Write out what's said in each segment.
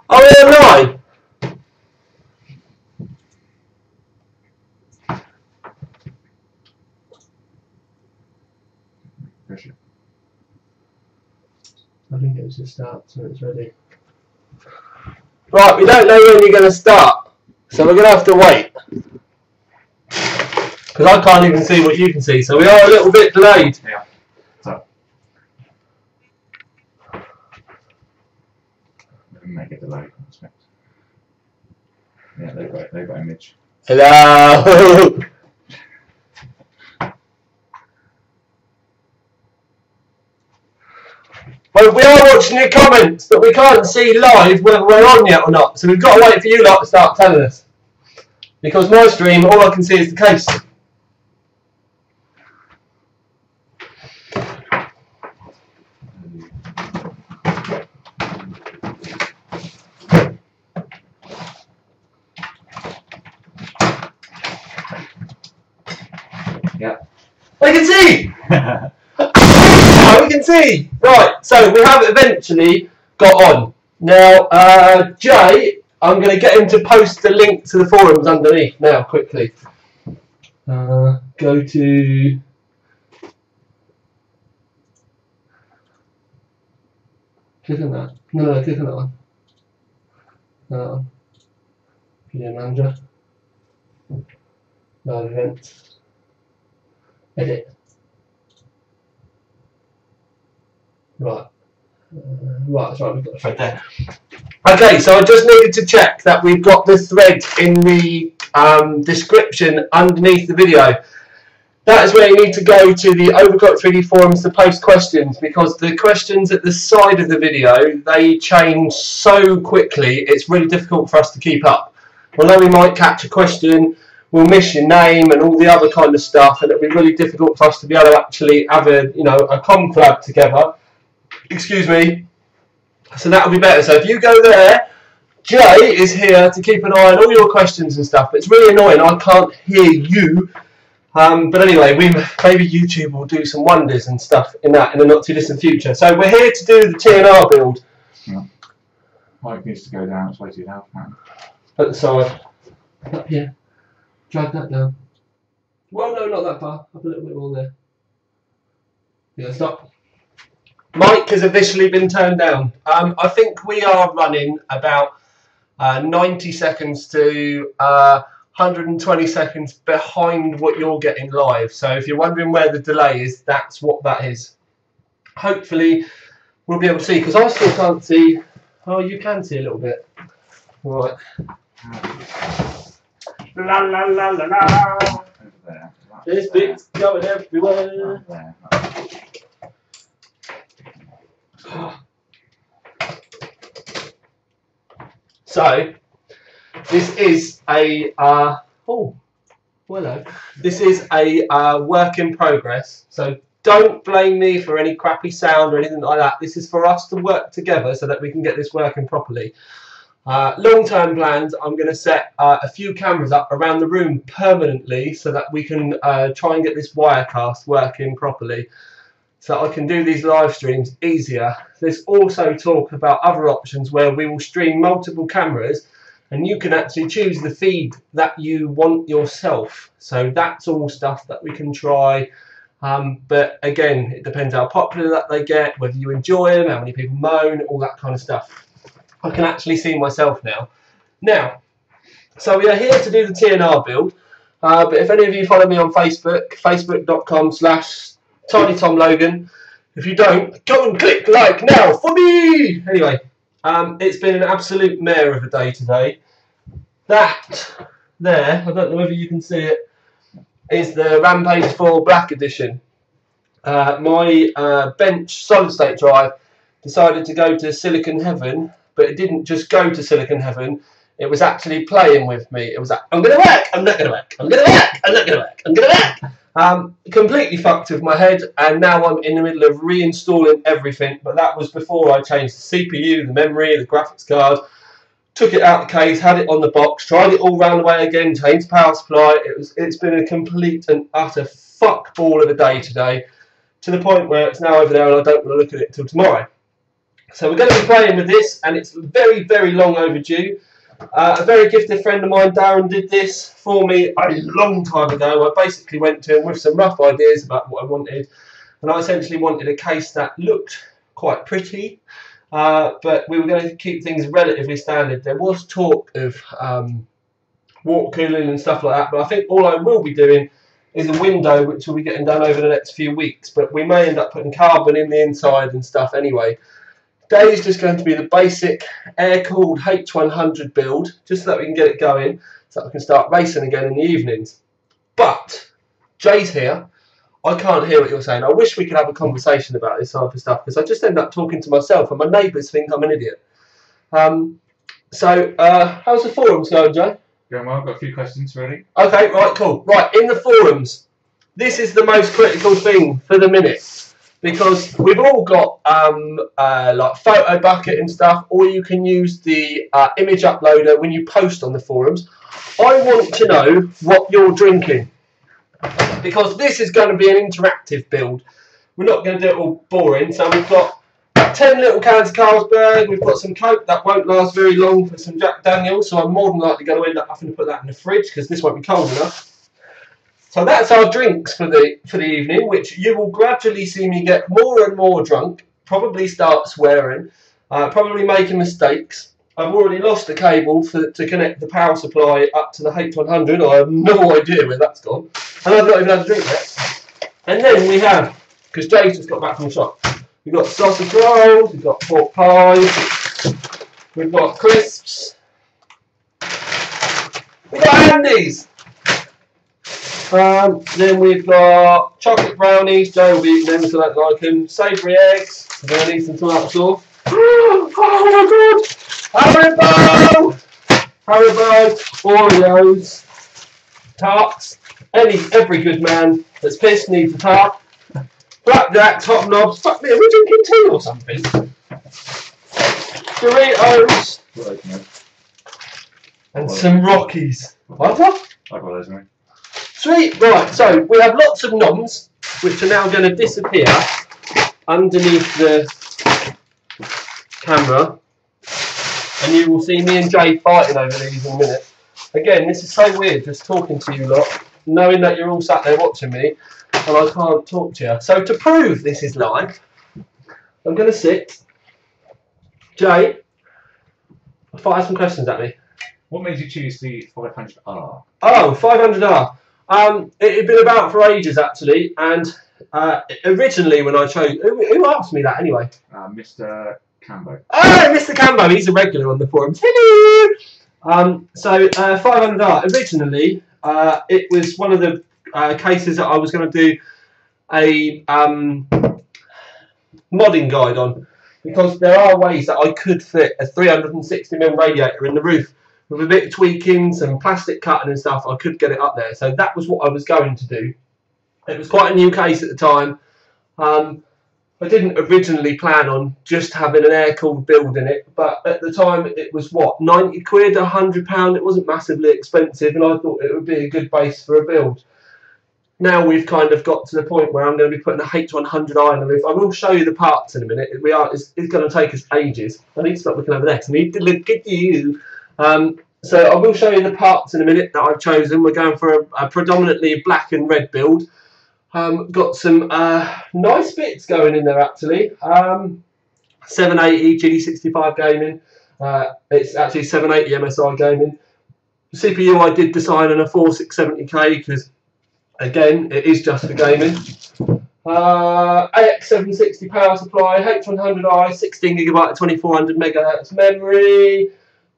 Oh, yeah, right. I think it was just start, so it's ready. Right, we don't know when you're going to start, so we're going to have to wait. Because I can't even see what you can see, so we are a little bit delayed. Yeah. So. Make it delayed, I expect. Yeah, they've got image. Hello! Well, we are watching your comments, but we can't see live whether we're on yet or not. So we've got to wait for you lot to start telling us. Because my stream, all I can see is the case. Yeah. I can see! We can see! Right, so we have eventually got on. Now, Jay, I'm going to get him to post the link to the forums underneath now, quickly. Go to... Click on that. No, click on that one. Video manager. Live events. Edit. Right. Right, that's right, we've got the thread there. Okay, so I just needed to check that we've got the thread in the description underneath the video. That is where you need to go to the Overclock 3D forums to post questions, because the questions at the side of the video, they change so quickly, it's really difficult for us to keep up. Although we might catch a question, we'll miss your name and all the other kind of stuff, and it'll be really difficult for us to be able to actually have a, you know, a conflab together. Excuse me. So that'll be better. So if you go there, Jay is here to keep an eye on all your questions and stuff. It's really annoying, I can't hear you. But anyway, maybe YouTube will do some wonders and stuff in the not too distant future. So we're here to do the TNR build. Yeah. Mike needs to go down, it's way too loud, man. At the side. Up here. Drag that down. Well, no, not that far. Up a little bit more there. Yeah, stop. Mic has officially been turned down. I think we are running about 90 seconds to 120 seconds behind what you're getting live. So if you're wondering where the delay is, that's what that is. Hopefully we'll be able to see, because I still can't see. Oh, you can see a little bit. Right. La la la la la. Over there. This bit's going everywhere. So this is a oh hello. This is a work in progress. So don't blame me for any crappy sound or anything like that. This is for us to work together so that we can get this working properly. Long-term plans, I'm going to set a few cameras up around the room permanently so that we can try and get this Wirecast working properly, so I can do these live streams easier. There's also talk about other options where we will stream multiple cameras and you can actually choose the feed that you want yourself. So that's all stuff that we can try. But again, it depends how popular that they get, whether you enjoy them, how many people moan, all that kind of stuff. I can actually see myself now. Now, so we are here to do the TNR build. But if any of you follow me on Facebook, facebook.com/TinyTomLogan. If you don't, go and click like now for me! Anyway, it's been an absolute mare of a day today. That there, I don't know whether you can see it, is the Rampage 4 Black Edition. My bench solid state drive decided to go to Silicon Heaven, but it didn't just go to Silicon Heaven, it was actually playing with me. It was like, I'm going to work, I'm not going to work, I'm going to work, I'm not going to work, I'm going to work. Completely fucked with my head, and now I'm in the middle of reinstalling everything, but that was before I changed the CPU, the memory, the graphics card, took it out the case, had it on the box, tried it all round the way again, changed power supply. It's been a complete and utter fuckball of a day today, to the point where it's now over there and I don't want to look at it until tomorrow. So we're going to be playing with this, and it's very, very long overdue. A very gifted friend of mine, Darren, did this for me a long time ago. I basically went to him with some rough ideas about what I wanted, and I essentially wanted a case that looked quite pretty, but we were going to keep things relatively standard. There was talk of water cooling and stuff like that, but I think all I will be doing is a window, which will be getting done over the next few weeks, but we may end up putting carbon in the inside and stuff anyway. Today is just going to be the basic air-cooled H100 build, just so that we can get it going, so that we can start racing again in the evenings. But Jay's here. I can't hear what you're saying. I wish we could have a conversation about this type of stuff, because I just end up talking to myself, and my neighbours think I'm an idiot. So how's the forums going, Jay? Going well. I've got a few questions ready. Okay, right, cool. Right, in the forums, this is the most critical thing for the minute. Because we've all got like photo bucket and stuff, or you can use the image uploader when you post on the forums. I want to know what you're drinking, because this is going to be an interactive build. We're not going to do it all boring. So we've got 10 little cans of Carlsberg, we've got some Coke that won't last very long for some Jack Daniels, so I'm more than likely going to end up having to put that in the fridge because this won't be cold enough. So that's our drinks for the evening, which you will gradually see me get more and more drunk, probably start swearing, probably making mistakes. I've already lost the cable to connect the power supply up to the H100. I have no idea where that's gone, and I've not even had a drink yet. And then we have, because Jay's just got back from the shop, we've got sausage rolls, we've got pork pies, we've got crisps, we've got Andes. Then we've got chocolate brownies. Jay will be eating them, so I don't like them. Savoury eggs. I'm going to need some tomato sauce. Oh my god! Haribo, Oreos, tarts. Every good man that's pissed needs a tart. Blackjack, top knobs. Fuck me, are we drinking tea or something? Doritos. And some Rockies. What? I've got those, mate. Sweet, right, so we have lots of noms which are now going to disappear underneath the camera, and you will see me and Jay fighting over these in a minute. Again, this is so weird just talking to you lot, knowing that you're all sat there watching me and I can't talk to you. So to prove this is live, I'm going to sit. Jay, fire some questions at me. What made you choose the 500R? Oh, 500R. It had been about for ages actually, and originally when I chose, who asked me that anyway? Mr. Cambo. Oh, Mr. Cambo, he's a regular on the forums. Hello. So 500R originally, it was one of the cases that I was going to do a modding guide on, because there are ways that I could fit a 360mm radiator in the roof. With a bit of tweaking, some plastic cutting and stuff, I could get it up there. So that was what I was going to do. It was quite a new case at the time. I didn't originally plan on just having an air-cooled build in it, but at the time it was what, 90 quid, £100. It wasn't massively expensive, and I thought it would be a good base for a build. Now we've kind of got to the point where I'm going to be putting a H100i on the roof. I will show you the parts in a minute. It's going to take us ages. I need to stop looking over there. I need to look at you. So I will show you the parts in a minute that I've chosen. We're going for a predominantly black and red build. Got some nice bits going in there actually. 780 GD65 Gaming. It's actually 780 MSI Gaming. The CPU I did design on a 4670K because again it is just for gaming. AX760 power supply, H100i, 16GB 2400 MHz memory.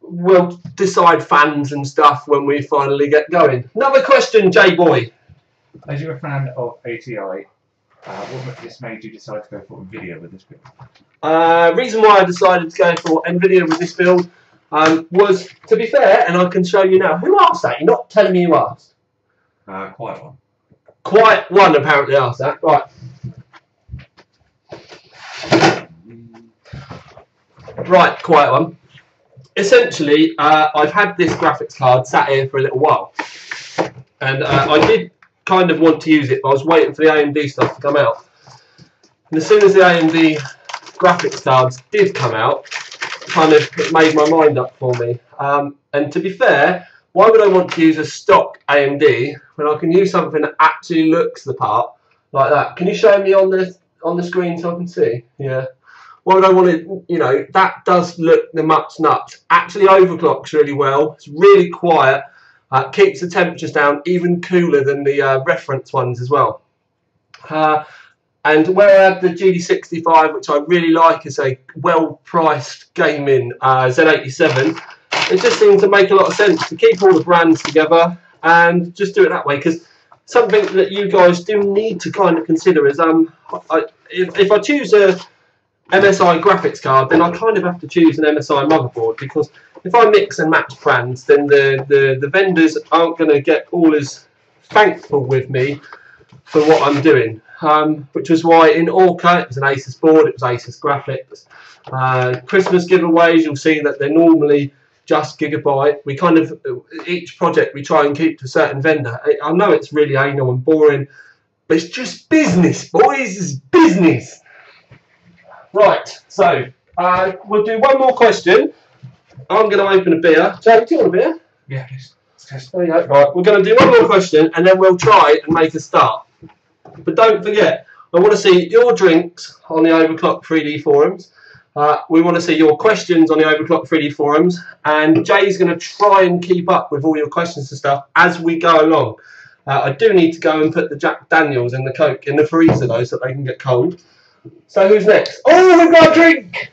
We'll decide fans and stuff when we finally get going. Another question, J-Boy. As you're a fan of ATI, what just made you decide to go for NVIDIA with this build? Reason why I decided to go for NVIDIA with this build was, to be fair, and I can show you now. Who asked that? You're not telling me who asked. Quite one. Quite one apparently asked that. Right. Right, quite one. Essentially, I've had this graphics card sat here for a little while, and I did kind of want to use it, but I was waiting for the AMD stuff to come out. And as soon as the AMD graphics cards did come out, kind of it made my mind up for me. And to be fair, why would I want to use a stock AMD when I can use something that actually looks the part like that? Can you show me on the screen so I can see? Yeah. Why would I want it? You know, that does look the much nuts. Actually overclocks really well. It's really quiet. Keeps the temperatures down, even cooler than the reference ones as well. And where I have the GD65, which I really like, is a well-priced gaming Z87. It just seems to make a lot of sense to keep all the brands together and just do it that way. Because something that you guys do need to kind of consider is, if I choose a MSI graphics card, then I kind of have to choose an MSI motherboard, because if I mix and match brands, then the vendors aren't going to get all as thankful with me for what I'm doing. Which was why in Orca it was an Asus board, it was Asus graphics. Christmas giveaways, you'll see that they're normally just gigabyte. We kind of, each project we try and keep to a certain vendor. I know it's really anal and boring, but it's just business, boys, it's business. Right, so we'll do one more question. I'm going to open a beer. Jay, do you want a beer? Yeah, please. There you go. Right, we're going to do one more question and then we'll try and make a start. But don't forget, I want to see your drinks on the Overclock 3D forums. We want to see your questions on the Overclock 3D forums. And Jay's going to try and keep up with all your questions and stuff as we go along. I do need to go and put the Jack Daniels and the Coke in the freezer though, so they can get cold. So who's next? Oh, we've got a drink!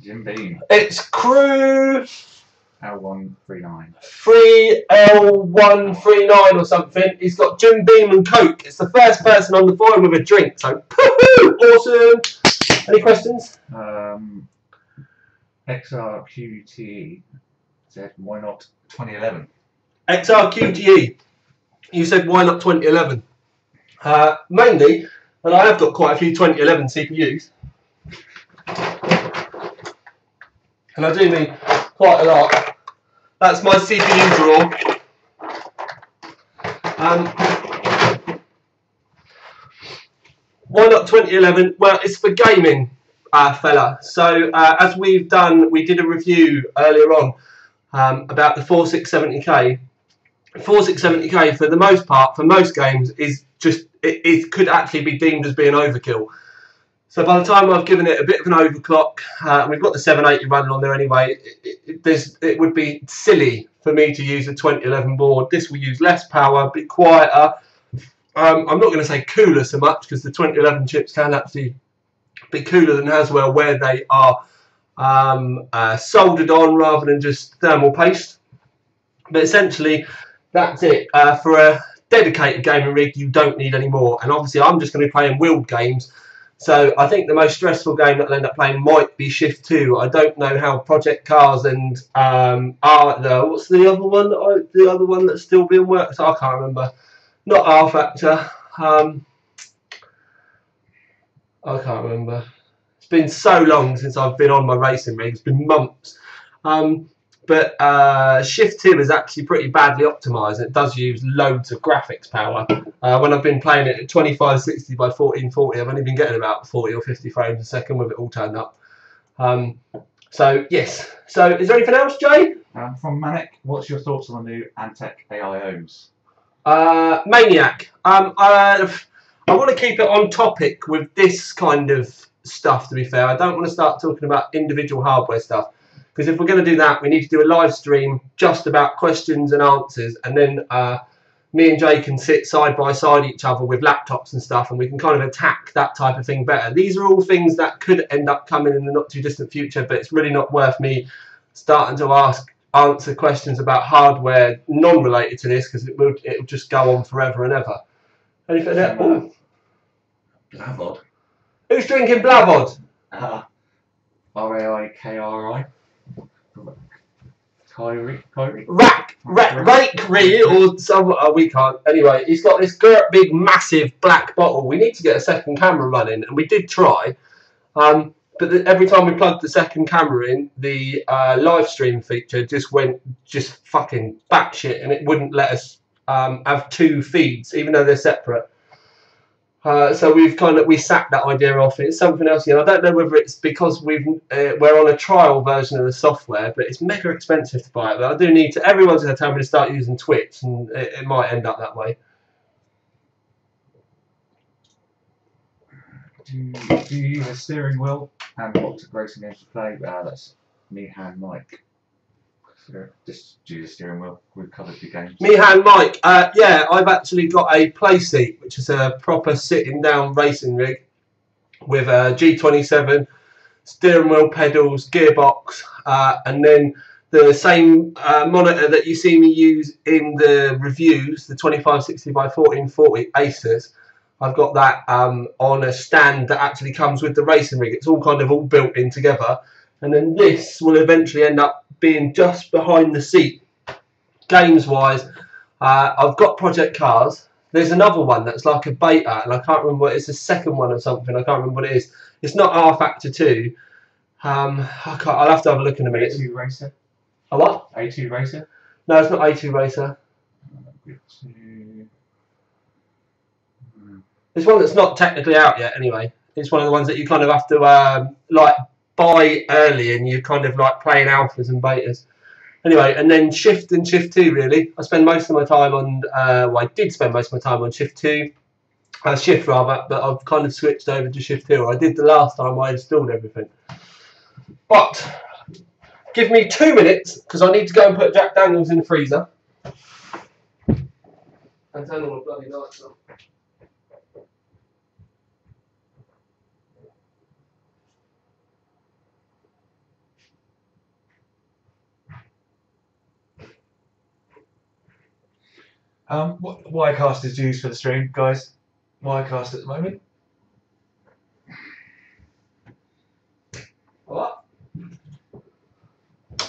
Jim Beam. It's Crew L139. 3L139 or something. He's got Jim Beam and Coke. It's the first person on the forum with a drink. So, awesome. Any questions? XRQTE said, why not 2011? XRQTE. You said, why not 2011? Mainly, and I have got quite a few 2011 CPUs. And I do mean quite a lot. That's my CPU drawer. Why not 2011? Well, it's for gaming, fella. So as we've done, we did a review earlier on about the 4670K. 4670K, for the most part, for most games, is just it could actually be deemed as being overkill. So by the time I've given it a bit of an overclock, we've got the 780 running on there anyway, it would be silly for me to use a 2011 board. This will use less power, be quieter. I'm not going to say cooler so much, because the 2011 chips can actually be cooler than Haswell, where they are soldered on rather than just thermal paste. But essentially, that's it. For a dedicated gaming rig, you don't need any more. And obviously, I'm just going to be playing wheeled games. So I think the most stressful game that I'll end up playing might be Shift 2. I don't know how Project Cars and what's the other one? The other one that's still being worked. I can't remember. Not R Factor. I can't remember. It's been so long since I've been on my racing rig. It's been months. But Shift 2 is actually pretty badly optimised. It does use loads of graphics power. When I've been playing it at 2560 by 1440, I've only been getting about 40 or 50 frames a second with it all turned up. So, yes. So, is there anything else, Jay? From Manic, what's your thoughts on the new Antec AIOs? Maniac. I want to keep it on topic with this kind of stuff, to be fair. I don't want to start talking about individual hardware stuff. Because if we're going to do that, we need to do a live stream just about questions and answers, and then me and Jay can sit side by side each other with laptops and stuff, and we can kind of attack that type of thing better. These are all things that could end up coming in the not too distant future, but it's really not worth me starting to ask answer questions about hardware non-related to this because it'll just go on forever and ever. Anything there? Blavod. Who's drinking Blavod? R-A-I-K-R-I. Kyrie? Rake or some. We can't. Anyway, he's got this big, massive black bottle. We need to get a second camera running, and we did try. But every time we plugged the second camera in, the live stream feature just fucking batshit, and it wouldn't let us have two feeds, even though they're separate. So we sacked that idea off. It's something else. I don't know whether it's because we're on a trial version of the software, but it's mega expensive to buy it. But I do need to. Everyone's going to tell me to start using Twitch, and it might end up that way. Do you use a steering wheel and box at racing games to play? That's me-hand mic. Just use a steering wheel. We've covered the games. Me-hand mic. Yeah, I've actually got a play seat, which is a proper sitting-down racing rig with a G27, steering wheel, pedals, gearbox, and then the same monitor that you see me use in the reviews, the 2560 by 1440 Asus. I've got that on a stand that actually comes with the racing rig. It's all all built in together. And then this will eventually end up being just behind the seat. Games-wise, I've got Project Cars. There's another one that's like a beta, and I can't remember what it's the second one or something. I can't remember what it is. It's not R Factor 2. I'll have to have a look in a minute. A2 Racer? A what? A2 Racer? No, it's not A2 Racer. It's one that's not technically out yet anyway. It's one of the ones that you have to buy early, and you're playing alphas and betas. Anyway, and then Shift and Shift 2 really. I spend most of my time on, I did spend most of my time on Shift 2. Shift rather, but I've switched over to Shift 2. I did the last time I installed everything. But, give me 2 minutes, because I need to go and put Jack Daniels in the freezer. And turn all the bloody lights on. What Wirecast is used for the stream, guys? Wirecast at the moment. What?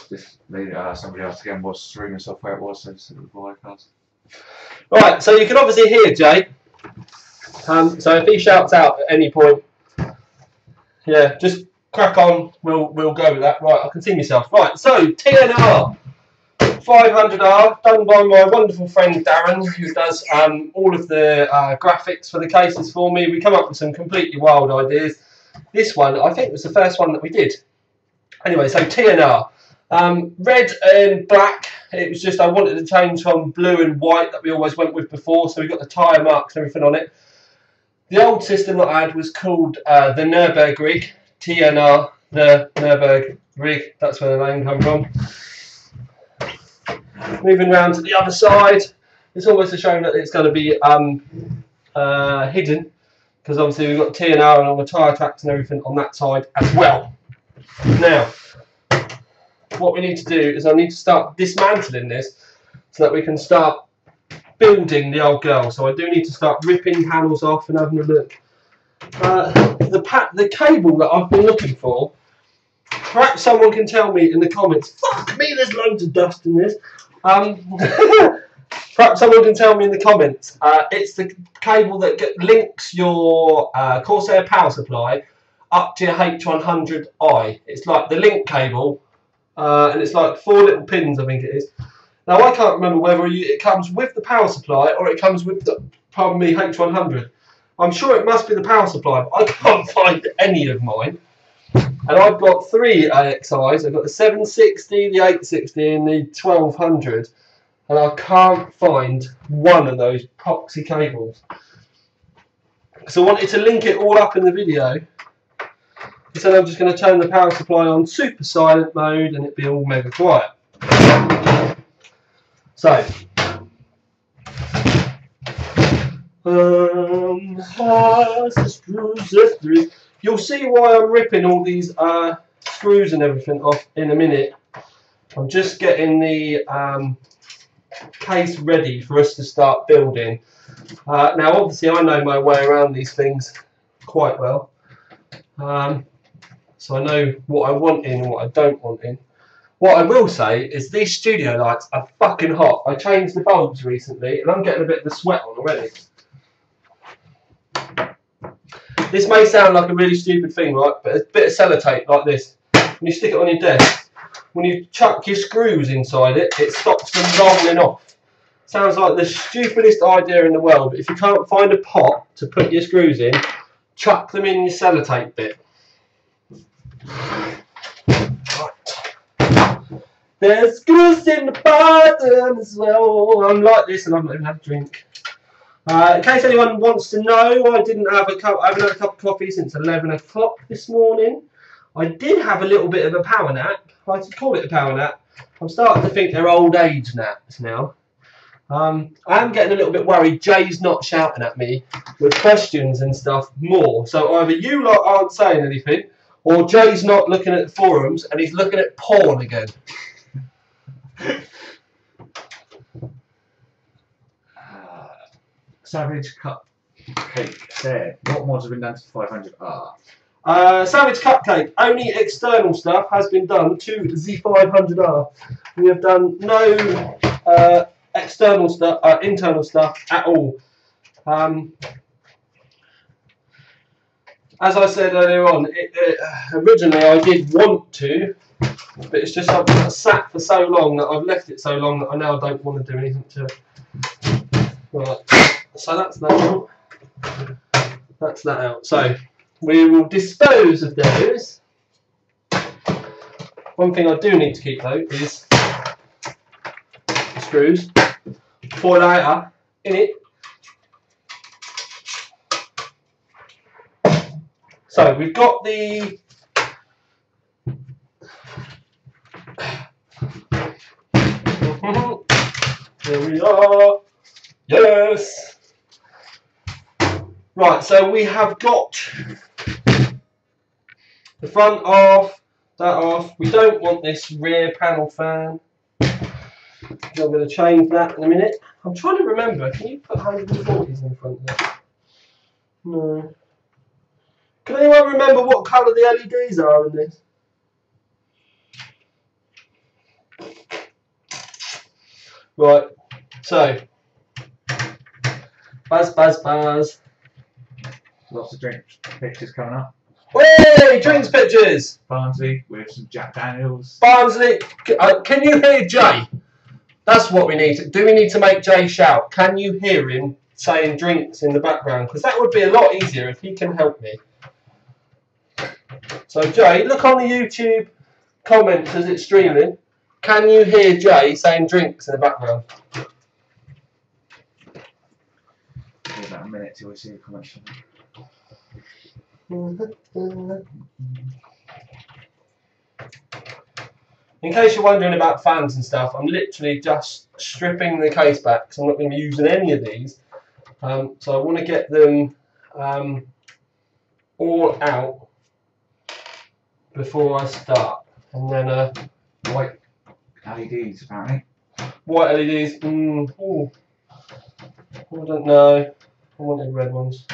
This somebody asked again what streaming software it was, so just Wirecast. Right, so you can obviously hear Jay. So if he shouts out at any point, yeah, just crack on. We'll go with that. Right, I can see myself. Right, so TNR 500R, done by my wonderful friend Darren, who does all of the graphics for the cases for me. We come up with some completely wild ideas. This one, I think, was the first one that we did. Anyway, so TNR. Red and black. It was just I wanted to change from blue and white that we always went with before, so we got the tyre marks and everything on it. The old system that I had was called the NurburgRig. TNR, the NurburgRig. That's where the name comes from. Moving round to the other side, it's almost a shame that it's going to be hidden, because obviously we've got TNR and all the tyre tracks and everything on that side as well. Now, what we need to do is I need to start dismantling this so that we can start building the old girl. So I do need to start ripping panels off and having a look. The cable that I've been looking for, perhaps someone can tell me in the comments. Fuck me, there's loads of dust in this. Perhaps someone can tell me in the comments. It's the cable that links your Corsair power supply up to your H100i. It's like the link cable, and it's like 4 little pins, I think it is. Now I can't remember whether it comes with the power supply or it comes with the, pardon me, H100. I'm sure it must be the power supply, but I can't find any of mine. And I've got 3 AXIs. I've got the 760, the 860 and the 1200. And I can't find one of those proxy cables. So I wanted to link it all up in the video. So I'm just going to turn the power supply on super silent mode and it'd be all mega quiet. So. You'll see why I'm ripping all these screws and everything off in a minute. I'm just getting the case ready for us to start building. Now obviously I know my way around these things quite well, so I know what I want in and what I don't want in. What I will say is these studio lights are fucking hot. I changed the bulbs recently and I'm getting a bit of the sweat on already. This may sound like a really stupid thing, right, but a bit of sellotape like this, when you stick it on your desk, when you chuck your screws inside it, it stops them rolling off. Sounds like the stupidest idea in the world, but if you can't find a pot to put your screws in, chuck them in your sellotape bit. Right. There's screws in the bottom as well. I'm like this and I've not even had a drink. In case anyone wants to know, I haven't had a cup of coffee since 11 o'clock this morning. I did have a little bit of a power nap. I could call it a power nap. I'm starting to think they're old age naps now. I am getting a little bit worried Jay's not shouting at me with questions and stuff more. So either you lot aren't saying anything, or Jay's not looking at the forums and he's looking at porn again. Savage Cupcake said, what mods have been done to 500R? Savage Cupcake, only external stuff has been done to the 500R. We have done no external stuff, internal stuff at all. As I said earlier on, originally I did want to, but it's just I've sat for so long that I've left it so long that I now don't want to do anything to it. Right, so that's that out. That's that out. So we will dispose of those. One thing I do need to keep though is the screws for later in it. So we've got the here we are. Yes. Right, so we have got the front off, that off. We don't want this rear panel fan. I'm going to change that in a minute. I'm trying to remember, can you put 140s in the front there? No. Can anyone remember what colour the LEDs are in this? Right, so buzz. Lots of drink pictures coming up. Hey, drinks pictures! Barnsley with some Jack Daniels. Barnsley, can you hear Jay? That's what we need. Do we need to make Jay shout? Can you hear him saying drinks in the background? Because that would be a lot easier if he can help me. So Jay, look on the YouTube comments as it's streaming. Can you hear Jay saying drinks in the background? Give about a minute till we see the comments. In case you're wondering about fans and stuff, I'm literally just stripping the case back because I'm not going to be using any of these. So I want to get them all out before I start. And then White LEDs apparently. White LEDs. Oh, I don't know. I wanted red ones.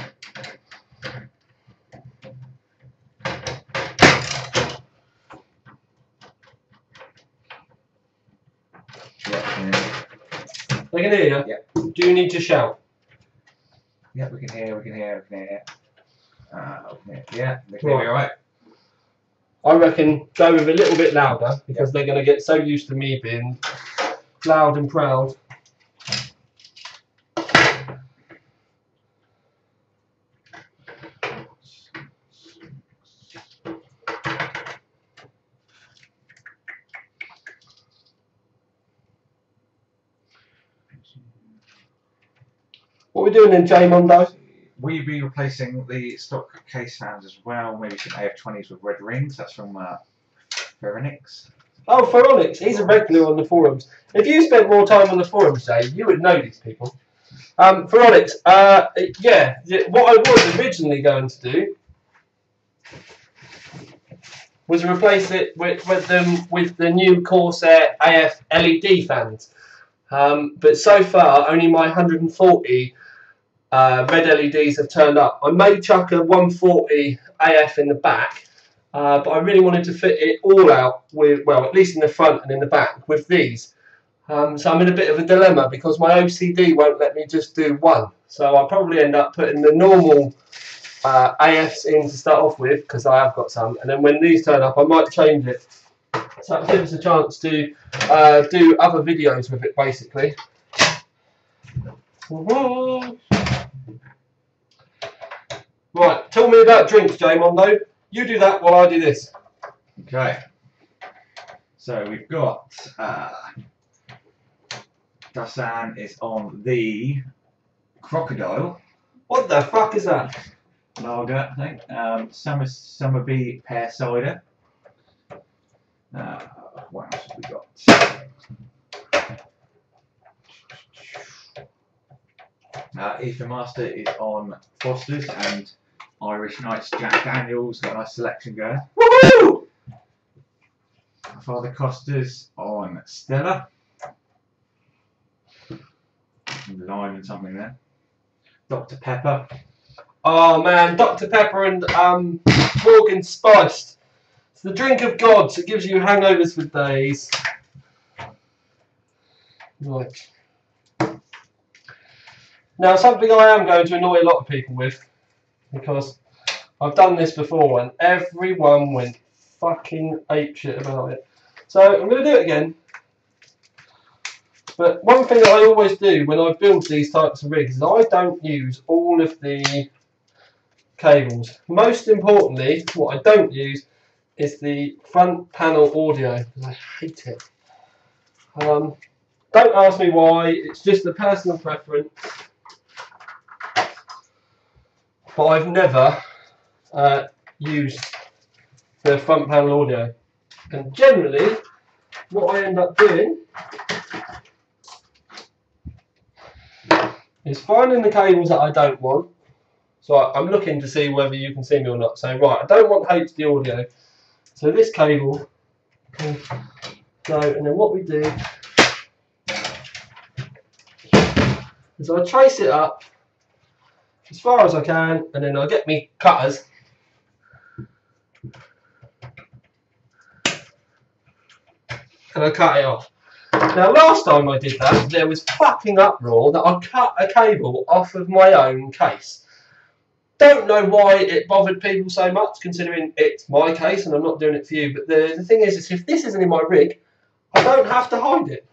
They can hear you? Yeah. Do you need to shout? Yeah, we can hear. Yeah, they can hear me alright. I reckon go with a little bit louder because they're going to get so used to me being loud and proud. What are we doing then, Jay Mondo? We'll be replacing the stock case fans as well, maybe some AF20s with red rings. That's from Veronix. Oh, Veronix, he's a regular on the forums. If you spent more time on the forums, Jay, you would know these people. Veronix, yeah, what I was originally going to do was replace it with the new Corsair AF LED fans. But so far, only my 140 red LEDs have turned up. I may chuck a 140 AF in the back, but I really wanted to fit it all out with, well, at least in the front and in the back with these. So I'm in a bit of a dilemma because my OCD won't let me just do one. So I'll probably end up putting the normal AFs in to start off with, because I have got some, and then when these turn up I might change it. So that gives us a chance to do other videos with it basically. Right, tell me about drinks, J-Mondo. You do that while I do this. Okay. So we've got Dasan is on the Crocodile. What the fuck is that? Lager, I think. Summer Bee Pear Cider. What else have we got? Ethan Master is on Foster's, and Irish Knights Jack Daniels, got a nice selection going. Woohoo! Father Costa's on Stella. Lime and something there. Dr. Pepper. Oh man, Dr. Pepper and Morgan Spiced. It's the drink of gods. It gives you hangovers for days. Right. Now, something I am going to annoy a lot of people with, because I've done this before and everyone went fucking apeshit about it. So I'm going to do it again. But one thing that I always do when I build these types of rigs is I don't use all of the cables. Most importantly, what I don't use is the front panel audio, because I hate it. Don't ask me why, it's just a personal preference. But I've never used the front panel audio. And generally, what I end up doing is finding the cables that I don't want. So I'm looking to see whether you can see me or not. So right, I don't want HD audio. So this cable can go, and then what we do is I trace it up as far as I can, and then I get me cutters and I cut it off. Now last time I did that, there was fucking uproar that I cut a cable off of my own case. Don't know why it bothered people so much, considering it's my case and I'm not doing it for you, but the thing is if this isn't in my rig, I don't have to hide it.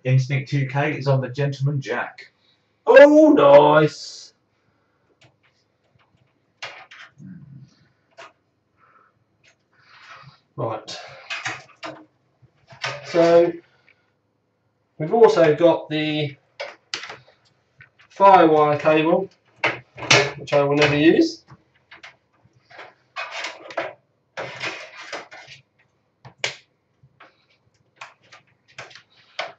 Instinct 2K is on the Gentleman Jack. Oh, nice. Right. So we've also got the firewire cable, which I will never use.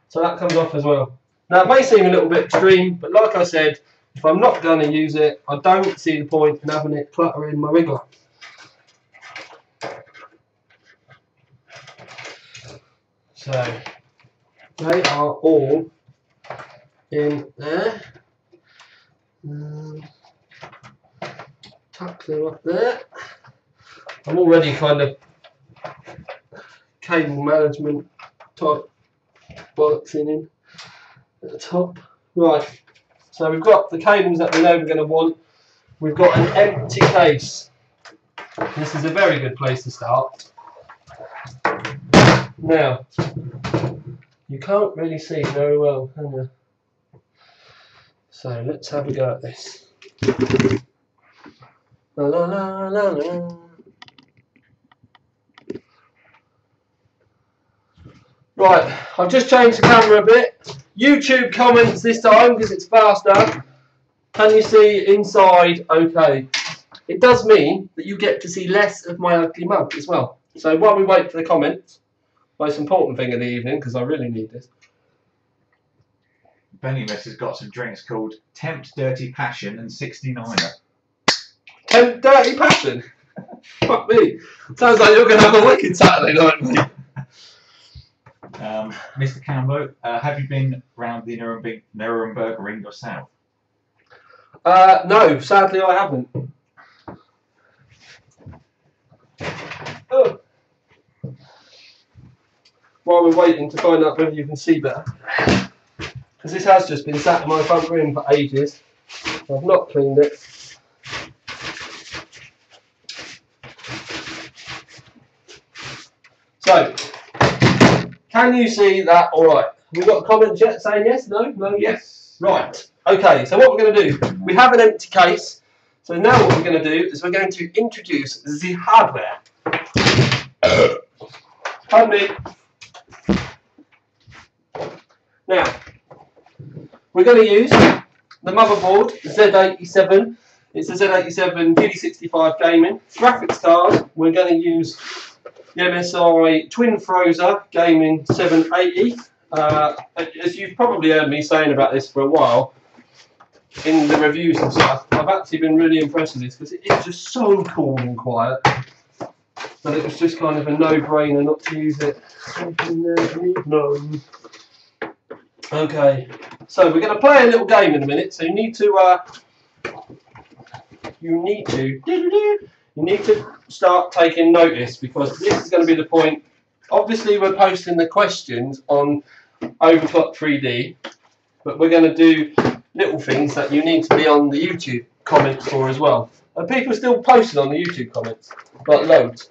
So that comes off as well. Now it may seem a little bit extreme, but like I said, if I'm not going to use it, I don't see the point in having it cluttering my rig up. So they are all in there. Tuck them up there. I'm already kind of cable management type boxing in at the top. Right, so we've got the cables that we know we're going to want. We've got an empty case. This is a very good place to start. Now, you can't really see very well, can you? So let's have a go at this. La, la, la, la, la. Right, I've just changed the camera a bit. YouTube comments this time because it's faster. Can you see inside okay? It does mean that you get to see less of my ugly mug as well. So while we wait for the comments, Most important thing of the evening, because I really need this. Benny Miss has got some drinks called Tempt Dirty Passion and 69er. Tempt Dirty Passion? Fuck me. Sounds like you're going to have a wicked Saturday night, mate. Mr. Campbell, have you been round the NurburgRig yourself? No, sadly I haven't. Oh. While we're waiting to find out whether you can see better, because this has just been sat in my front room for ages. I've not cleaned it. So, can you see that all right? Have we got a comment yet saying yes, no, no, yes? Right. Okay, so what we're going to do, we have an empty case. So now what we're going to do is we're going to introduce the hardware. Pardon me. Now, we're going to use the motherboard, Z87. It's a Z87 GD65 Gaming. Graphics card, we're going to use the MSI Twin Frozer Gaming 780. As you've probably heard me saying about this for a while, in the reviews and stuff, I've actually been really impressed with this because it is just so cool and quiet that it was just kind of a no-brainer not to use it. No. Okay, so we're going to play a little game in a minute. So you need to start taking notice, because this is going to be the point. Obviously, we're posting the questions on Overclock 3D, but we're going to do little things that you need to be on the YouTube comments for as well. And people are still posting on the YouTube comments, like loads.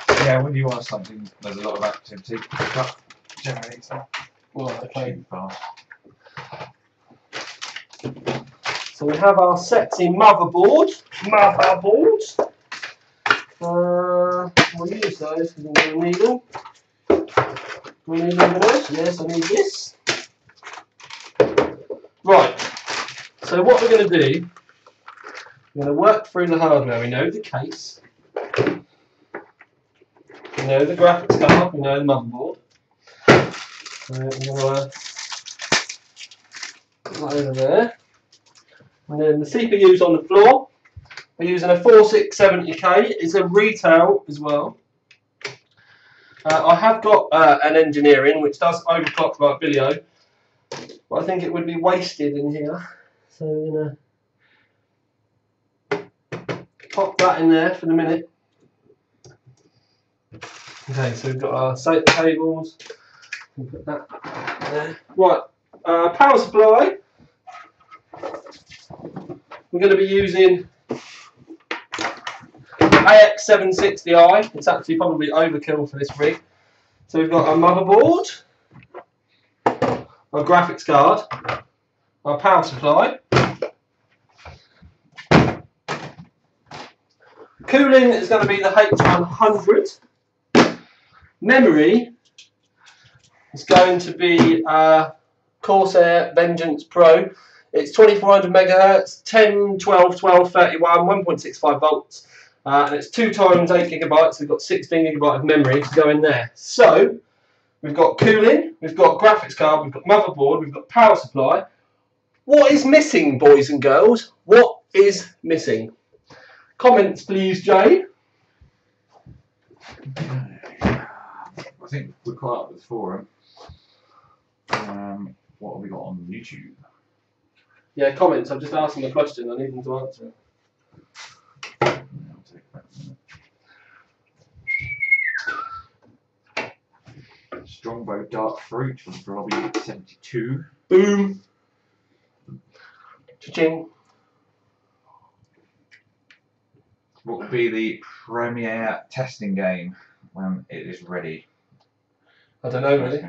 Yeah, when you ask something, there's a lot of activity. But generally, so. Right, okay. So we have our sexy motherboard. We'll use those because I'm going to need them. Do we need anything else? Yes, I need this. Right. So what we're going to do, we're going to work through the hardware. We know the case. We know the graphics card. We know the motherboard. We're going to put that over there. And then the CPU's on the floor. We're using a 4670K. It's a retail as well. I have got an engineering which does overclock like video, but I think it would be wasted in here. So I'm going to pop that in there for the minute. Okay, so we've got our SATA cables. We'll put that there. Right, power supply. We're going to be using AX760i. It's actually probably overkill for this rig. So we've got our motherboard, our graphics card, our power supply. Cooling is going to be the H100. Memory is going to be Corsair Vengeance Pro. It's 2400 megahertz, 10, 12, 12, 31, 1.65 volts. And it's 2 times 8 gigabytes. We've got 16 gigabyte of memory to go in there. So we've got cooling, we've got graphics card, we've got motherboard, we've got power supply. What is missing, boys and girls? What is missing? Comments, please, Jay. I think we're quite up with the forum. What have we got on YouTube? Yeah, comments. I've just asked them a question. I need them to answer it. I'll take that a minute. Strongbow Dark Fruit from Robbie 72. Boom. Cha-ching. What will be the premiere testing game when it is ready? I don't know, really.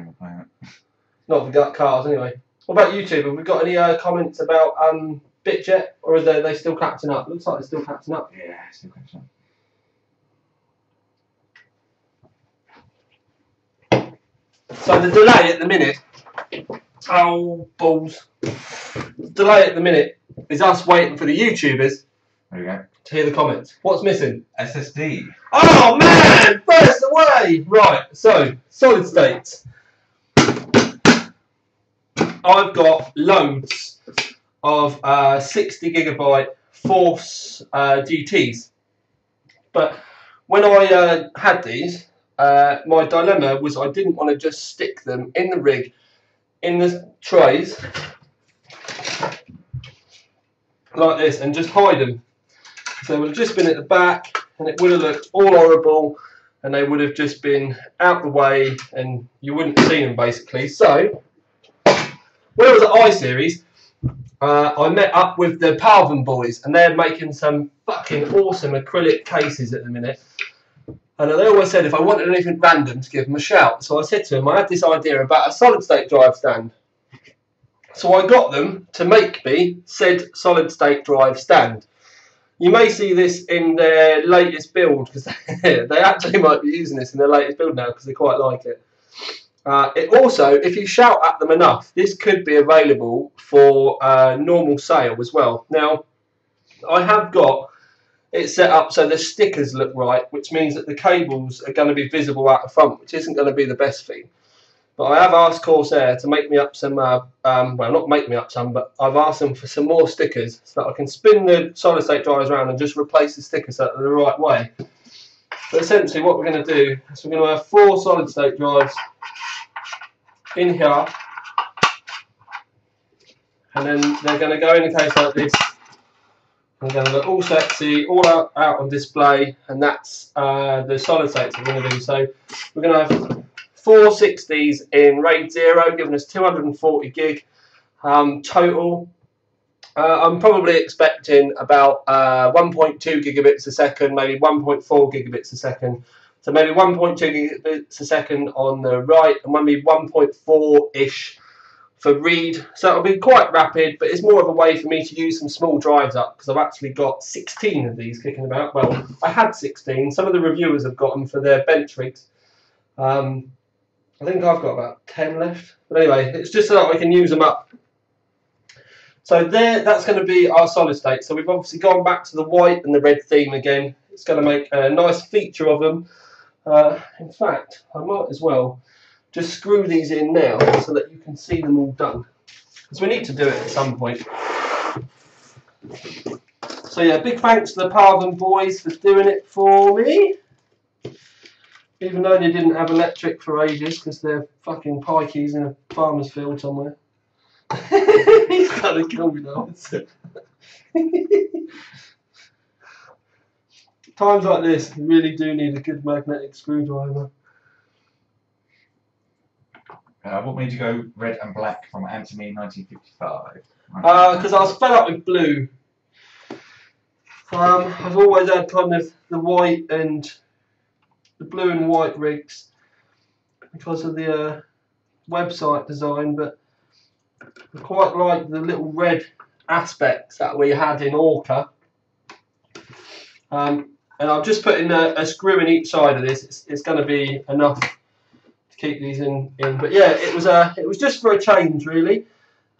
Not if we got cars, anyway. What about YouTube? Have we got any comments about BitJet, or are they still catching up? Looks like they're still catching up. Yeah, still catching up. So the delay at the minute, oh balls, the delay at the minute is us waiting for the YouTubers there you go. to hear the comments. What's missing? SSD. Oh man, first away. Right, so solid states. I've got loads of 60 gigabyte Force GTs, but when I had these, my dilemma was I didn't want to just stick them in the rig, in the trays, like this, and just hide them. So they would have just been at the back, and it would have looked all horrible, and they would have just been out the way, and you wouldn't have seen them basically. So when I was at iSeries, I met up with the Palvin boys, and they're making some fucking awesome acrylic cases at the minute. And they always said if I wanted anything random to give them a shout. So I said to them, I had this idea about a solid state drive stand. So I got them to make me said solid state drive stand. You may see this in their latest build, because they actually might be using this in their latest build now because they quite like it. It also, if you shout at them enough, this could be available for normal sale as well. Now, I have got it set up so the stickers look right, which means that the cables are going to be visible out the front, which isn't going to be the best thing. But I have asked Corsair to make me up some, well, not make me up some, but I've asked them for some more stickers so that I can spin the solid state drives around and just replace the stickers so that they're the right way. But essentially what we're going to do is we're going to have 4 solid state drives in here, and then they're going to go in a case like this. They're going to look all sexy, all out on display, and that's the solid states we're going to do. So we're going to have 4 60s in RAID 0, giving us 240 gig total. I'm probably expecting about 1.2 gigabits a second, maybe 1.4 gigabits a second. So maybe 1.2 gigabits a second on the right, and maybe 1.4-ish for read. So it'll be quite rapid, but it's more of a way for me to use some small drives up, because I've actually got 16 of these kicking about. Well, I had 16. Some of the reviewers have got them for their bench rigs. I think I've got about 10 left. But anyway, it's just so that I can use them up. So there, that's going to be our solid state. So we've obviously gone back to the white and the red theme again. It's going to make a nice feature of them. In fact, I might as well just screw these in now so that you can see them all done, because we need to do it at some point. So yeah, big thanks to the Palvin boys for doing it for me, even though they didn't have electric for ages because they're fucking pikeys in a farmer's field somewhere. He's gonna kill me now. Times like this, you really do need a good magnetic screwdriver. What made you go red and black from Anthony 1955? Because I was fed up with blue. I've always had kind of the white and the blue and white rigs because of the website design, but I quite like the little red aspects that we had in Orca. And I've just put in a screw in each side of this. It's going to be enough to keep these in. But yeah, it was just for a change really,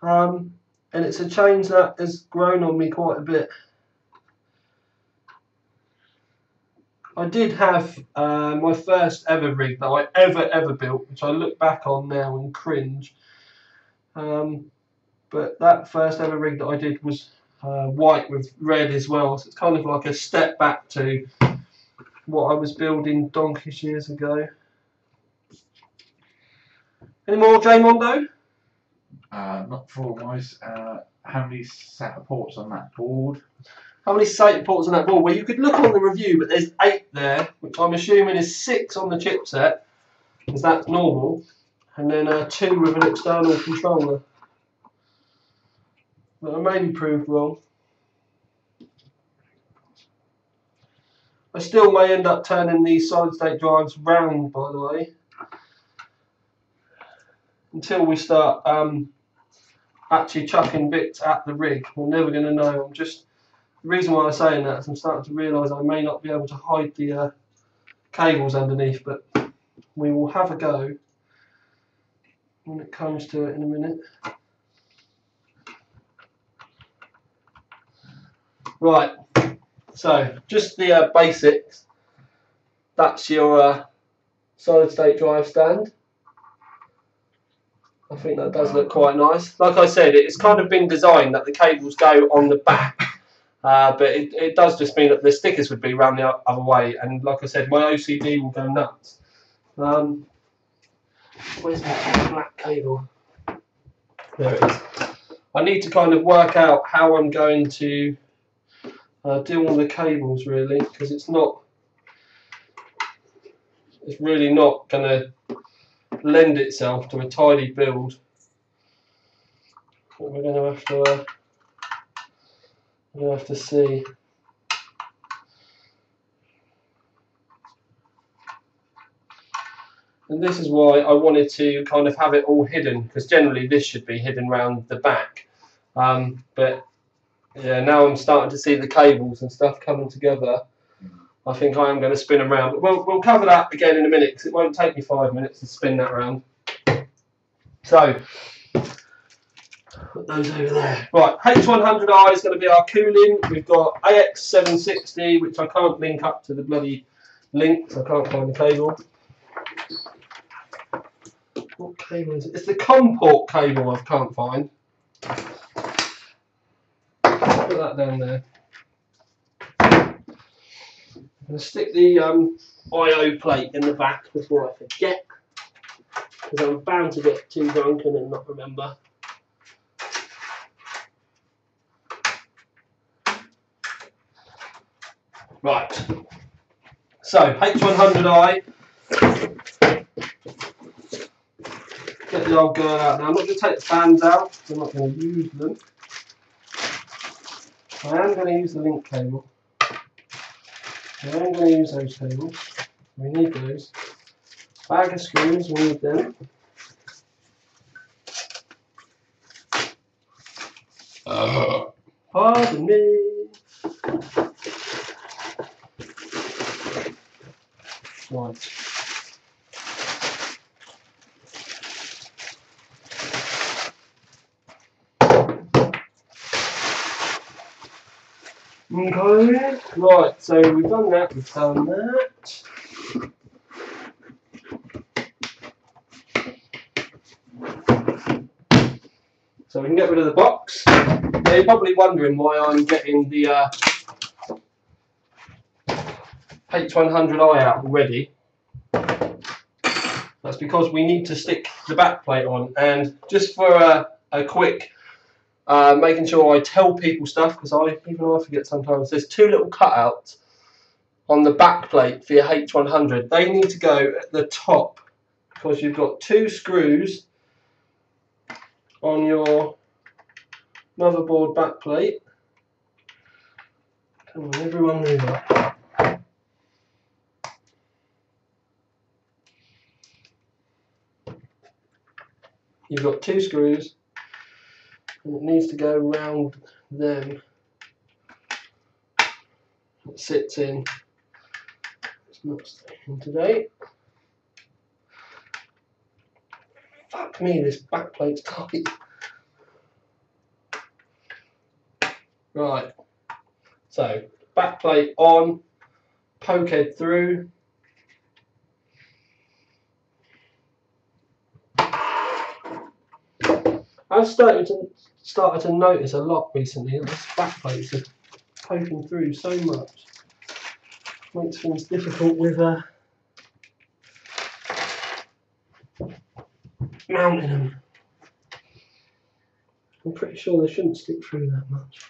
and it's a change that has grown on me quite a bit. I did have my first ever rig that I ever built, which I look back on now and cringe. But that first ever rig that I did was white with red as well, so it's kind of like a step back to what I was building donkeys years ago. Any more, J Mondo? Not form-wise. How many SATA ports on that board? How many SATA ports on that board? Well, you could look on the review, but there's 8 there, which I'm assuming is 6 on the chipset, because that's normal, and then 2 with an external controller. But I may be proved wrong. I still may end up turning these solid state drives round, by the way, until we start actually chucking bits at the rig. We're never going to know. The reason why I'm saying that is I'm starting to realise I may not be able to hide the cables underneath, but we will have a go when it comes to it in a minute. Right, So just the basics. That's your solid state drive stand. I think that does look quite nice. Like I said, it's kind of been designed that the cables go on the back, but it does just mean that the stickers would be around the other way. And like I said, my OCD will go nuts. Where's that black cable? There it is. I need to kind of work out how I'm going to do all the cables really, because it's really not going to lend itself to a tidy build. But we're going to have to see. And this is why I wanted to kind of have it all hidden, because generally this should be hidden around the back. But yeah, now I'm starting to see the cables and stuff coming together. I think I am going to spin them around. But we'll cover that again in a minute, because it won't take me 5 minutes to spin that around. So, put those over there. Right, H100i is going to be our cooling. We've got AX760, which I can't link up to the bloody link, so I can't find the cable. What cable is it? It's the COM port cable I can't find. Put that down there. I'm going to stick the IO plate in the back before I forget, because I'm bound to get too drunken and not remember. Right, so H100i. Get the old girl out now. I'm not going to take the fans out, so I'm not going to use them. I am going to use the link cable. I am going to use those cables. We need those. Bag of screws, we need them. Pardon me. Right. Okay, right, so we've done that, we've done that. So we can get rid of the box. Now you're probably wondering why I'm getting the H100i out already. That's because we need to stick the back plate on, and just for a quick making sure I tell people stuff, because even I forget sometimes, there's two little cutouts on the back plate for your H100. They need to go at the top, because you've got two screws on your motherboard back plate. Come on, everyone move up. You've got two screws, and it needs to go round them. It sits in. It's not sticking today. Fuck me, this back plate's tight. Right. So, back plate on, poke head through. I've started to notice a lot recently that this back plates are poking through so much. Makes things difficult with mounting them. I'm pretty sure they shouldn't stick through that much.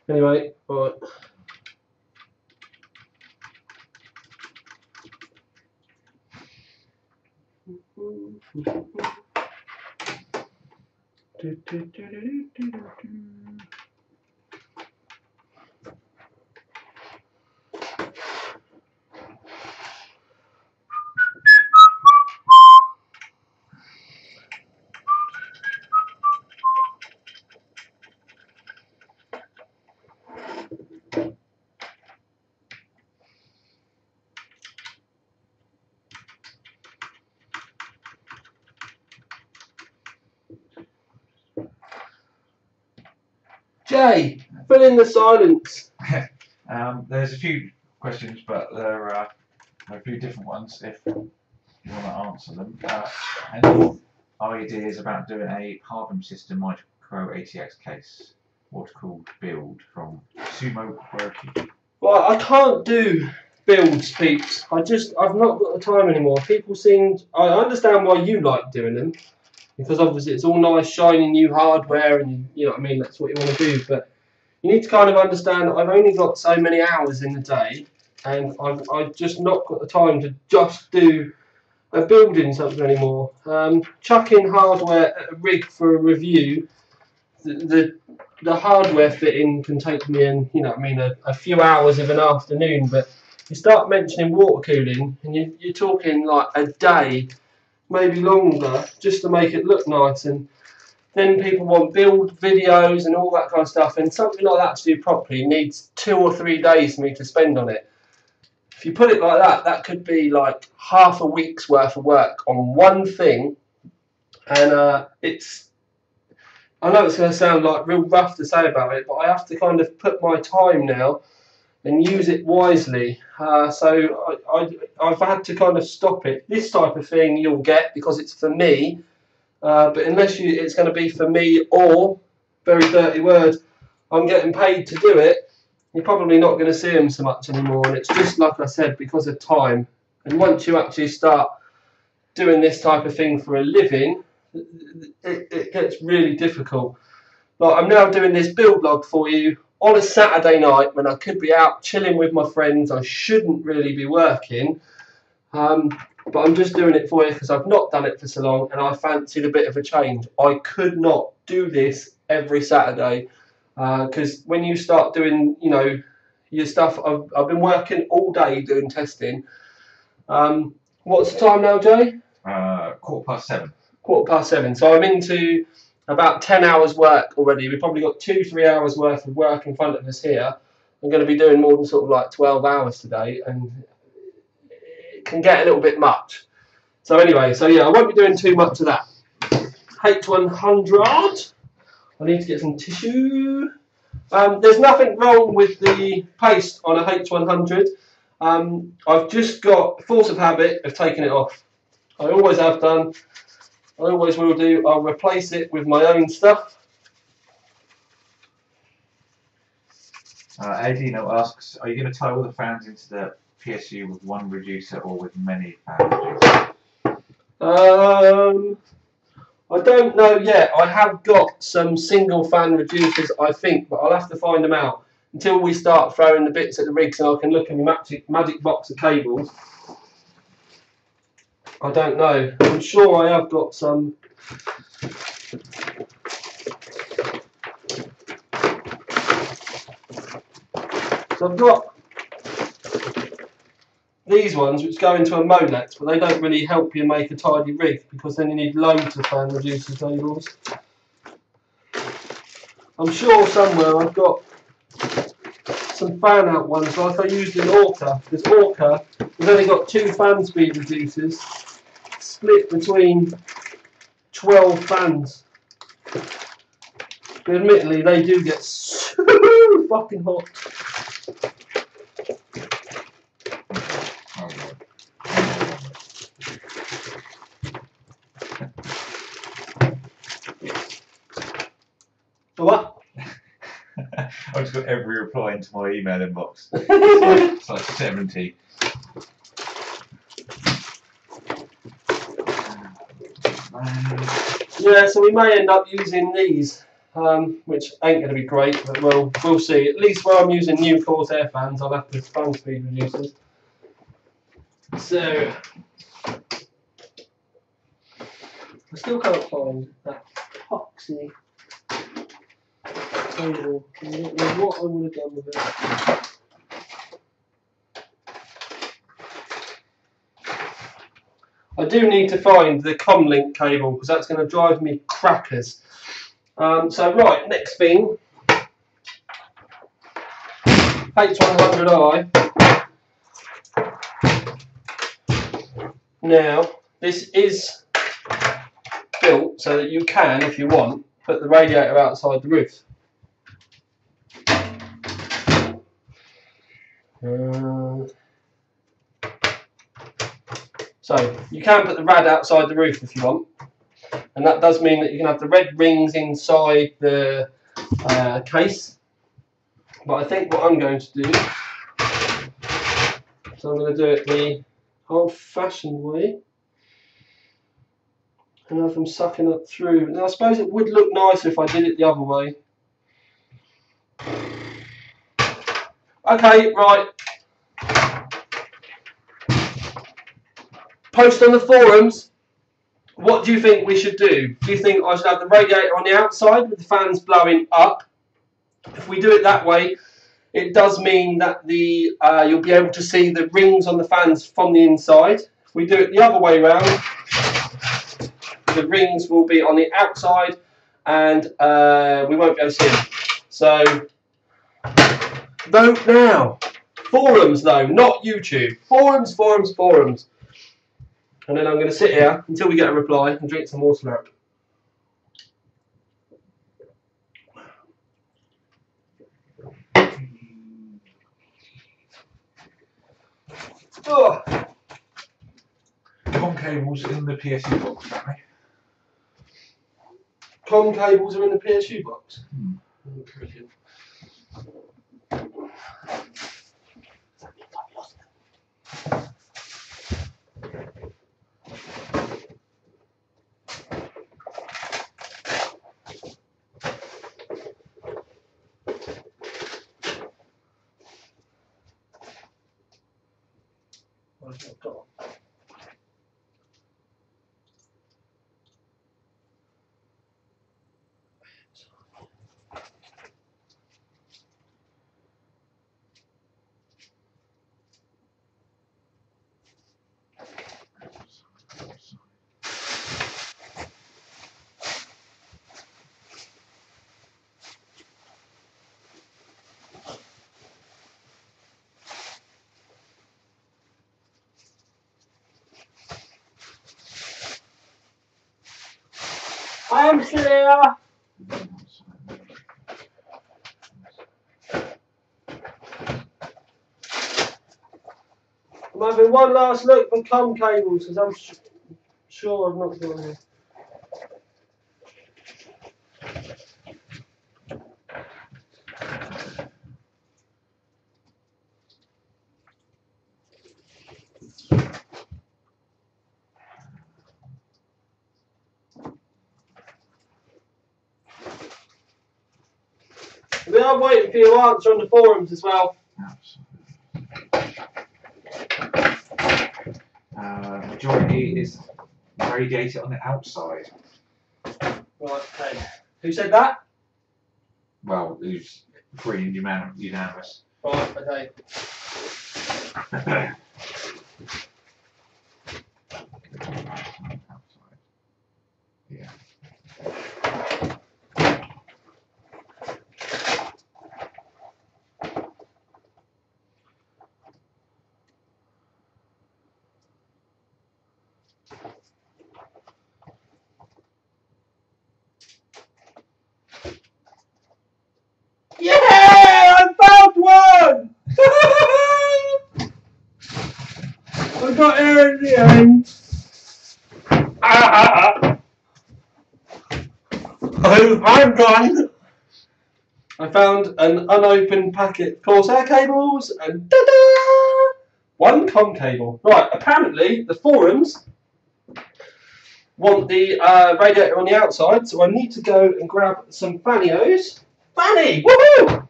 Anyway, right. Jay, fill in the silence. There's a few questions, but there are a few different ones if you want to answer them. Any ideas about doing a carbon system micro ATX case, water-cooled build from Sumo Working? Well, I can't do builds, peeps. I've not got the time anymore. I understand why you like doing them, because obviously it's all nice, shiny new hardware, and you know what I mean, that's what you want to do. But you need to kind of understand that I've only got so many hours in the day, and I've just not got the time to just do a building something anymore. Chucking hardware at a rig for a review, the hardware fitting can take me in, you know what I mean, a few hours of an afternoon. But you start mentioning water cooling, and you're talking like a day, maybe longer, just to make it look nice. And then people want build videos and all that kind of stuff, and something like that to do properly needs 2 or 3 days for me to spend on it. If you put it like that, that could be like half a week's worth of work on one thing, and I know it's going to sound like real rough to say about it, but I have to kind of put my time now and use it wisely. So I've had to kind of stop it. This type of thing you'll get because it's for me, but unless it's going to be for me, or, very dirty word, I'm getting paid to do it, you're probably not going to see them so much anymore. And it's just like I said, because of time. And once you actually start doing this type of thing for a living, it gets really difficult. Like, I'm now doing this build log for you on a Saturday night when I could be out chilling with my friends. I shouldn't really be working, but I'm just doing it for you because I've not done it for so long and I fancied a bit of a change. I could not do this every Saturday because when you start doing, you know, your stuff, I've been working all day doing testing. What's the time now, Jay? 7:15. 7:15. So I'm into about 10 hours work already. We've probably got 2-3 hours worth of work in front of us here. I'm going to be doing more than sort of like 12 hours today, and it can get a little bit much. So anyway, so yeah, I won't be doing too much of that. H100. I need to get some tissue. There's nothing wrong with the paste on a H100. I've just got force of habit of taking it off. I always have done. I always will do. I'll replace it with my own stuff. Adino asks, are you going to tie all the fans into the PSU with one reducer or with many fan reducers? I don't know yet. I have got some single fan reducers, I think, but I'll have to find them out until we start throwing the bits at the rigs and I can look in the magic box of cables. I don't know. I'm sure I have got some. So I've got these ones which go into a Molex, but they don't really help you make a tidy rig because then you need loads of fan reducer cables. I'm sure somewhere I've got some fan out ones like I used in Orca, because Orca has only got 2 fan speed reducers split between 12 fans. But admittedly, they do get so fucking hot. What? I've just got every reply into my email inbox. It's like 70. Yeah, so we may end up using these, which ain't going to be great, but we'll see. At least where I'm using new Corsair fans, I'll have the fan speed reducers. So, I still can't find that epoxy cable. I don't know what I would have done with it. I do need to find the comlink cable because that's going to drive me crackers. So right, next thing, H100i. Now, this is built so that you can, if you want, put the radiator outside the roof. So you can put the rad outside the roof if you want, and that does mean that you can have the red rings inside the case. But I think what I'm going to do, so I'm going to do it the old-fashioned way, and have them sucking up through. And I suppose it would look nicer if I did it the other way. Okay, right. Post on the forums, what do you think we should do? Do you think I should have the radiator on the outside with the fans blowing up? If we do it that way, it does mean that the you'll be able to see the rings on the fans from the inside. If we do it the other way around, the rings will be on the outside and we won't be able to see them. So, vote now. Forums though, not YouTube. Forums, forums, forums. And then I'm going to sit here until we get a reply and drink some more slurp. Oh. Com cables in the PSU box, apparently. Com cables are in the PSU box. Brilliant. I'm still here. I'm having one last look for com cables because I'm sure I've not done it. We are waiting for your answer on the forums as well. Majority is radiator on the outside. Right, okay. Who said that? Well, who's pretty unanimous. Right, okay. Yeah. Yeah, I found one! I got here in the end. I'm gone. I found an unopened packet of Corsair cables and ta-da! One com cable. Right, apparently the forums want the radiator on the outside, so I need to go and grab some Fannios. Fanny! Woohoo!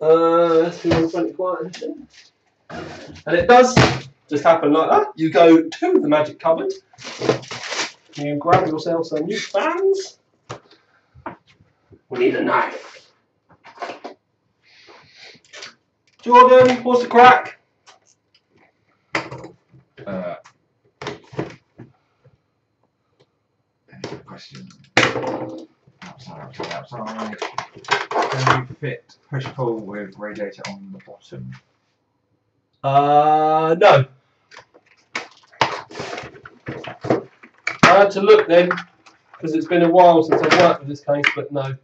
Let's do 120 quiet edition. And it does just happen like that. You go to the magic cupboard, you grab yourself some new fans. We need a knife. Jordan, what's the crack? Any question? Outside. Can you fit push-pull with radiator on the bottom? No. I had to look then, because it's been a while since I've worked with this case, but no.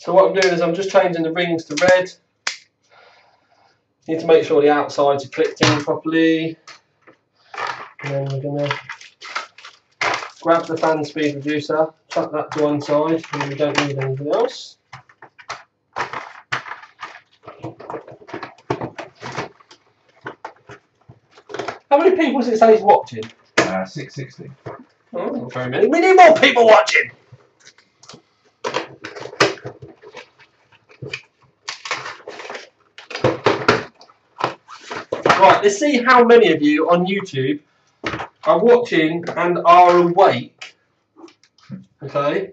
So what I'm doing is I'm just changing the rings to red. Need to make sure the outsides are clipped in properly. And then we're going to grab the fan speed reducer, chuck that to one side, and we don't need anything else. How many people does it say is watching? 660. Oh, not very many. We need more people watching! Right, let's see how many of you on YouTube are watching and are awake. Okay.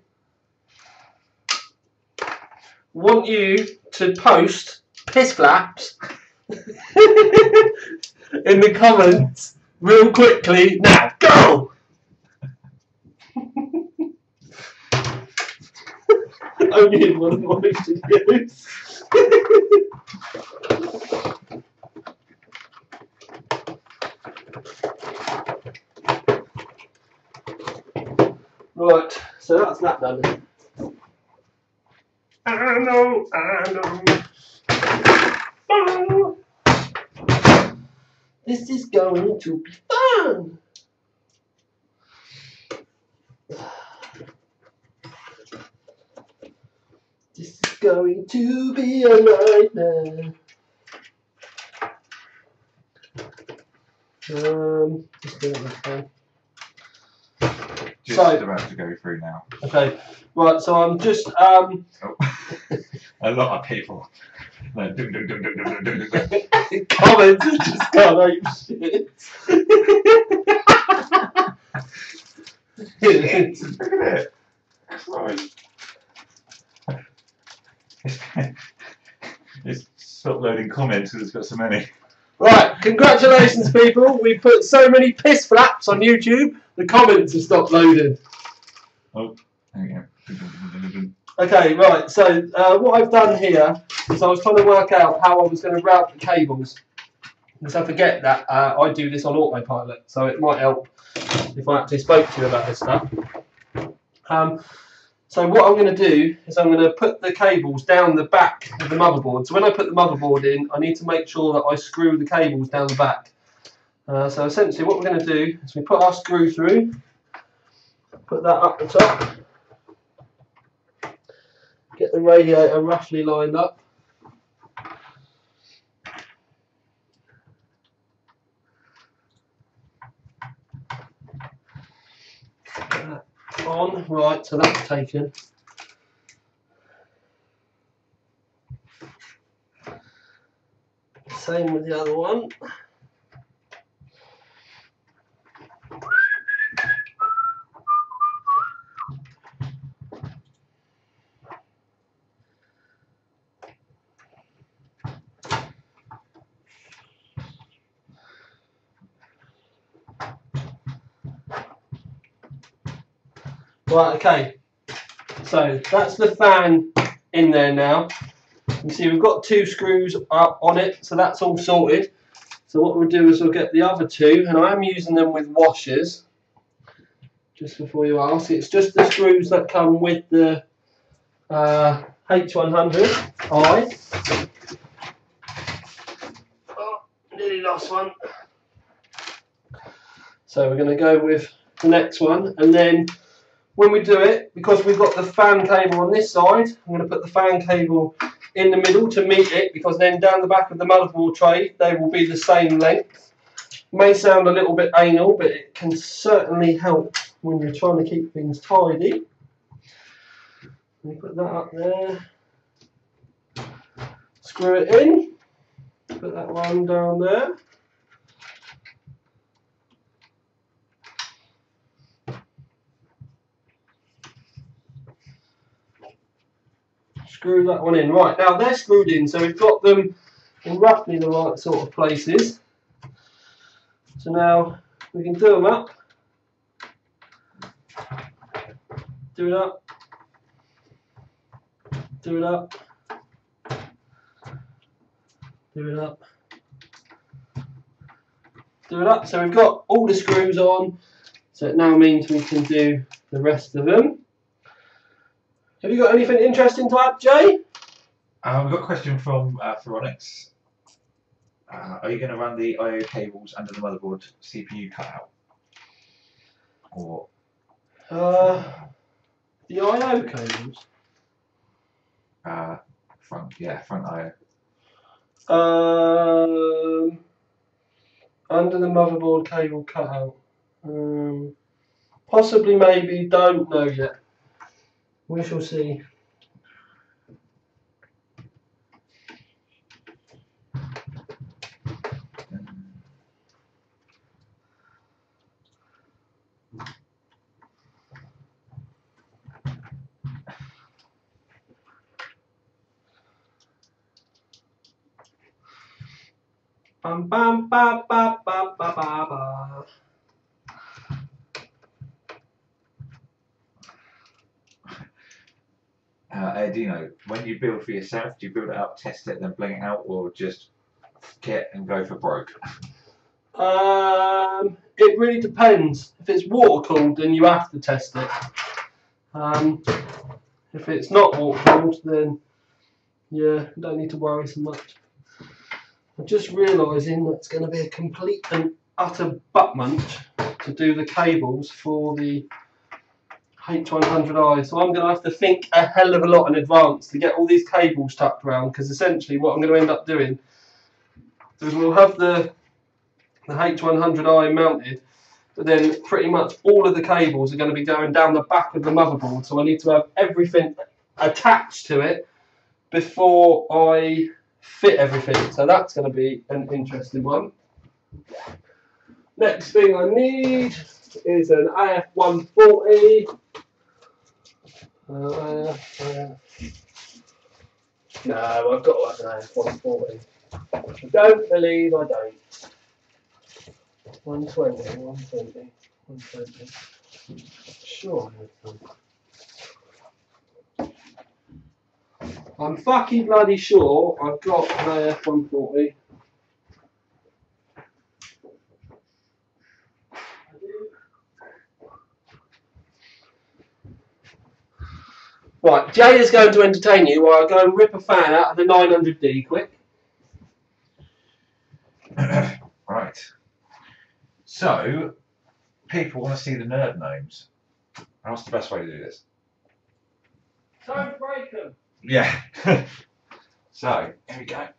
Want you to post piss flaps in the comments real quickly. Now, go! Only in one of my videos. Right, so that's that done. I know. Oh, this is going to be fun. This is going to be a nightmare. Just doing this thing. Just about to go through now. Okay, right, so I'm just Oh. A lot of people. No, comments have just gone ape shit. Look at it. Christ. It's stopped loading comments because it's got so many. Right, congratulations people, we put so many piss flaps on YouTube, the comments have stopped loading. Oh, there we go. Okay, right, so what I've done here is I was trying to work out how I was going to route the cables. Because I forget that I do this on autopilot, so it might help if I actually spoke to you about this stuff. So what I'm going to do is I'm going to put the cables down the back of the motherboard. So when I put the motherboard in, I need to make sure that I screw the cables down the back. So essentially what we're going to do is we put our screw through, put that up the top, get the radiator roughly lined up. On, right, so that's taken. Same with the other one. Right, okay, so that's the fan in there now. You see we've got two screws up on it, so that's all sorted. So what we'll do is we'll get the other two, and I am using them with washers. Just before you ask, it's just the screws that come with the H100i. Oh, nearly lost one. So we're going to go with the next one, and then when we do it, because we've got the fan cable on this side, I'm going to put the fan cable in the middle to meet it, because then down the back of the motherboard tray they will be the same length. May sound a little bit anal, but it can certainly help when you're trying to keep things tidy. Let me put that up there. Screw it in. Put that one down there. Screw that one in. Right, now they're screwed in, so we've got them in roughly the right sort of places. So now we can do them up. Do it up. Do it up. Do it up. Do it up. So we've got all the screws on. So it now means we can do the rest of them. Have you got anything interesting to add, Jay? We've got a question from Phoronix. Are you going to run the I/O cables under the motherboard CPU cutout? Or the I/O cables? Front I/O. Under the motherboard cable cutout. Possibly, maybe, don't know yet. We shall see. Bam bam ba ba ba ba ba ba. Dino, when you build for yourself, do you build it up, test it, then bling it out, or just get and go for broke? It really depends. If it's water cooled, then you have to test it. If it's not water cooled, then yeah, you don't need to worry so much. I'm just realising that it's going to be a complete and utter butt munch to do the cables for the H100i, so I'm going to have to think a hell of a lot in advance to get all these cables tucked around, because essentially what I'm going to end up doing is we'll have the H100i mounted, but then pretty much all of the cables are going to be going down the back of the motherboard, so I need to have everything attached to it before I fit everything, so that's going to be an interesting one. Next thing I need is an AF140. No, I've got to have an AF140. I don't believe I don't. 120, 120, 120. Sure. I'm fucking bloody sure I've got an AF140. Right, Jay is going to entertain you while I go and rip a fan out of the 900D quick. Right. So, people want to see the nerd gnomes. What's the best way to do this? Don't break them. Yeah. So, here we go.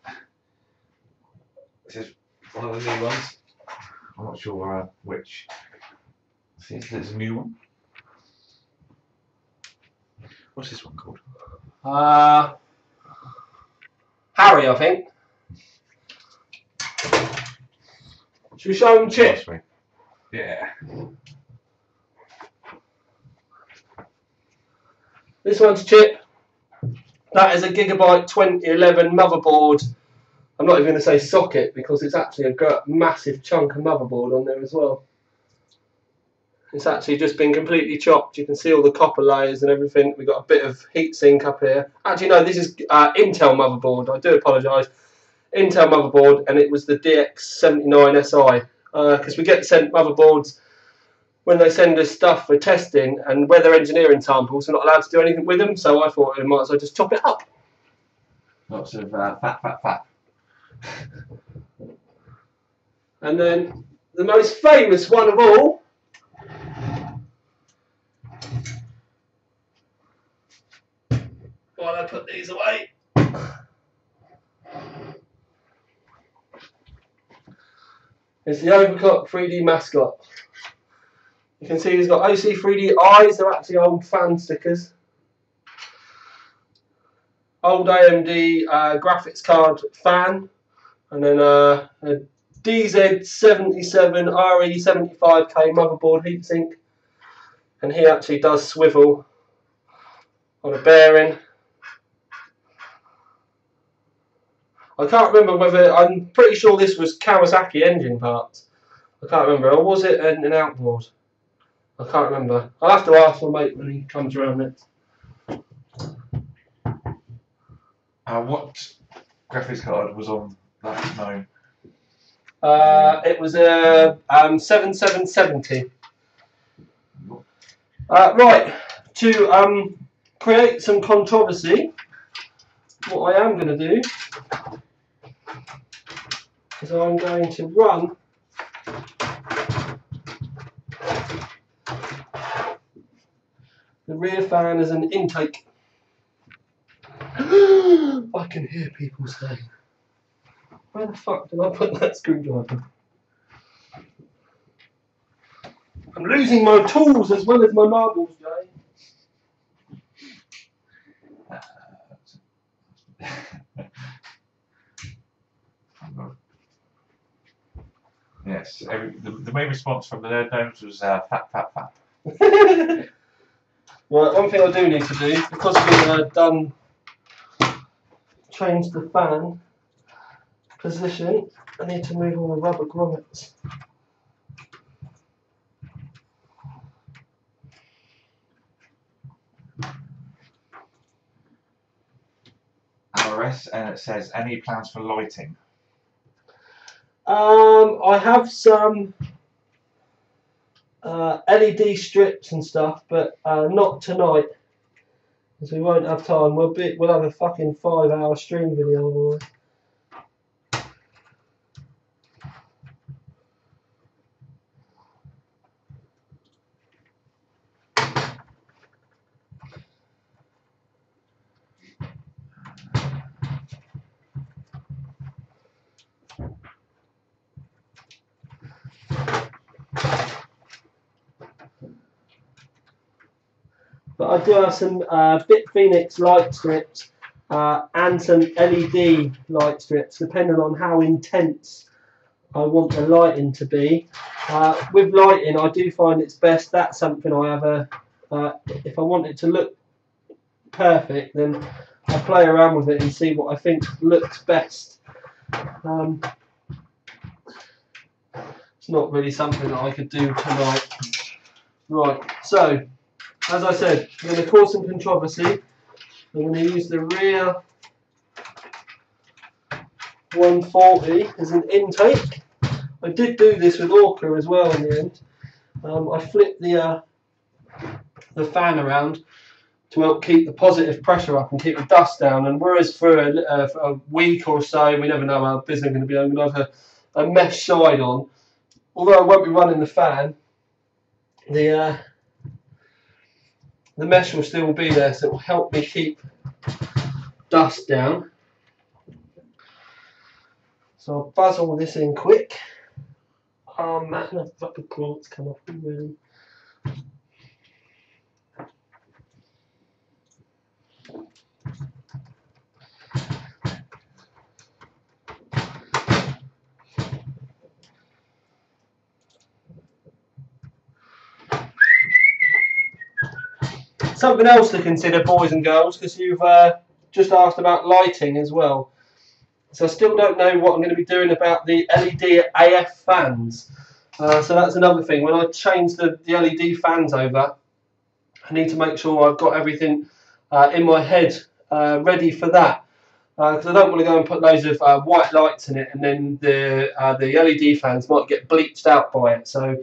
This is one of the new ones. I'm not sure which. See if there's a new one. What's this one called? Harry, I think. Should we show them Chip? Yeah. This one's Chip. That is a Gigabyte 2011 motherboard. I'm not even going to say socket because it's actually a massive chunk of motherboard on there as well. It's actually just been completely chopped. You can see all the copper layers and everything. We've got a bit of heatsink up here. Actually, no, this is Intel motherboard. I do apologise. Intel motherboard, and it was the DX79 SI. Because we get sent motherboards when they send us stuff for testing, and where they're engineering samples, we're not allowed to do anything with them. So I thought we might as well just chop it up. Lots of fat. And then the most famous one of all. While I put these away. It's the Overclock 3D mascot. You can see he's got OC 3D eyes, they're actually old fan stickers. Old AMD graphics card fan. And then a DZ77 RE75K motherboard heatsink. And he actually does swivel on a bearing. I can't remember whether, I'm pretty sure this was Kawasaki engine parts. I can't remember, or was it an outboard? I can't remember. I'll have to ask my mate when he comes around next. What graphics card was on that gnome? It was a 7770. Right, to create some controversy, what I am going to do is I'm going to run the rear fan as an intake. I can hear people saying, where the fuck did I put that screwdriver? I'm losing my tools as well as my marbles, Jay. Yes, the main response from the nerd gnomes was fap, fap, fap. Right, one thing I do need to do, because we've changed the fan position, I need to move all the rubber grommets. RS, and it says, any plans for lighting? I have some LED strips and stuff, but not tonight, because we won't have time. We'll have a fucking 5-hour stream video, boy. But I do have some Bit Phoenix light strips and some LED light strips, depending on how intense I want the lighting to be. With lighting, I do find it's best. That's something I have if I want it to look perfect, then I play around with it and see what I think looks best. It's not really something that I could do tonight. Right, so as I said, I'm going to cause some controversy. I'm going to use the rear 140 as an intake. I did do this with Orca as well in the end. I flipped the fan around to help keep the positive pressure up and keep the dust down. And whereas for a week or so, we never know how busy I'm going to be, I'm going to have a mesh side on. Although I won't be running the fan, the mesh will still be there, so it will help me keep dust down. So I'll buzz all this in quick. Oh man, the fucking plants come off really. Something else to consider, boys and girls, because you've just asked about lighting as well. So I still don't know what I'm going to be doing about the LED AF fans. So that's another thing. When I change the LED fans over, I need to make sure I've got everything in my head ready for that. Because I don't want to go and put loads of white lights in it, and then the LED fans might get bleached out by it. So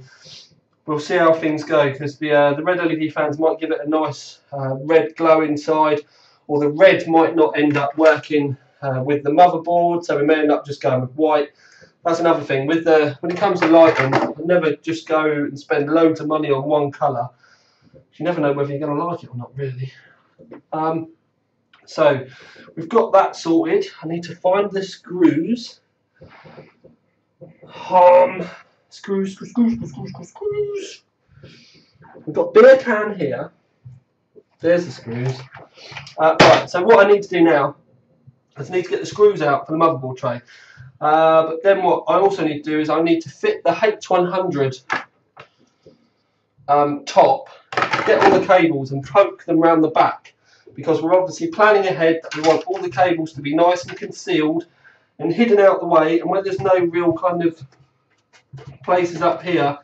we'll see how things go, because the red LED fans might give it a nice red glow inside, or the red might not end up working with the motherboard, so we may end up just going with white. That's another thing. With when it comes to lighting, I never just go and spend loads of money on one colour. You never know whether you're going to like it or not, really. So we've got that sorted. I need to find the screws. Screws. We've got beer can here. There's the screws. Right, so what I need to do now is I need to get the screws out for the motherboard tray. But then what I also need to do is I need to fit the H100 top, get all the cables and poke them around the back, because we're obviously planning ahead that we want all the cables to be nice and concealed and hidden out the way, and where there's no real kind of places up here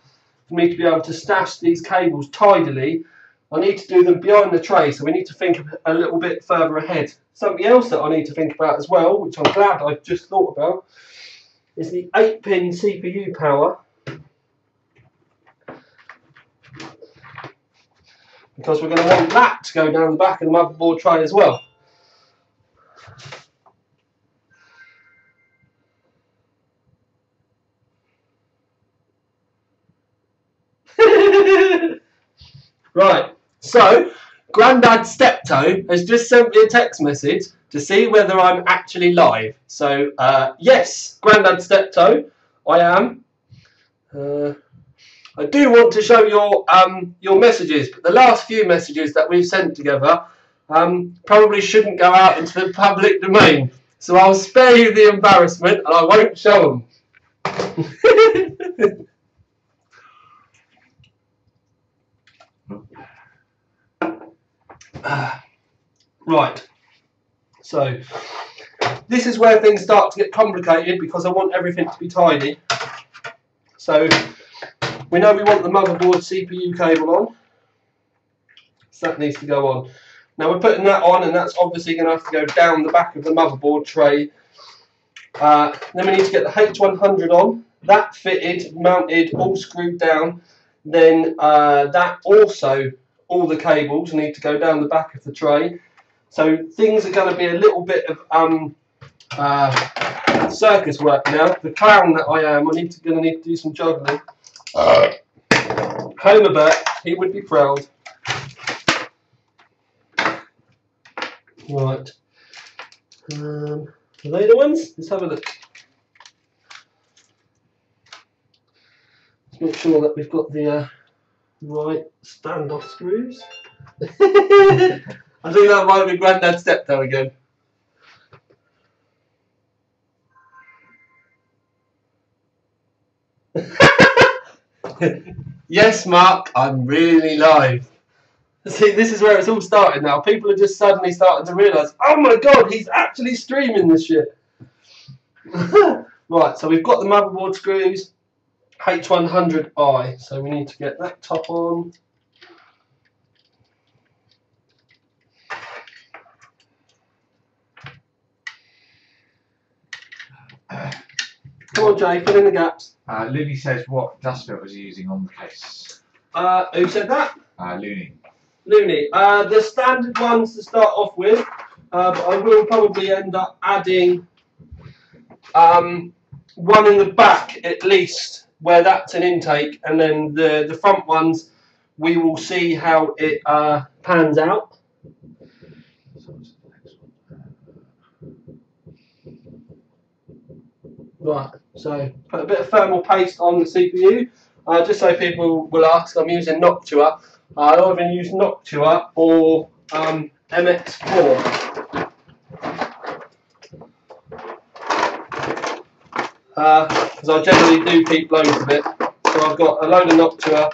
for me to be able to stash these cables tidily, I need to do them behind the tray, so we need to think a little bit further ahead. Something else that I need to think about as well, which I'm glad I've just thought about, is the 8-pin CPU power. because we're going to want that to go down the back of the motherboard tray as well. Right, so Grandad Steptoe has just sent me a text message to see whether I'm actually live. So yes, Grandad Steptoe, I am. I do want to show your messages, but the last few messages that we've sent together probably shouldn't go out into the public domain. So I'll spare you the embarrassment and I won't show them. Right, so this is where things start to get complicated because I want everything to be tidy. So we know we want the motherboard CPU cable on, so that needs to go on. Now we're putting that on, and that's obviously going to have to go down the back of the motherboard tray. Then we need to get the H100 on, that fitted, mounted, all screwed down. Then that also, all the cables need to go down the back of the tray. So things are going to be a little bit of circus work now. The clown that I am, going to need to do some juggling. Homer Burt, he would be proud. Right. Are they the ones? Let's have a look. Let's make sure that we've got the right standoff screws. I think that might be Grandad Steptoe again. Yes, Mark, I'm really live. See, this is where it's all started now. People are just suddenly starting to realise, oh my god, he's actually streaming this shit. Right, so we've got the motherboard screws, H100i, so we need to get that top on. Come on, Jay, fill in the gaps. Looney says what dust filters are you using on the case? Who said that? Looney. Looney. The standard ones to start off with, but I will probably end up adding one in the back at least, where that's an intake, and then the front ones, we will see how it pans out. Right, so put a bit of thermal paste on the CPU, just so people will ask. I'm using Noctua. I either use Noctua or MX4. Because I generally do keep loads of it. So I've got a load of Noctua,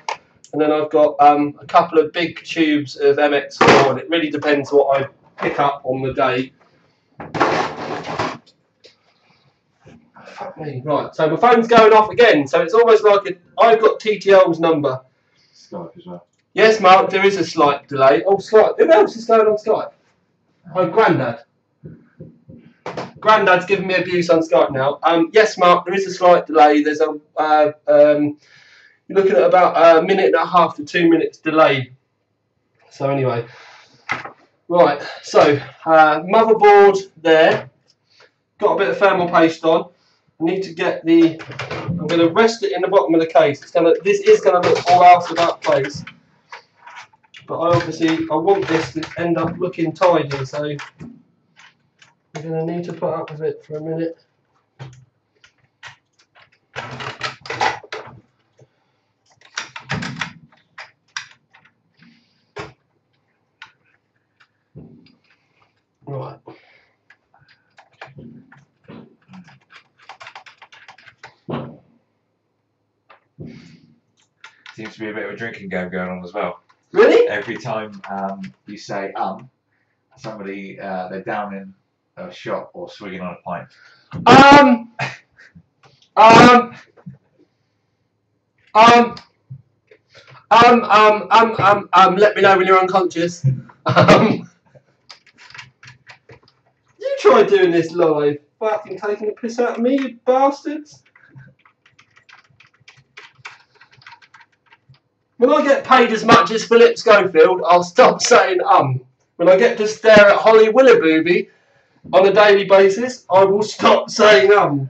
and then I've got a couple of big tubes of MX4, and it really depends what I pick up on the day. Fuck me. Right, so my phone's going off again, so it's almost like I've got TTL's number. Skype as well. Yes, Mark, there is a slight delay. Oh, Skype. Who else is going on Skype? Oh, Grandad. Grandad's giving me abuse on Skype now. Yes, Mark, there is a slight delay. There's a you're looking at about a minute and a half to 2 minutes delay. So anyway, right. So motherboard there. Got a bit of thermal paste on. I need to get the. I'm going to rest it in the bottom of the case. This is going to look all out of that place. But I want this to end up looking tidy, so I'm going to need to put up with it for a minute. Right. Seems to be a bit of a drinking game going on as well. Really? Every time you say somebody they're down in a shot or swigging on a pint. Let me know when you're unconscious. You try doing this live. Fucking taking the piss out of me, you bastards. When I get paid as much as Philip Schofield, I'll stop saying When I get to stare at Holly Willabooby on a daily basis, I will stop saying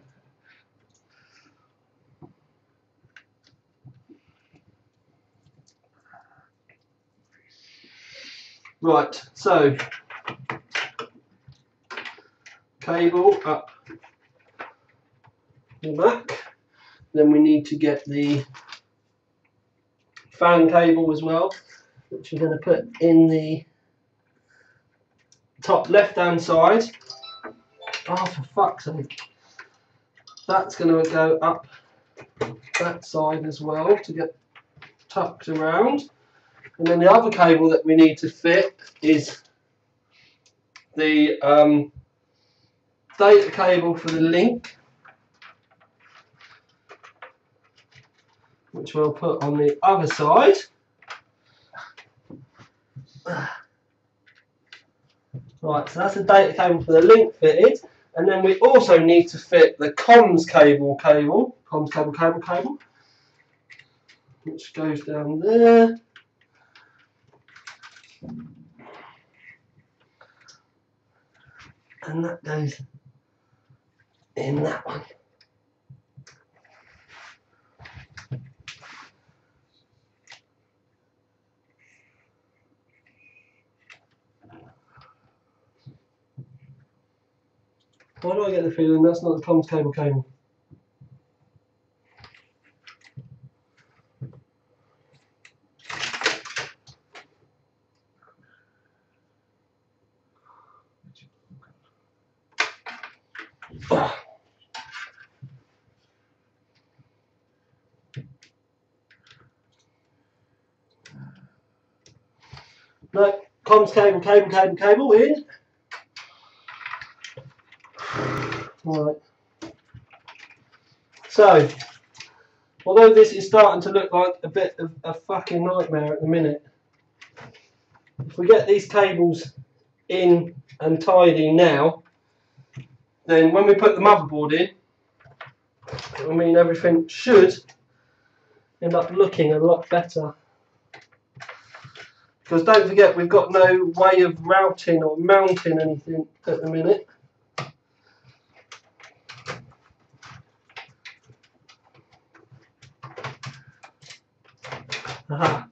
Right, so cable up the back. Then we need to get the fan cable as well, which we're going to put in the top left hand side. Oh, for fuck's sake. That's going to go up that side as well to get tucked around. And then the other cable that we need to fit is the data cable for the link, which we'll put on the other side. Right, so that's the data cable for the link fitted, and then we also need to fit the comms cable, which goes down there. And that goes in that one. Why do I get the feeling that's not the comms cable? No, comms cable in. Right. So, although this is starting to look like a bit of a fucking nightmare at the minute, if we get these cables in and tidy now, then when we put the motherboard in, it will mean everything should end up looking a lot better. Because don't forget, we've got no way of routing or mounting anything at the minute. Aha.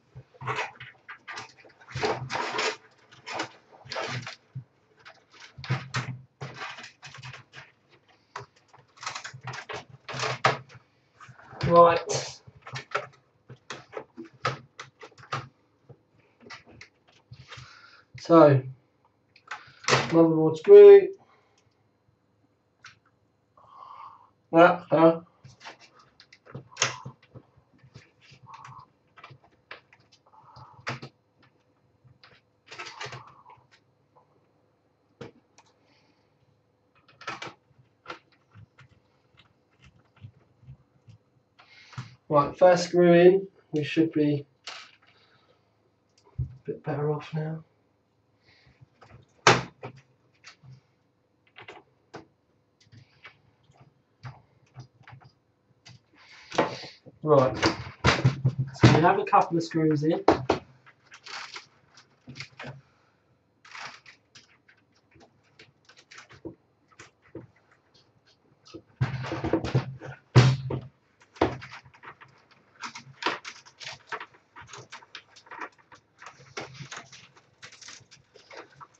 Right. So, motherboard screw. That. Right, first screw in. We should be a bit better off now. Right, so we have a couple of screws in.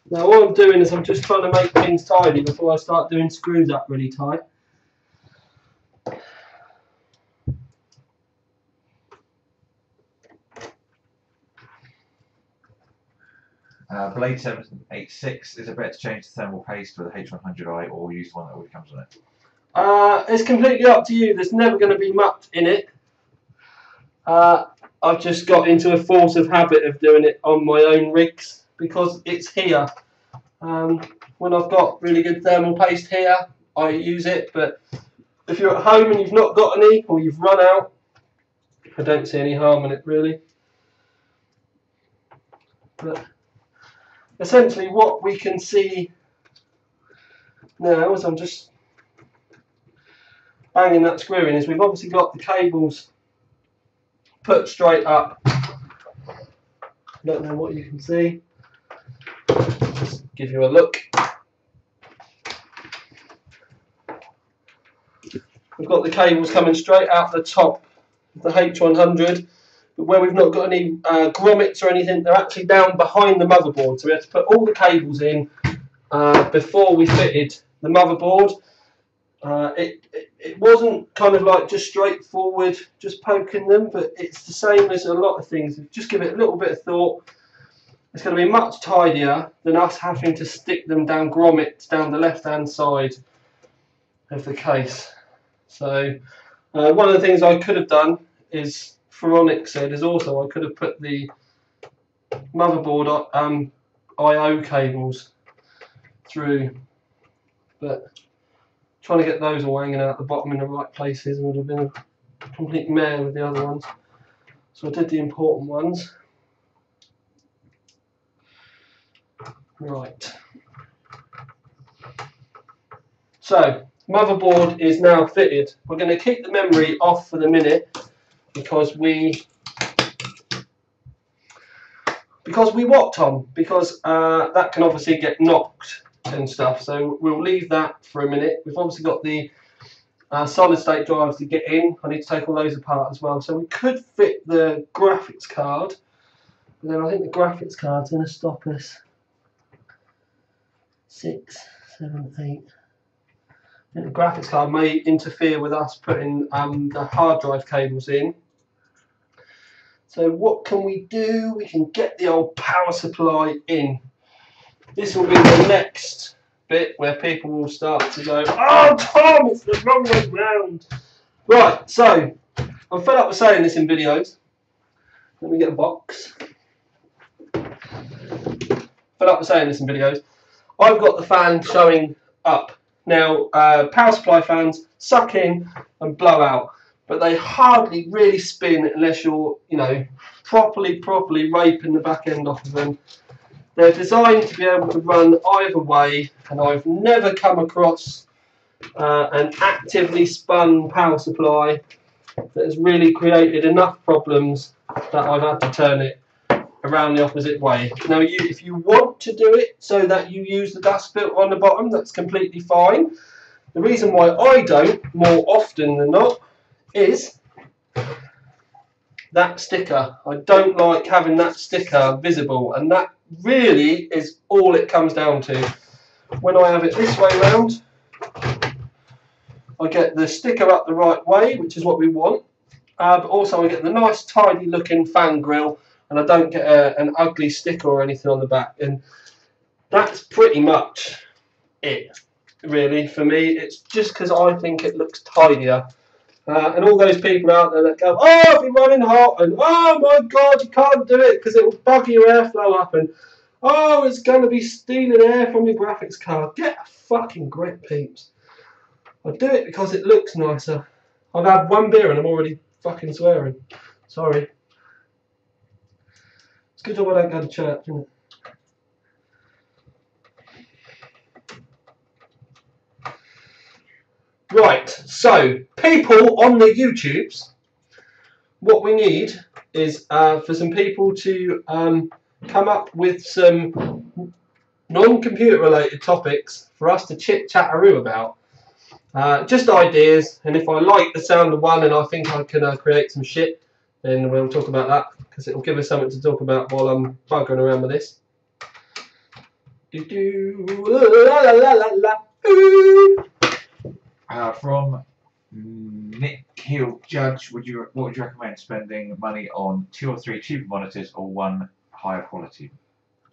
Now what I'm doing is I'm just trying to make things tidy before I start doing screws up really tight. Blade 786, is it better to change the thermal paste with the H100i or use the one that already comes on it? It's completely up to you. There's never going to be much in it. I've just got into a force of habit of doing it on my own rigs because it's here. When I've got really good thermal paste here, I use it, but if you're at home and you've not got any or you've run out, I don't see any harm in it really. But essentially what we can see now as I'm just banging that screw in is we've obviously got the cables put straight up. Don't know what you can see. Just give you a look. We've got the cables coming straight out the top of the H100, but where we've not got any grommets or anything, they're actually down behind the motherboard. So we had to put all the cables in before we fitted the motherboard. It wasn't kind of like just straightforward, just poking them, but it's the same as a lot of things. Just give it a little bit of thought. It's going to be much tidier than us having to stick them down grommets down the left-hand side of the case. So one of the things I could have done is, Veronica said, is also I could have put the motherboard I/O cables through, but trying to get those all hanging out the bottom in the right places would have been a complete mare with the other ones. So I did the important ones. Right. So motherboard is now fitted. We're going to keep the memory off for the minute because we whacked on, because that can obviously get knocked and stuff. So we'll leave that for a minute. We've obviously got the solid state drives to get in. I need to take all those apart as well. So we could fit the graphics card, but then I think the graphics card's going to stop us. 6, 7, 8. I think the graphics card may interfere with us putting the hard drive cables in. So what can we do? We can get the old power supply in. This will be the next bit where people will start to go, "Oh Tom, it's the wrong way round." Right, so I'm fed up with saying this in videos. Let me get a box. Fed up with saying this in videos. I've got the fan showing up. Now, power supply fans suck in and blow out, but they hardly really spin unless you're, you know, properly raping the back end off of them. They're designed to be able to run either way, and I've never come across an actively spun power supply that has really created enough problems that I've had to turn it around the opposite way. Now, if you want to do it so that you use the dust filter on the bottom, that's completely fine. The reason why I don't, more often than not, is that sticker. I don't like having that sticker visible, and that really is all it comes down to. When I have it this way round, I get the sticker up the right way, which is what we want, but also I get the nice tidy looking fan grille, and I don't get an ugly sticker or anything on the back. And that's pretty much it, really, for me. It's just because I think it looks tidier. And all those people out there that go, "Oh, I've been running hot," and "Oh my God, you can't do it because it will bug your airflow up," and "Oh, it's going to be stealing air from your graphics card." Get a fucking grip, peeps. I do it because it looks nicer. I've had one beer and I'm already fucking swearing. Sorry. It's a good job I don't go to church, isn't it? Right, so people on the YouTubes, what we need is for some people to come up with some non-computer related topics for us to chit-chatteroo about. Just ideas, and if I like the sound of one and I think I can create some shit, then we'll talk about that, because it will give us something to talk about while I'm buggering around with this. From Nick Hill Judge, what would you recommend spending money on? 2 or 3 cheaper monitors, or 1 higher quality?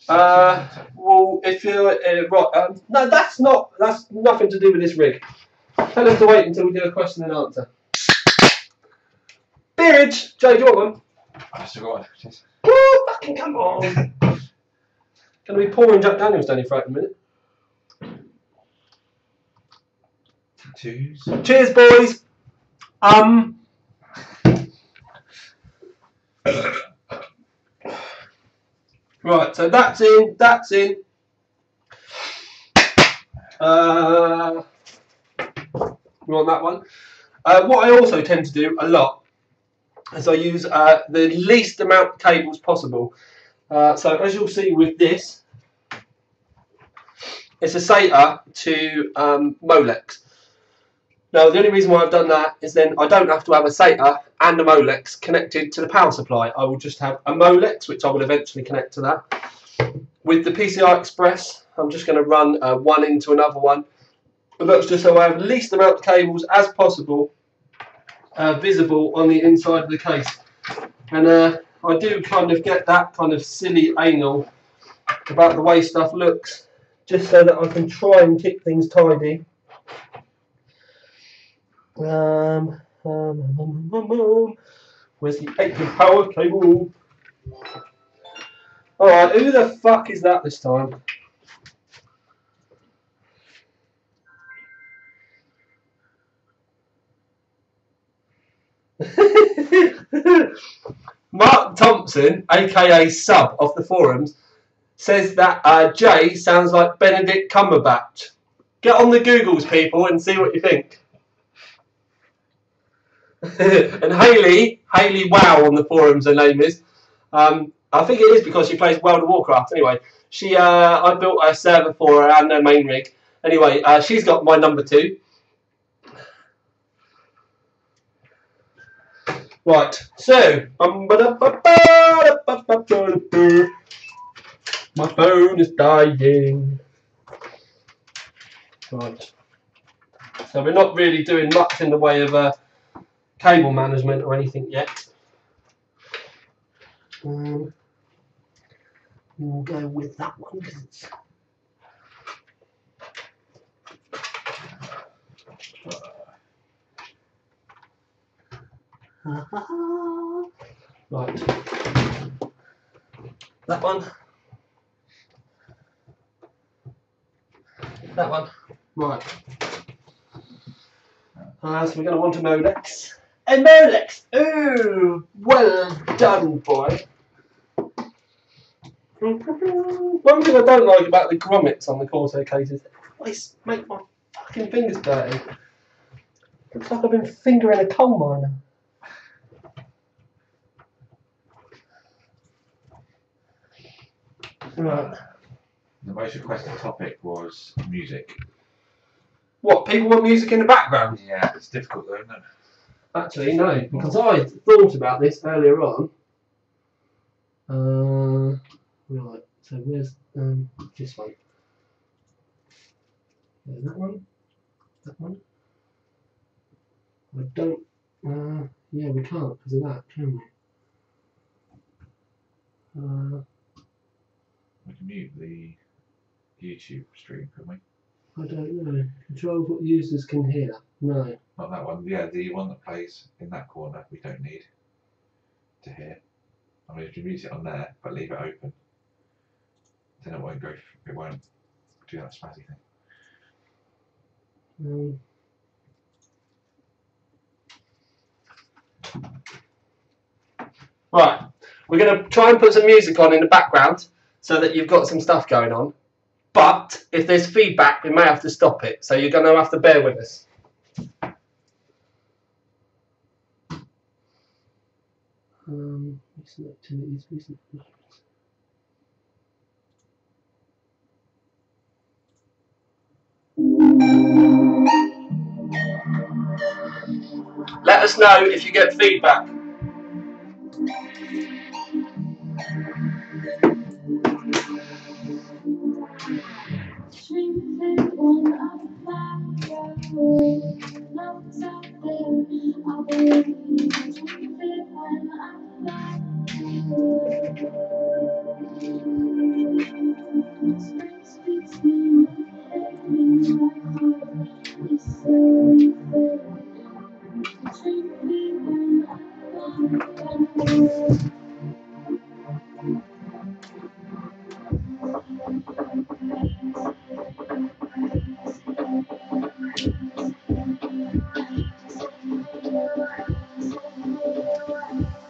Well, if you're right, no, that's nothing to do with this rig. Tell them to wait until we do a question and answer. Beerage, Joe, do you want one? I forgot. Oh, fucking come on! Gonna be pouring Jack Daniels down your throat in a minute. Tattoos. Cheers, boys. Right, so that's in. That's in. You want that one? What I also tend to do a lot as I use the least amount of cables possible. So as you'll see with this, it's a SATA to Molex. Now the only reason why I've done that is then I don't have to have a SATA and a Molex connected to the power supply. I will just have a Molex, which I will eventually connect to that. With the PCI Express, I'm just going to run one into another one. And that's just so I have the least amount of cables as possible visible on the inside of the case. And I do kind of get that kind of silly anal about the way stuff looks, just so that I can try and keep things tidy. Where's the 8-pin power cable? Alright, who the fuck is that this time? Mark Thompson, aka Sub off the forums, says that Jay sounds like Benedict Cumberbatch. Get on the Googles, people, and see what you think. And Hayley Wow on the forums, her name is. I think it is because she plays World of Warcraft. Anyway, I built a server for her and her main rig. Anyway, she's got my number 2. Right, so my phone is dying. Right, so we're not really doing much in the way of cable management or anything yet. We'll go with that one because it's right. That one. That one. Right. So we're going to want a Molex. A Molex! Ooh! Well done, boy. One thing I don't like about the grommets on the Corsair cases, they always make my fucking fingers dirty. Looks like I've been fingering a coal miner. Right. The most requested topic was music. What, people want music in the background? Yeah, it's difficult though, isn't it? Actually, no, because I thought about this earlier on. Right, so where's this one? Yeah, that one? That one? I don't. Yeah, we can't because of that, can we? We can mute the YouTube stream, can we? I don't know. Control what users can hear. No. Not that one. Yeah, the one that plays in that corner we don't need to hear. I mean, if you mute it on there, but leave it open, then it won't go. It won't do that spazzy thing. Right. We're going to try and put some music on in the background so that you've got some stuff going on. But if there's feedback, we may have to stop it. So you're going to have to bear with us. Recent activities, recent. Let us know if you get feedback.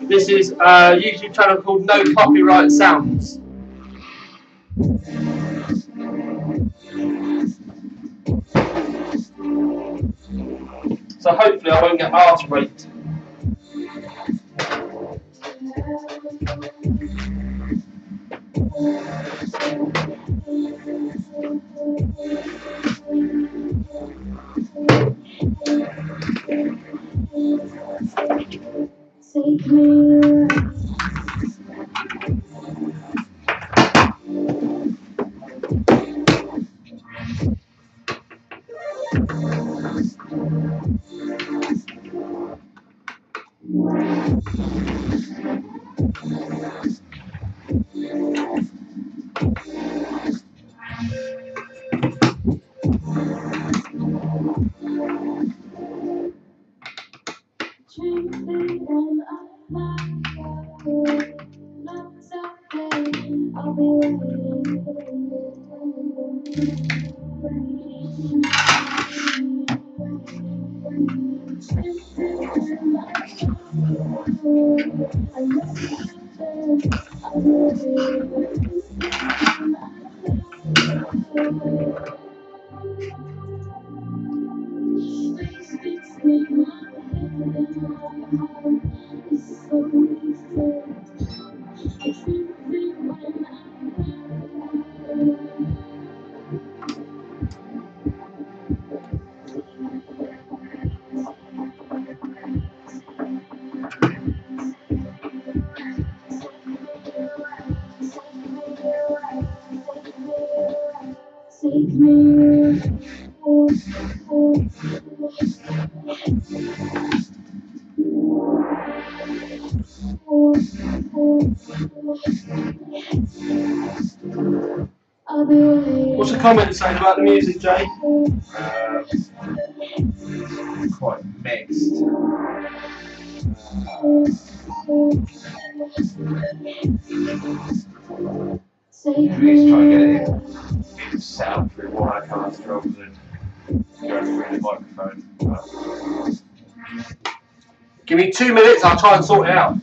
This is a YouTube channel called No Copyright Sounds. So hopefully I won't get arse raped. What's the comment saying about the music, Jay? Quite mixed. Let's try and get it set up through Wirecast rather than go through the microphone. Give me 2 minutes, I'll try and sort it out.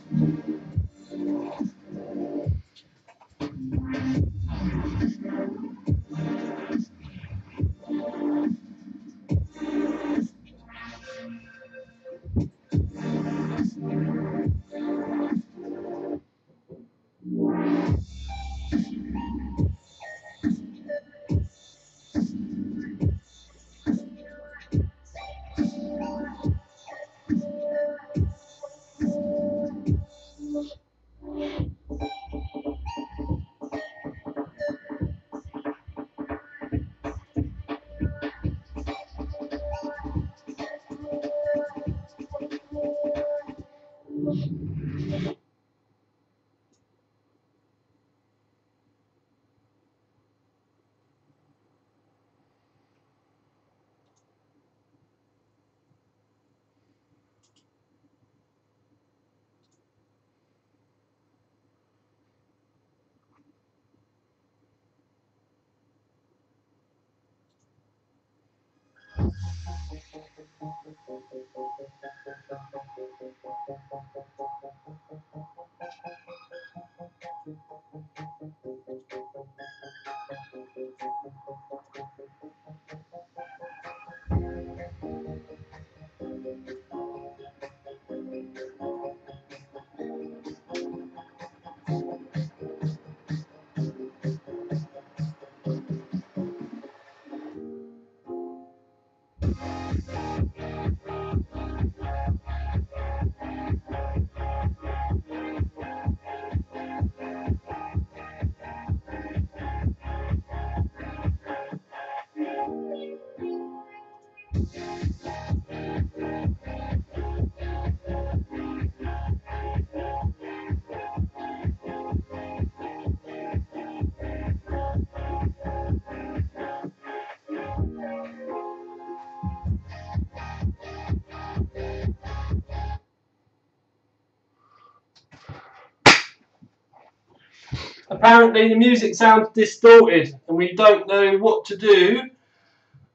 Apparently the music sounds distorted and we don't know what to do.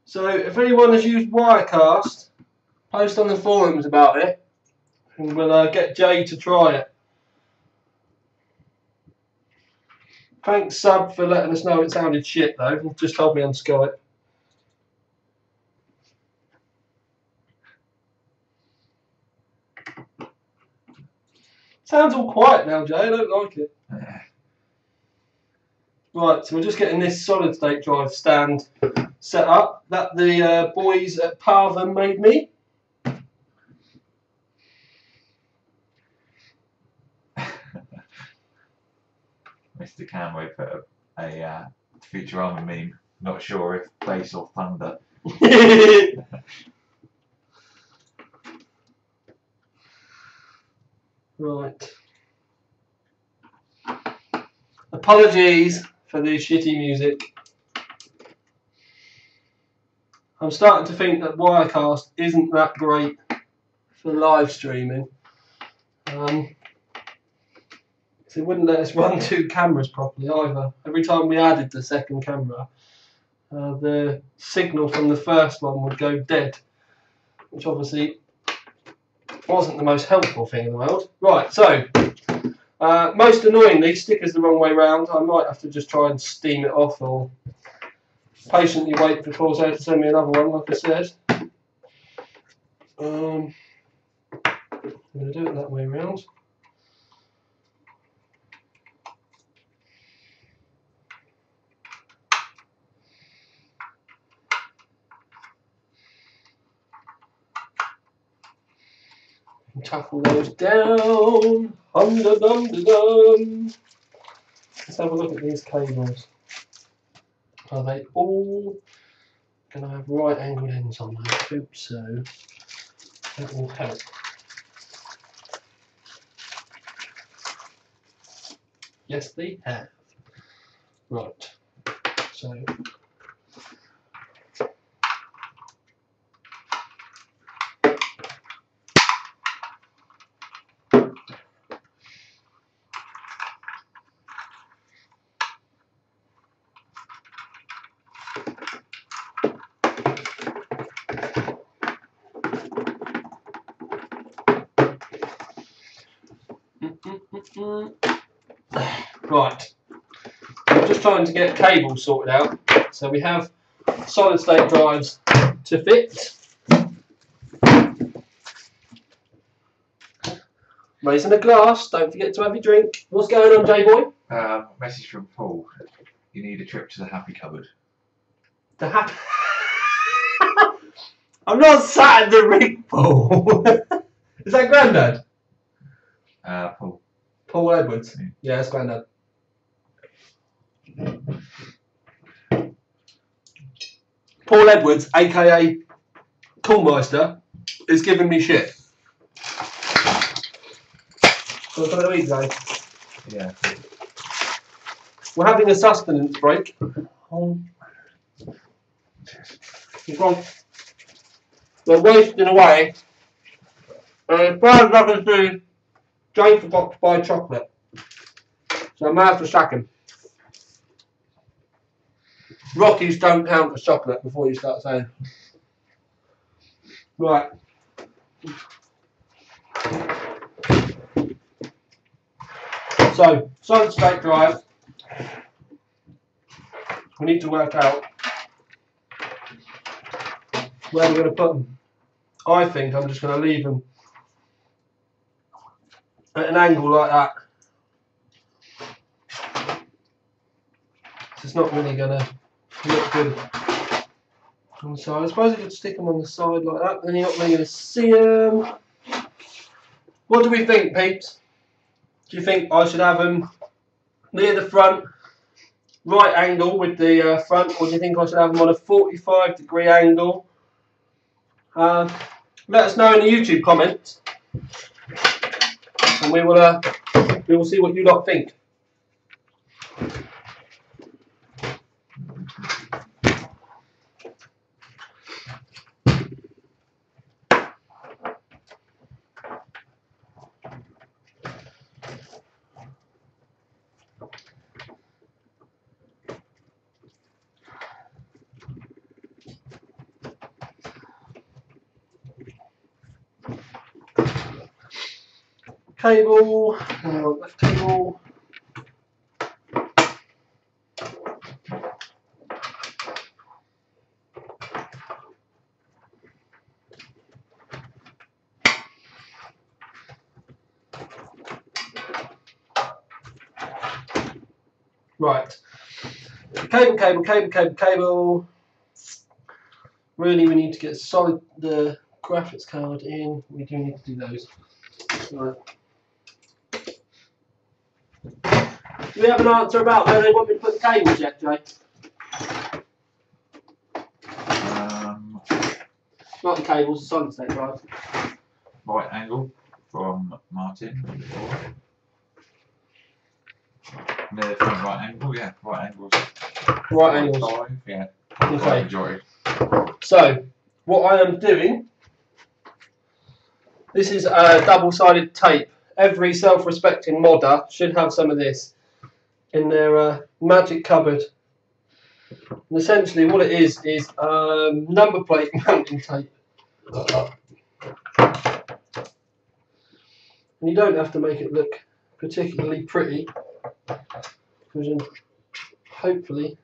So if anyone has used Wirecast, post on the forums about it and we'll get Jay to try it. Thanks Sub for letting us know it sounded shit though. He just told me on Skype. Sounds all quiet now, Jay. I don't like it. Right, so we're just getting this solid state drive stand set up that the boys at Parvin made me. Mr. Camway put a Futurama meme. Not sure if bass or thunder. Right. Apologies for the shitty music. I'm starting to think that Wirecast isn't that great for live streaming. It wouldn't let us run 2 cameras properly either. Every time we added the second camera, the signal from the first one would go dead, which obviously wasn't the most helpful thing in the world. Right, so most annoyingly, sticker's the wrong way round. I might have to just try and steam it off or patiently wait for Corsair to send me another one, like I said. I'm going to do it that way round. Tackle those down. Hum-da-dum-da-dum. Let's have a look at these cables. Are they all going to have right angled ends on them? I hope so. That will help. Yes, they have. Right. So. Right, I'm just trying to get cables sorted out. So we have solid state drives to fit. Raising a glass, don't forget to have your drink. What's going on, J-Boy? Message from Paul. You need a trip to the happy cupboard. The happy... I'm not sat in the rig, Paul. Is that Grandad? Paul. Paul Edwards. Yeah, that's Grandad. Paul Edwards, aka Coolmeister, is giving me shit. So for the week, guys. Yeah. We're having a sustenance break. We're wasting away. As far as I can see, Jay forgot to buy chocolate. So I might have to sack him. Rockies don't count as chocolate before you start saying. Right. So, solid state drive. We need to work out where we're going to put them. I think I'm just going to leave them at an angle like that. It's not really going to look good on the side. I suppose I could stick them on the side like that, then you're not really going to see them. What do we think, peeps? Do you think I should have them near the front, right angle with the front, or do you think I should have them on a 45-degree angle? Let us know in the YouTube comments, and we will see what you lot think. Cable, left cable. Right. Cable. Really, we need to get the graphics card in. We do need to do those. Right. Do we have an answer about where they want me to put the cables yet, Jay? Not the cables, the solid state drive. Right angle from Martin before. No, from right angle, yeah, right angles. Right angles. 5, yeah. Okay. Majority. So, what I am doing, this is a double-sided tape. Every self-respecting modder should have some of this in their magic cupboard. And essentially what it is number plate mounting tape. And you don't have to make it look particularly pretty, because you're hopefully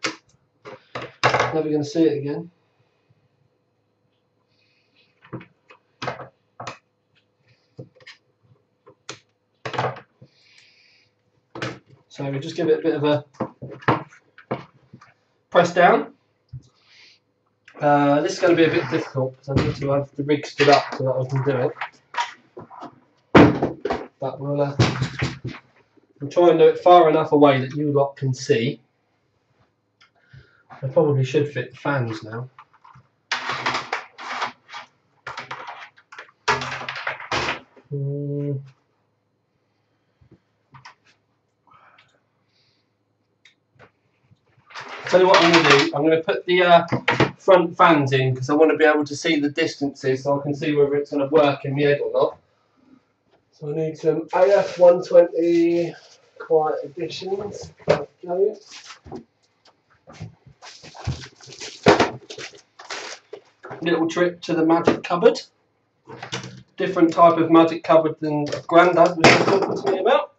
never going to see it again. So we just give it a bit of a press down. This is going to be a bit difficult because I need to have the rig stood up so that I can do it. But we'll try and do it far enough away that you lot can see. I probably should fit the fans now. Tell you what I'm going to do, I'm going to put the front fans in because I want to be able to see the distances so I can see whether it's going to work in my head or not. So I need some AF120 Quiet Editions. Okay. Little trip to the magic cupboard. Different type of magic cupboard than Grandad was talking to me about.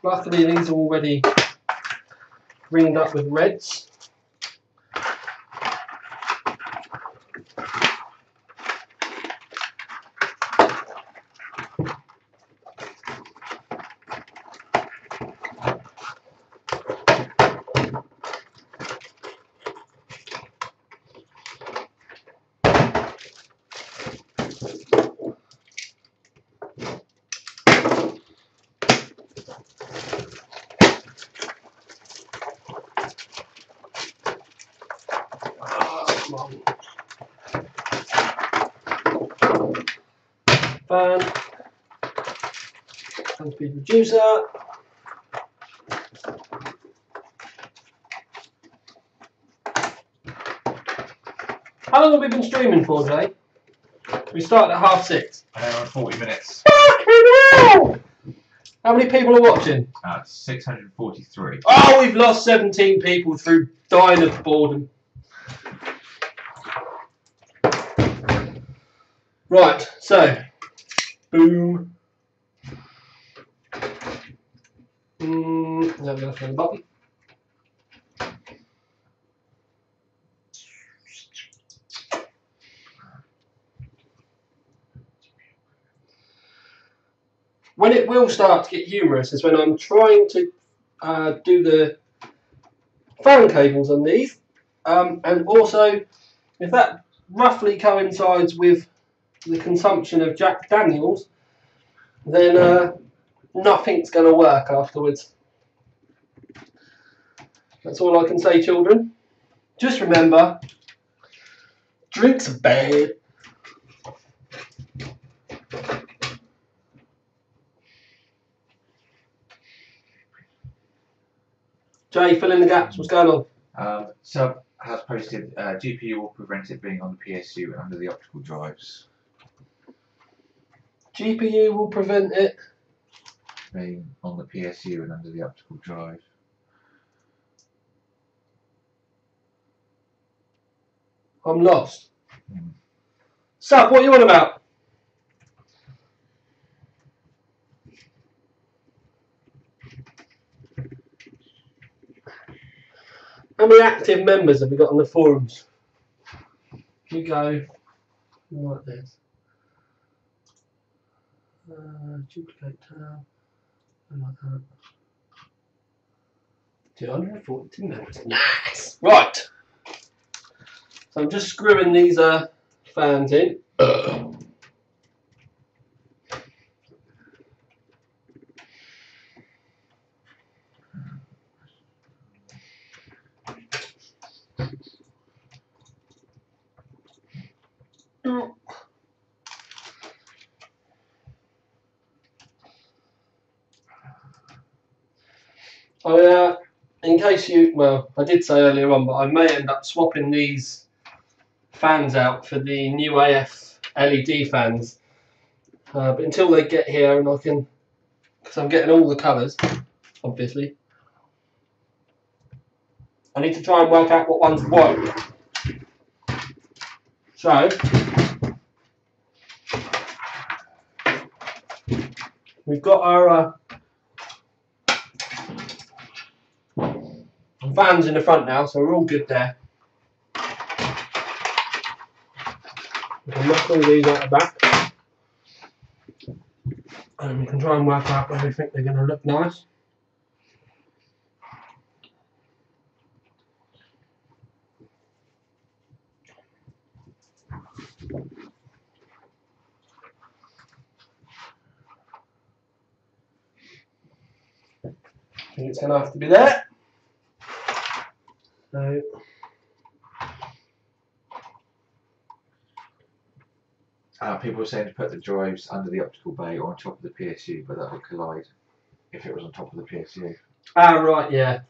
Luckily these are already ringed up with reds. Fan, hand speed reducer, how long have we been streaming for, Jay? We started at 6:30. 40 minutes. Fucking hell! How many people are watching? 643. Oh, we've lost 17 people through dying of boredom. Right, so boom. Now we're going to find the button. When it will start to get humorous is when I'm trying to do the fan cables on these, and also if that roughly coincides with the consumption of Jack Daniels, then nothing's going to work afterwards. That's all I can say, children. Just remember, drinks are bad. Jay, fill in the gaps. What's going on? Sub has posted GPU will prevent it being on the PSU and under the optical drives. GPU will prevent it being on the PSU and under the optical drive. I'm lost. Sub, what are you on about? How many active members have we got on the forums? You go like this. Duplicate tab. Like that. 242 minutes. Nice! Right. So I'm just screwing these fans in. In case you, well, I did say earlier on, but I may end up swapping these fans out for the new AF LED fans. But until they get here, and I can, because I'm getting all the colours, obviously, I need to try and work out what ones work. So, we've got our fans in the front now, so we're all good there. We can knock all these out the back. And we can try and work out where we think they're going to look nice. I think it's going to have to be there. So, people were saying to put the drives under the optical bay or on top of the PSU, but that would collide if it was on top of the PSU. Ah, right, yeah.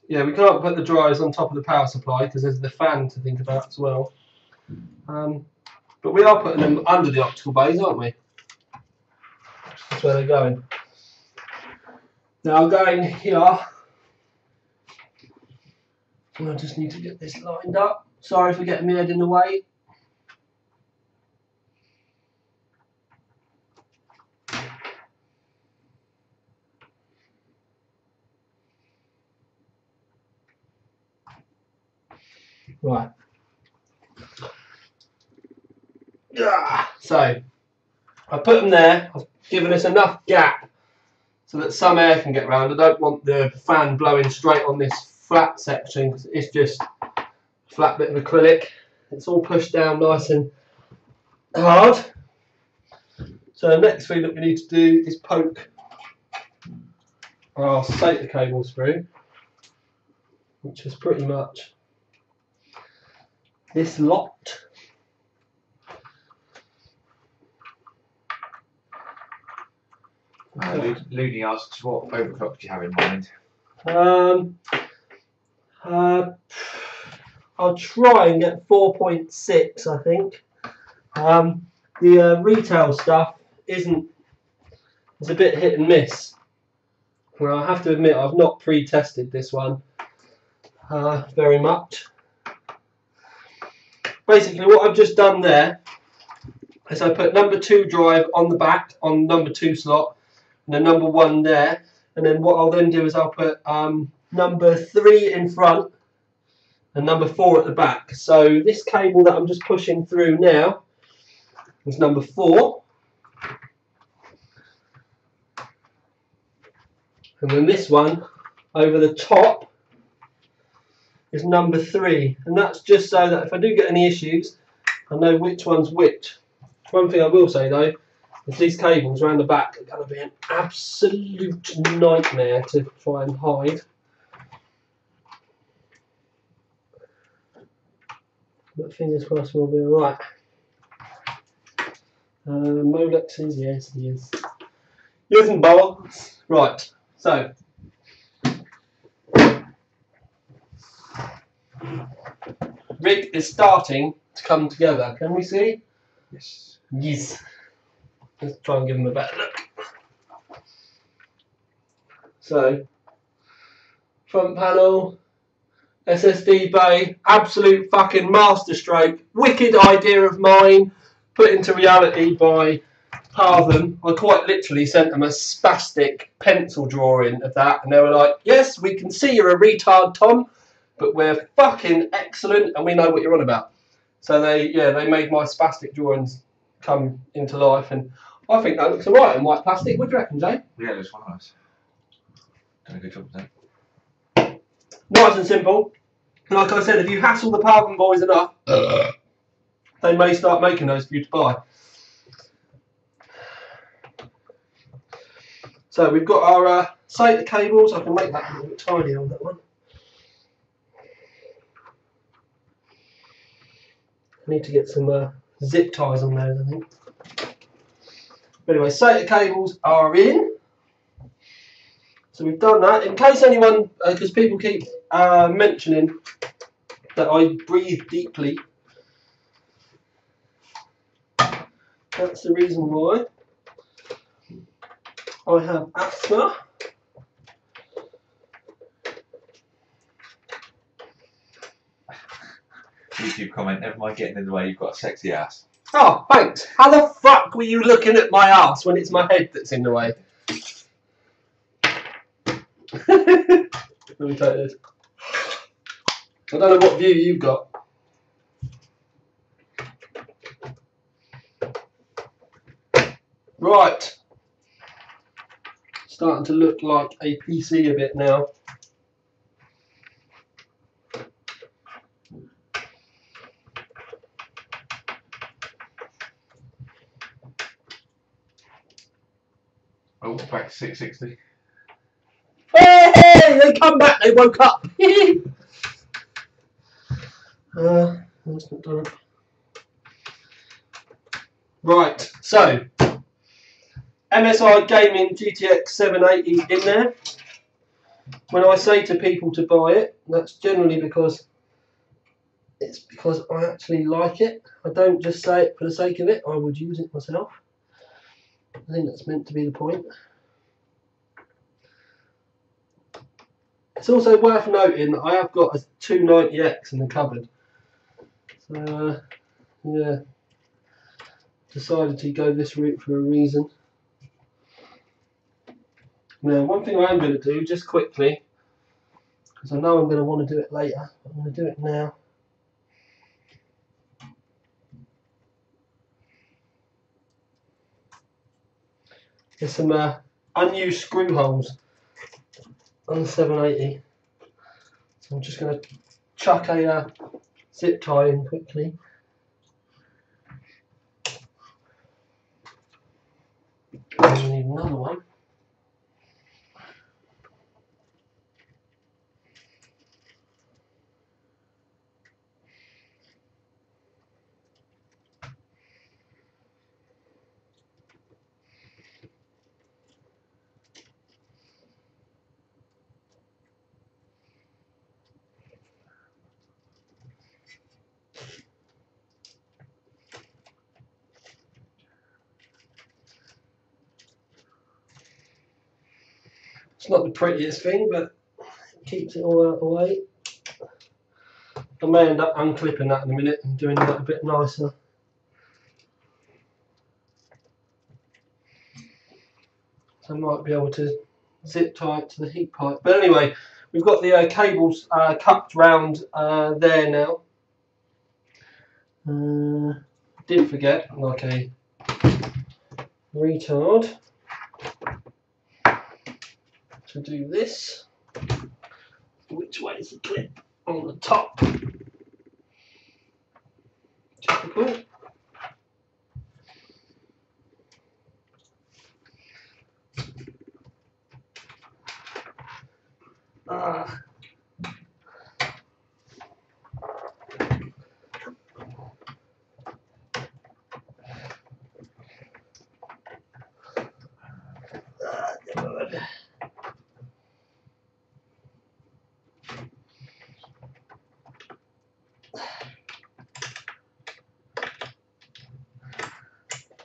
Yeah, we can't put the drives on top of the power supply because there's the fan to think about as well. But we are putting them under the optical bays, aren't we? That's where they're going. Now going here, I just need to get this lined up. Sorry for getting my head in the way. Right. So I put them there. I've given us enough gap so that some air can get around. I don't want the fan blowing straight on this flat section because it's just a flat bit of acrylic. It's all pushed down nice and hard. So the next thing that we need to do is poke our SATA cable through, which is pretty much this lot. Looney asks, what overclock do you have in mind? I'll try and get 4.6, I think. The retail stuff it's a bit hit and miss. Well, I have to admit I've not pre-tested this one very much. Basically what I've just done there is I put number 2 drive on the back on number 2 slot and the number 1 there, and then what I'll then do is I'll put number 3 in front and number 4 at the back. So this cable that I'm just pushing through now is number 4, and then this one over the top is number 3, and that's just so that if I do get any issues I know which one's which. One thing I will say though is these cables around the back are going to be an absolute nightmare to try and hide. But fingers crossed we'll be alright. Molexes, yes he is. Using bolts. Right, so rig is starting to come together. Can we see? Yes. Yes. Let's try and give them a better look. So, front panel, SSD bay, absolute fucking masterstroke. Wicked idea of mine, put into reality by Partham. I quite literally sent them a spastic pencil drawing of that, and they were like, yes, we can see you're a retard, Tom, but we're fucking excellent and we know what you're on about. So they made my spastic drawings come into life, and I think that looks alright in white plastic. What do you reckon, Jay? Yeah, it looks quite nice. Done a good job today. Nice and simple. Like I said, if you hassle the Parkin boys enough, they may start making those for you to buy. So we've got our SATA cables. I can make that a little bit tidier on that one. I need to get some zip ties on those, I think. But anyway, SATA cables are in. So we've done that. In case anyone, because people keep mentioning that I breathe deeply. That's the reason why. I have asthma. YouTube comment, never mind getting in the way, you've got a sexy ass. Oh, thanks. How the fuck were you looking at my ass when it's my head that's in the way? Let me take this. I don't know what view you've got. Right. Starting to look like a PC a bit now. Oh, back to 660. Hey! They come back, they woke up. That's not done. Right, so MSI Gaming GTX780 in there. When I say to people to buy it, that's generally because I actually like it. I don't just say it for the sake of it. I would use it myself. I think that's meant to be the point. It's also worth noting that I have got a 290X in the cupboard. So, yeah, decided to go this route for a reason. Now, one thing I am going to do, just quickly, because I know I'm going to want to do it later, I'm going to do it now. There's some unused screw holes on the 780. So I'm just going to chuck a zip tie in quickly. And we need another one. It's not the prettiest thing, but it keeps it all out of the way. I may end up unclipping that in a minute and doing that a bit nicer. So I might be able to zip tie it to the heat pipe. But anyway, we've got the cables cupped round there now. Did forget, like a retard, to do this. Which way is the clip? On the top. Typical. Good.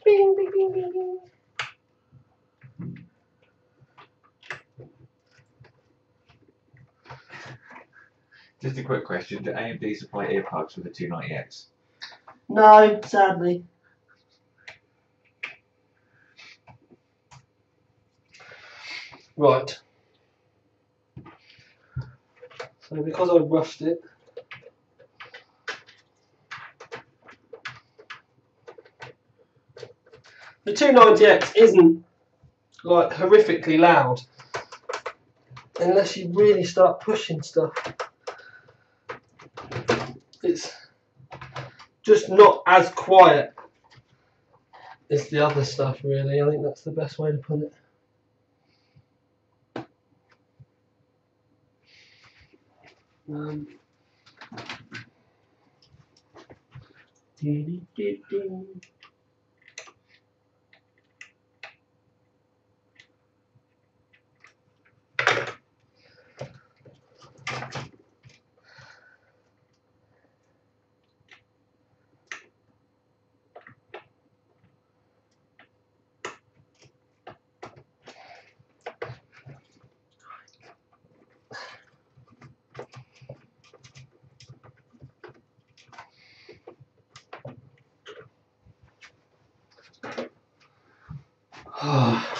Bing, bing, bing, bing, bing. Just a quick question, do AMD supply earplugs with the 290X? No, sadly. Right. So because I rushed it, The 290X isn't like horrifically loud unless you really start pushing stuff. It's just not as quiet as the other stuff, really. I think that's the best way to put it.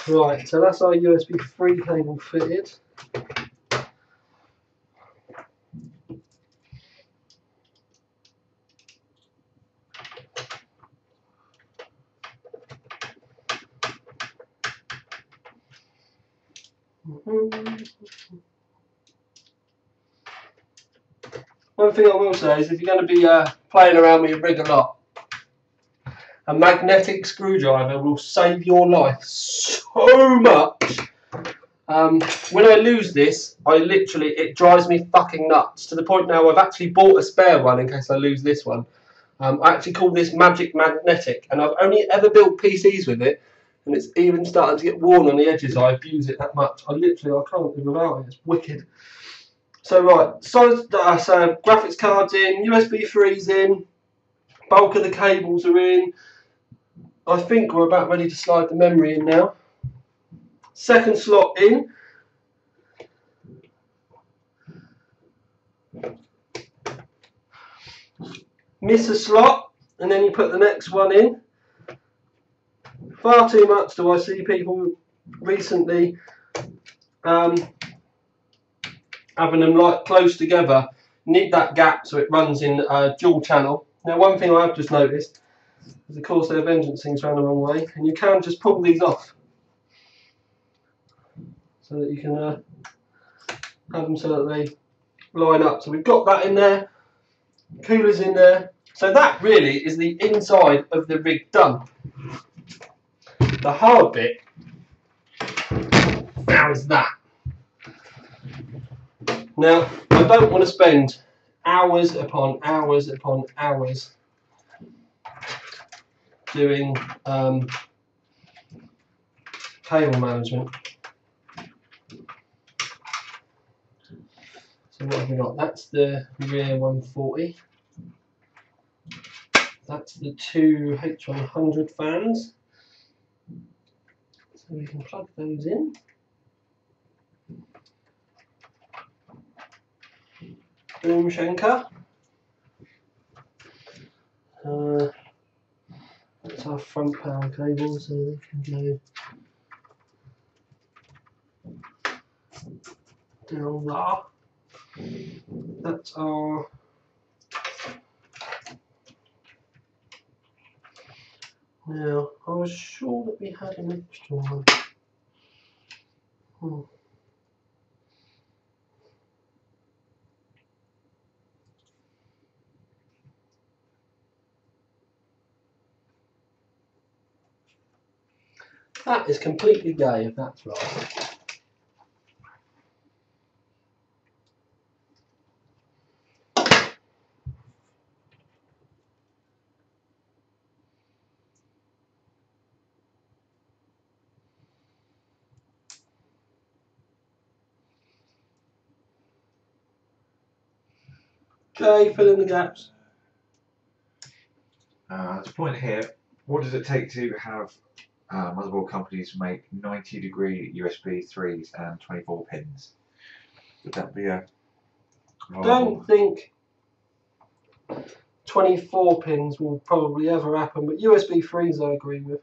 Right, so that's our USB 3 cable fitted. One thing I will say is if you're going to be playing around with your rig a lot, a magnetic screwdriver will save your life so much. When I lose this, it drives me fucking nuts, to the point now I've actually bought a spare one in case I lose this one. I actually call this Magic Magnetic, and I've only ever built PCs with it, and it's even starting to get worn on the edges. I abuse it that much. I can't live without it. It's wicked. So right, so graphics cards in, USB 3's in, bulk of the cables are in. I think we're about ready to slide the memory in now. Second slot in. Miss a slot, and then you put the next one in. Far too much do I see people recently having them like close together. You need that gap so it runs in dual channel. Now, one thing I have just noticed is the Corsair Vengeance thing's run the wrong way, and you can just pull these off so that you can have them so that they line up. So we've got that in there, coolers in there. So that really is the inside of the rig done. The hard bit now is that. Now, I don't want to spend hours upon hours upon hours doing cable management. So what have we got? That's the rear 140. That's the two H100 fans. So we can plug those in. Boom Schenker. That's our front power cable, so they can go down there. That's our now. I was sure that we had an extra one. That is completely gay, if that's right. Okay, fill in the gaps. To point here, what does it take to have motherboard companies make 90-degree USB 3s and 24 pins? Would that be a Don't think 24 pins will probably ever happen, but USB 3s I agree with.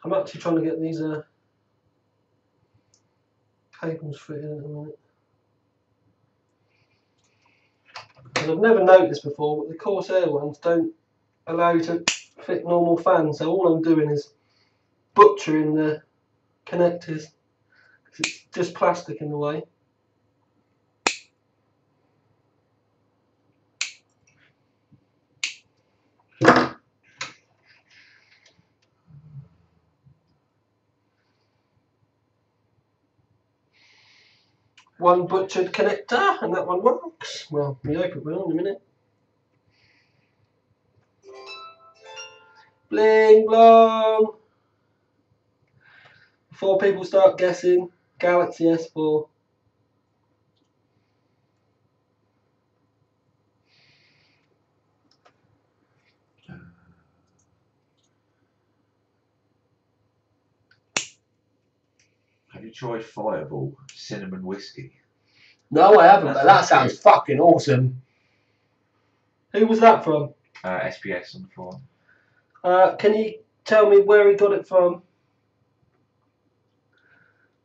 I'm actually trying to get these cables fitted at the minute. And I've never noticed before, but the Corsair ones don't allow you to fit normal fans. So all I'm doing is butchering the connectors because it's just plastic in the way. One butchered connector, and that one works. Well, we hope it will in a minute. Bling blong! Before people start guessing, Galaxy S4. Have you tried Fireball cinnamon whiskey? No, I haven't, but that sounds fucking awesome. Who was that from? SPS on the forum. Can you tell me where he got it from?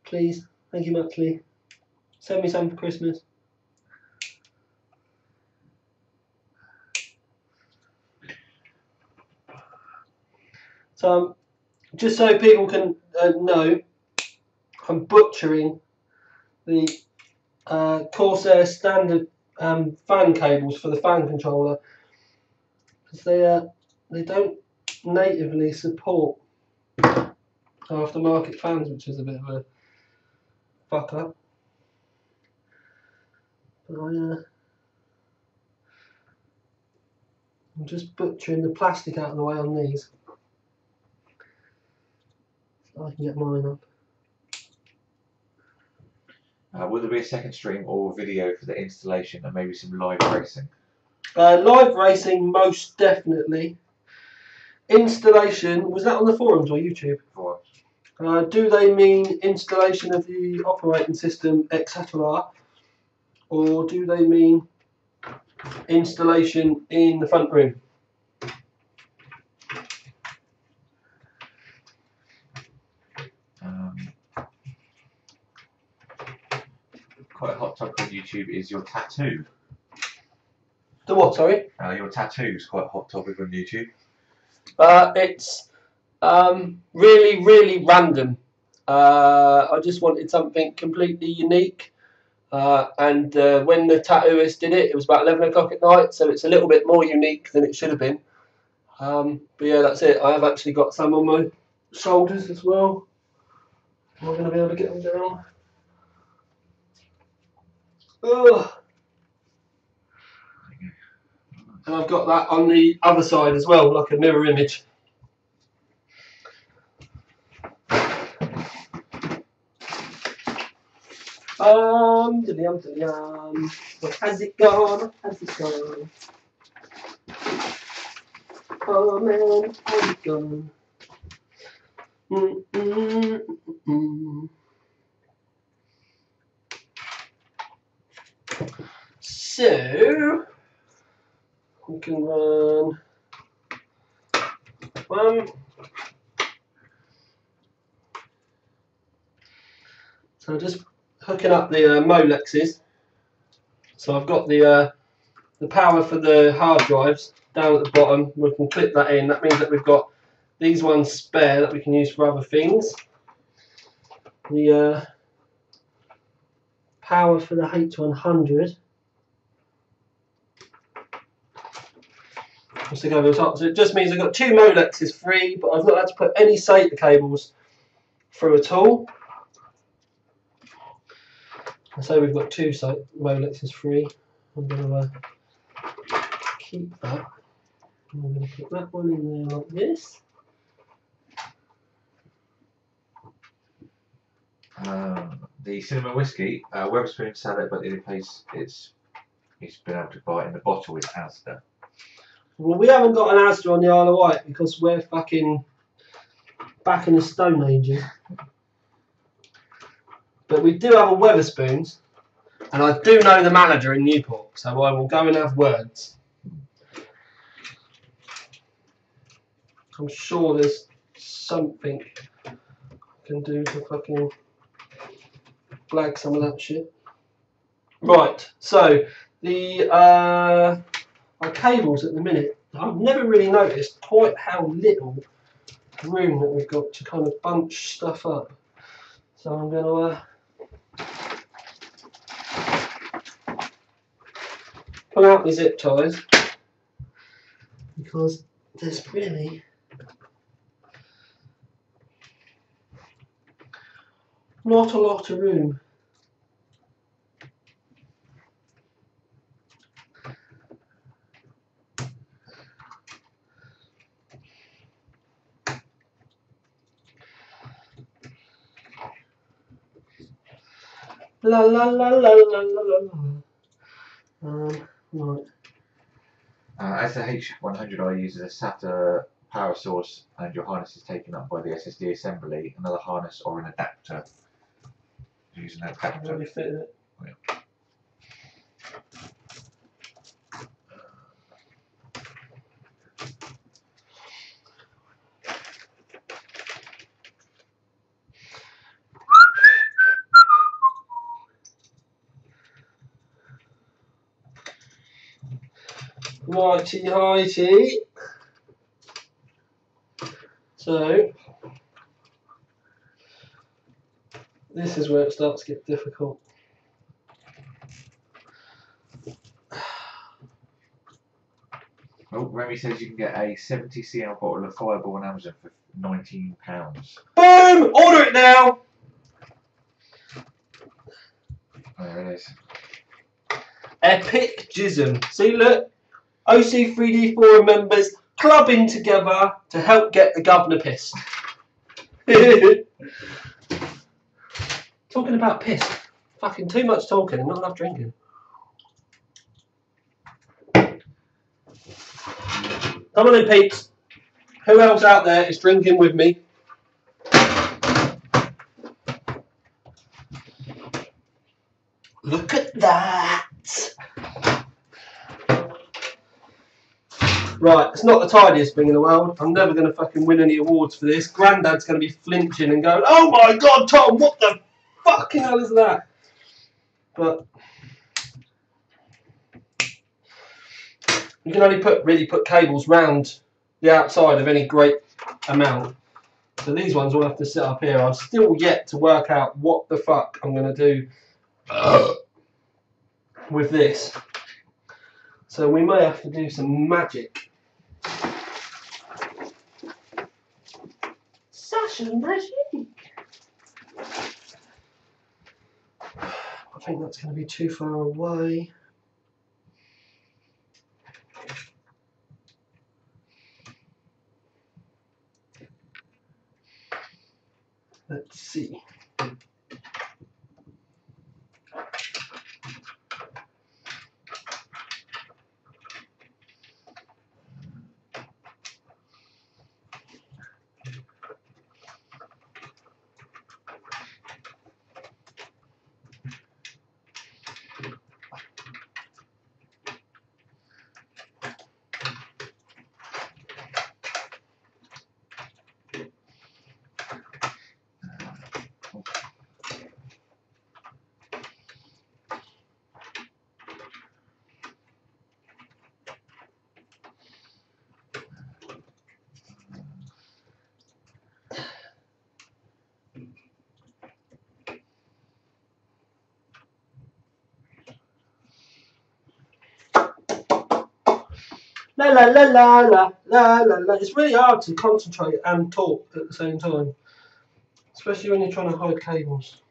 Please. Thank you muchly. Send me some for Christmas. So, just so people can know, I'm butchering the Corsair standard fan cables for the fan controller because they don't natively support aftermarket fans, which is a bit of a fuck up. But I'm just butchering the plastic out of the way on these so I can get mine up. Will there be a second stream or video for the installation and maybe some live racing? Live racing, most definitely. Installation, was that on the forums or YouTube? Forums. Do they mean installation of the operating system, etc., or do they mean installation in the front room? Quite a hot topic on YouTube is your tattoo. The what, sorry? Your tattoo is quite a hot topic on YouTube. It's really, really random. I just wanted something completely unique. And when the tattooist did it, it was about 11 o'clock at night, so it's a little bit more unique than it should have been. But yeah, that's it. I have actually got some on my shoulders as well. Am I going to be able to get them down? Ugh. And I've got that on the other side as well, like a mirror image. What has it gone? What has it gone? Oh man, what has it gone? So we can run one. So just hooking up the Molexes. So I've got the power for the hard drives down at the bottom. We can clip that in. That means that we've got these ones spare that we can use for other things. The power for the H100. Just to go over the top. So it just means I've got two Molexes free, but I've not had to put any SATA cables through at all. So we've got two Molexes free. I'm going to keep that. I'm going to put that one in there like this. The cinnamon whiskey, Wetherspoon sell it, but in case it's been able to buy it in the bottle with Asda. Well, we haven't got an Asda on the Isle of Wight because we're fucking back in the Stone Ages. But we do have a Wetherspoons, and I do know the manager in Newport, so I will go and have words. I'm sure there's something I can do to fucking blag some of that shit. Right, so the our cables at the minute, I've never really noticed quite how little room that we've got to kind of bunch stuff up. So I'm going to pull out my zip ties because there's really not a lot of room. La la la la la la la. Right. As the H100i uses a SATA power source and your harness is taken up by the SSD assembly, another harness or an adapter. Use an adapter. Really fit it. Yeah. Righty heighty. So this is where it starts to get difficult. Oh, Remy says you can get a 70cl bottle of Fireball on Amazon for £19. Boom! Order it now! There it is. Epic Jism. See, look. OC3D4 members clubbing together to help get the governor pissed. Talking about piss. Fucking too much talking and not enough drinking. Come on in, peeps. Who else out there is drinking with me? Look at that. Right, it's not the tidiest thing in the world. I'm never going to fucking win any awards for this. Grandad's going to be flinching and going, "Oh my God, Tom, what the fucking hell is that?" But you can only really put cables round the outside of any great amount. So these ones will have to sit up here. I've still yet to work out what the fuck I'm going to do with this. So we may have to do some magic. Sasha magic! I think that's going to be too far away. Let's see. La la la la la la la la. It's really hard to concentrate and talk at the same time, especially when you're trying to hide cables.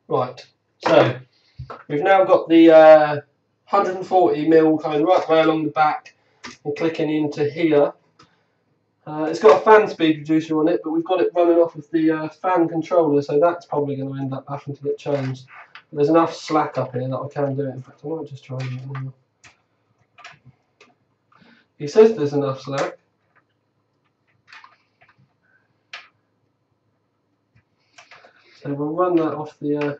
Right, so we've now got the 140mm coming right way along the back and clicking into here. It's got a fan speed reducer on it, but we've got it running off of the fan controller, so that's probably going to end up having to get changed. But there's enough slack up here that I can do it. In fact, I might just try and do it now. He says there's enough slack. So we'll run that off the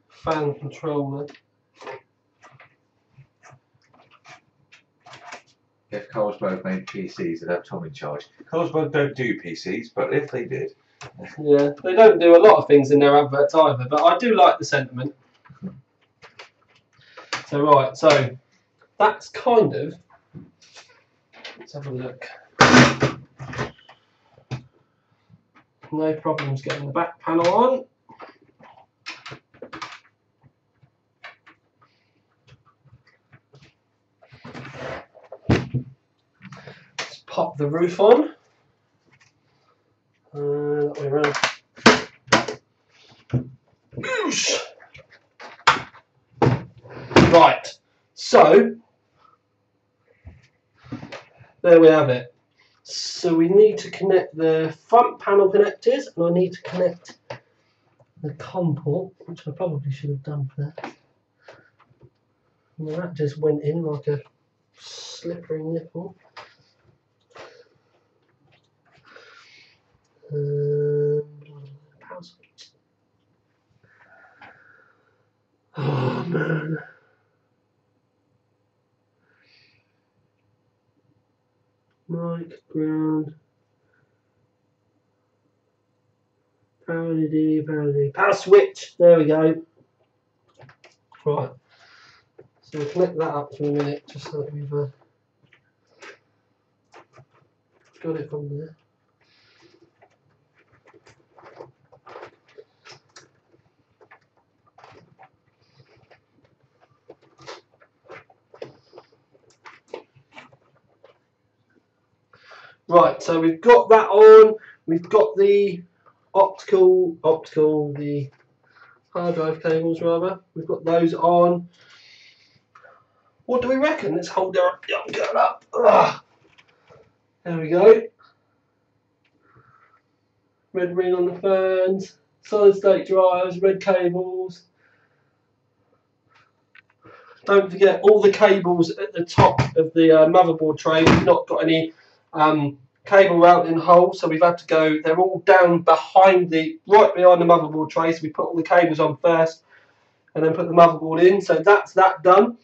fan controller. if Carlsberg made PCs, they'd have Tom in charge. Carlsberg don't do PCs, but if they did. Yeah, they don't do a lot of things in their adverts either, but I do like the sentiment. So right, so that's kind of. Let's have a look. No problems getting the back panel on. Let's pop the roof on. That way around. Right, so there we have it. So we need to connect the front panel connectors, and I need to connect the COM port, which I probably should have done first. And that just went in like a slippery nipple. Power switch. Oh man. Mic, ground, power LED, power switch, there we go. Right, so we'll connect that up for a minute, just so that we've got it from there. Right, so we've got that on, we've got the the hard drive cables rather, we've got those on. What do we reckon? Let's hold our young girl up. Ugh. There we go. Red ring on the fans, solid state drives, red cables. Don't forget all the cables at the top of the motherboard tray. We've not got any cable routing holes, so we've had to go, they're all down behind right behind the motherboard tray, so we put all the cables on first and then put the motherboard in, so that's that done.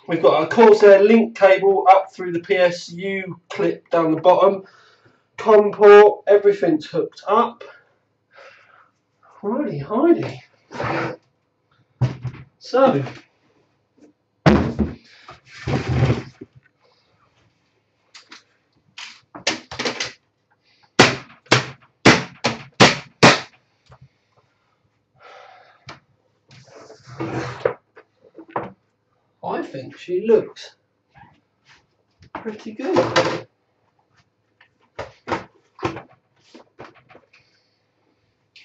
We've got a Corsair link cable up through the PSU clip down the bottom, COM port, everything's hooked up. Righty Heidi. So I think she looks pretty good.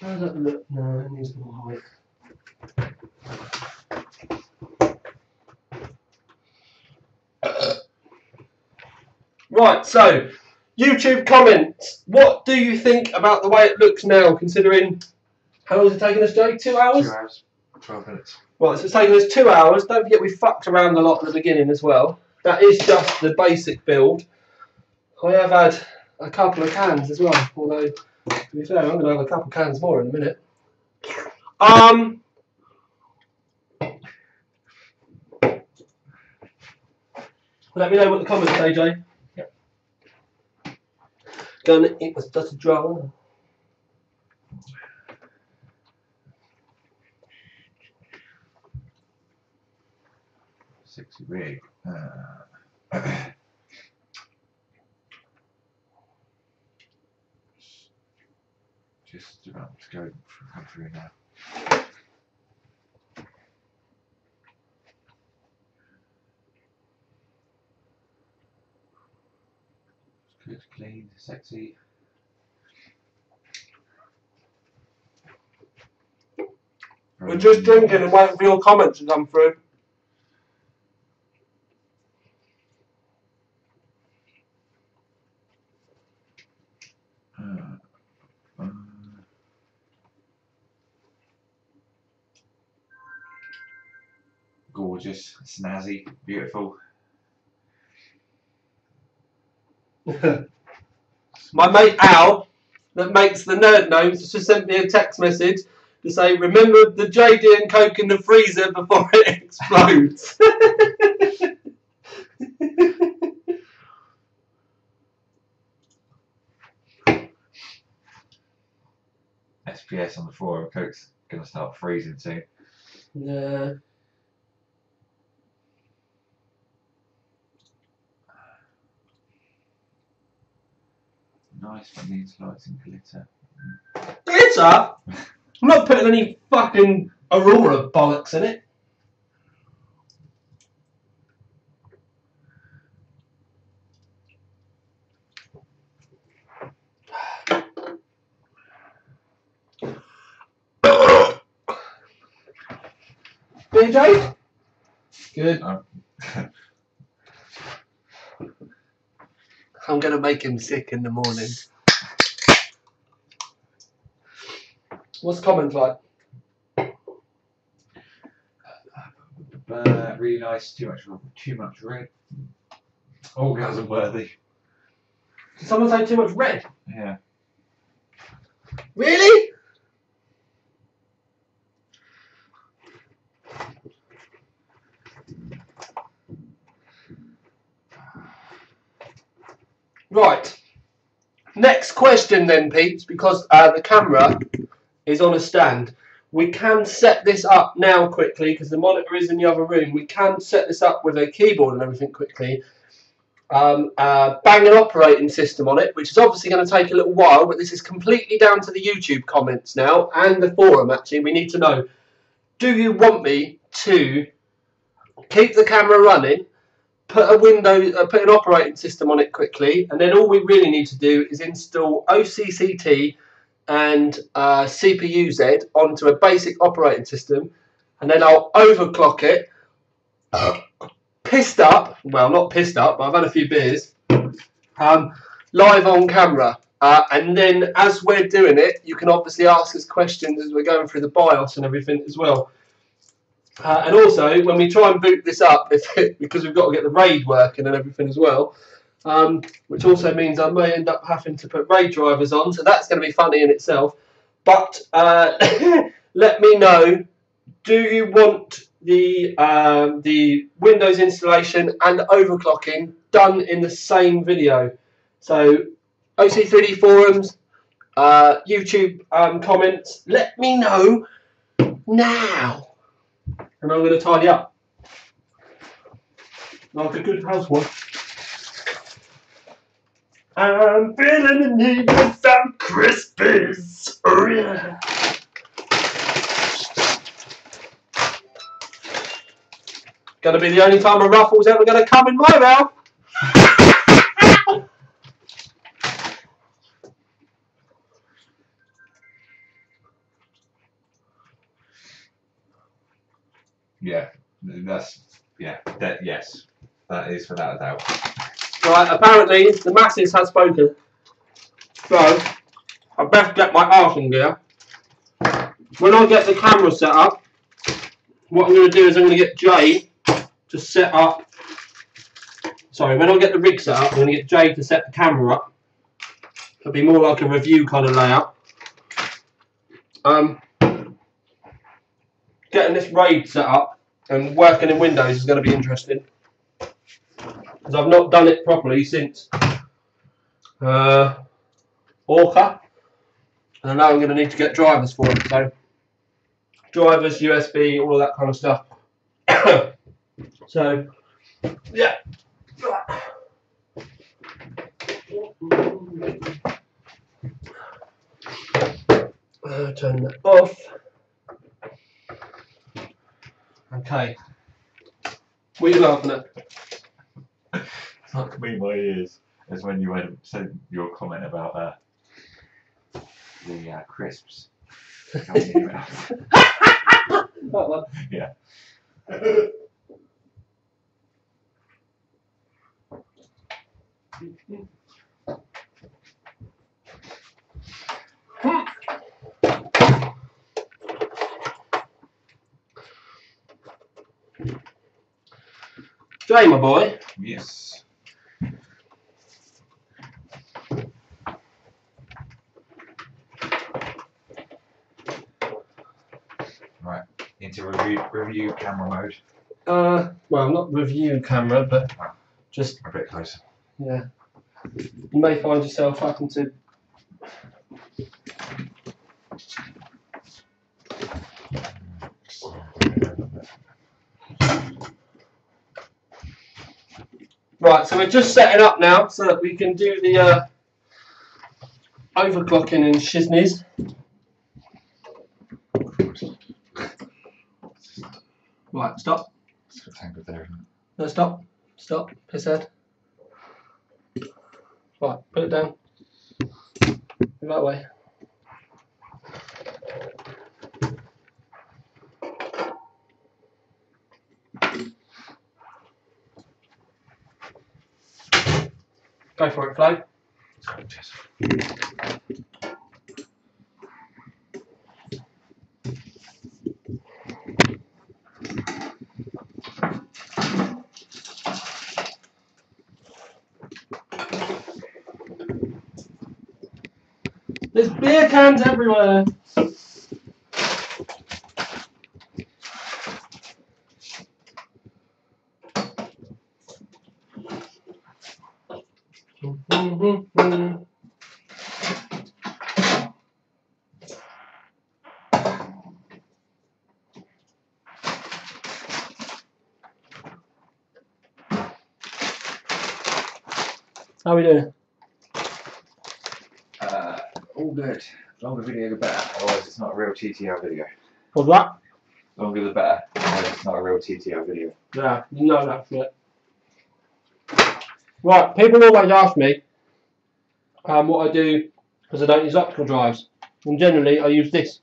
How does that look? No, it needs more height. Right, so YouTube comments. What do you think about the way it looks now, considering how long has it taken us, Jay? 2 hours? 2 hours, 12 minutes. Right, so it's taken us 2 hours. Don't forget we fucked around a lot at the beginning as well. That is just the basic build. I have had a couple of cans as well, although to be fair, I'm going to have a couple of cans more in a minute. Let me know what the comments say, Jay. Yep. Gun, it was just a draw. Sexy rig. Just about to go through now. Good, clean, sexy. We're just drinking and waiting for your comments to come through. Gorgeous, snazzy, beautiful. My mate Al, that makes the nerd notes, just sent me a text message to say, remember the JD and Coke in the freezer before it explodes. FPS on the forum. Coke's gonna start freezing soon. Yeah. Nice one, needs lights and glitter. Glitter? I'm not putting any fucking Aurora bollocks in it. BJ? Good. I'm going to make him sick in the morning. What's comments like? Really nice, too much red. Orgasm worthy. Did someone say too much red? Yeah. Really? Right. Next question then, peeps, because the camera is on a stand. We can set this up now quickly because the monitor is in the other room. We can set this up with a keyboard and everything quickly. Bang an operating system on it, which is obviously going to take a little while, but this is completely down to the YouTube comments now and the forum. Actually, we need to know: do you want me to keep the camera running, put an operating system on it quickly, and then all we really need to do is install OCCT and CPU-Z onto a basic operating system, and then I'll overclock it. Pissed up, well, not pissed up, but I've had a few beers, live on camera. And then as we're doing it, you can obviously ask us questions as we're going through the BIOS and everything as well. And also, when we try and boot this up, because we've got to get the RAID working and everything as well, which also means I may end up having to put RAID drivers on, so that's going to be funny in itself. But let me know, do you want the Windows installation and overclocking done in the same video? So OC3D forums, YouTube comments, let me know now. And I'm going to tidy up like a good housewife. I'm feeling the need for some Crispies. Oh yeah. Gonna be the only time a ruffle's ever gonna come in my mouth. Yes, that is without a doubt. Right, apparently the masses has spoken. So I best get my arse in gear. When I get the camera set up, what I'm going to do is I'm going to get Jay to set up. Sorry, when I get the rig set up, I'm going to get Jay to set the camera up. It'll be more like a review kind of layout. Getting this RAID set up and working in Windows is going to be interesting, because I've not done it properly since Orca, and I know I'm going to need to get drivers for it. So drivers, USB, all of that kind of stuff. So yeah. Turn that off. Okay. What are you laughing at? Fuck me, my ears. As when you said your comment about the crisps coming in your mouth. That one? Yeah. Jay, my boy. Yes. Right, into review camera mode. Well, not review camera, but just a bit closer. Yeah. You may find yourself having to Right, so we're just setting up now so that we can do the overclocking and shiznies. Right, stop. It's got tangled there, isn't it? No, stop. Stop. Piss head. Right, put it down. Move that way. Go for it, Flo. There's beer cans everywhere. How are we doing? All good. Longer video the better, otherwise it's not a real TTR video. What's that? Longer the better, otherwise it's not a real TTR video. Yeah, you know that's it. Right, people always ask me what I do because I don't use optical drives. And generally I use this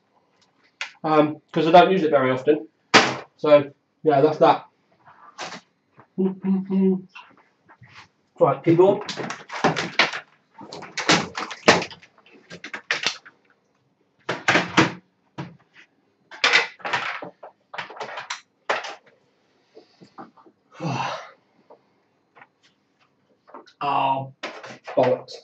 because I don't use it very often. So, yeah, that's that. Right, keep going. Oh, bollocks.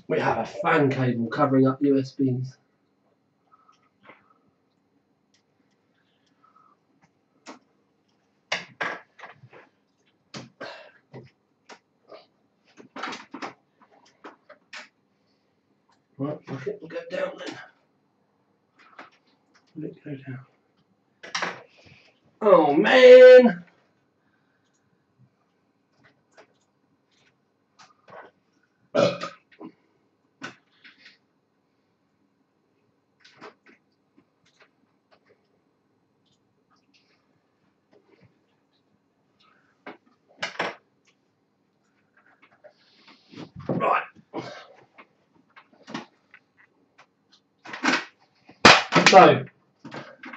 We have a fan cable covering up USBs. Right, I think we'll go down then. Let it go down. Oh man! Right. So,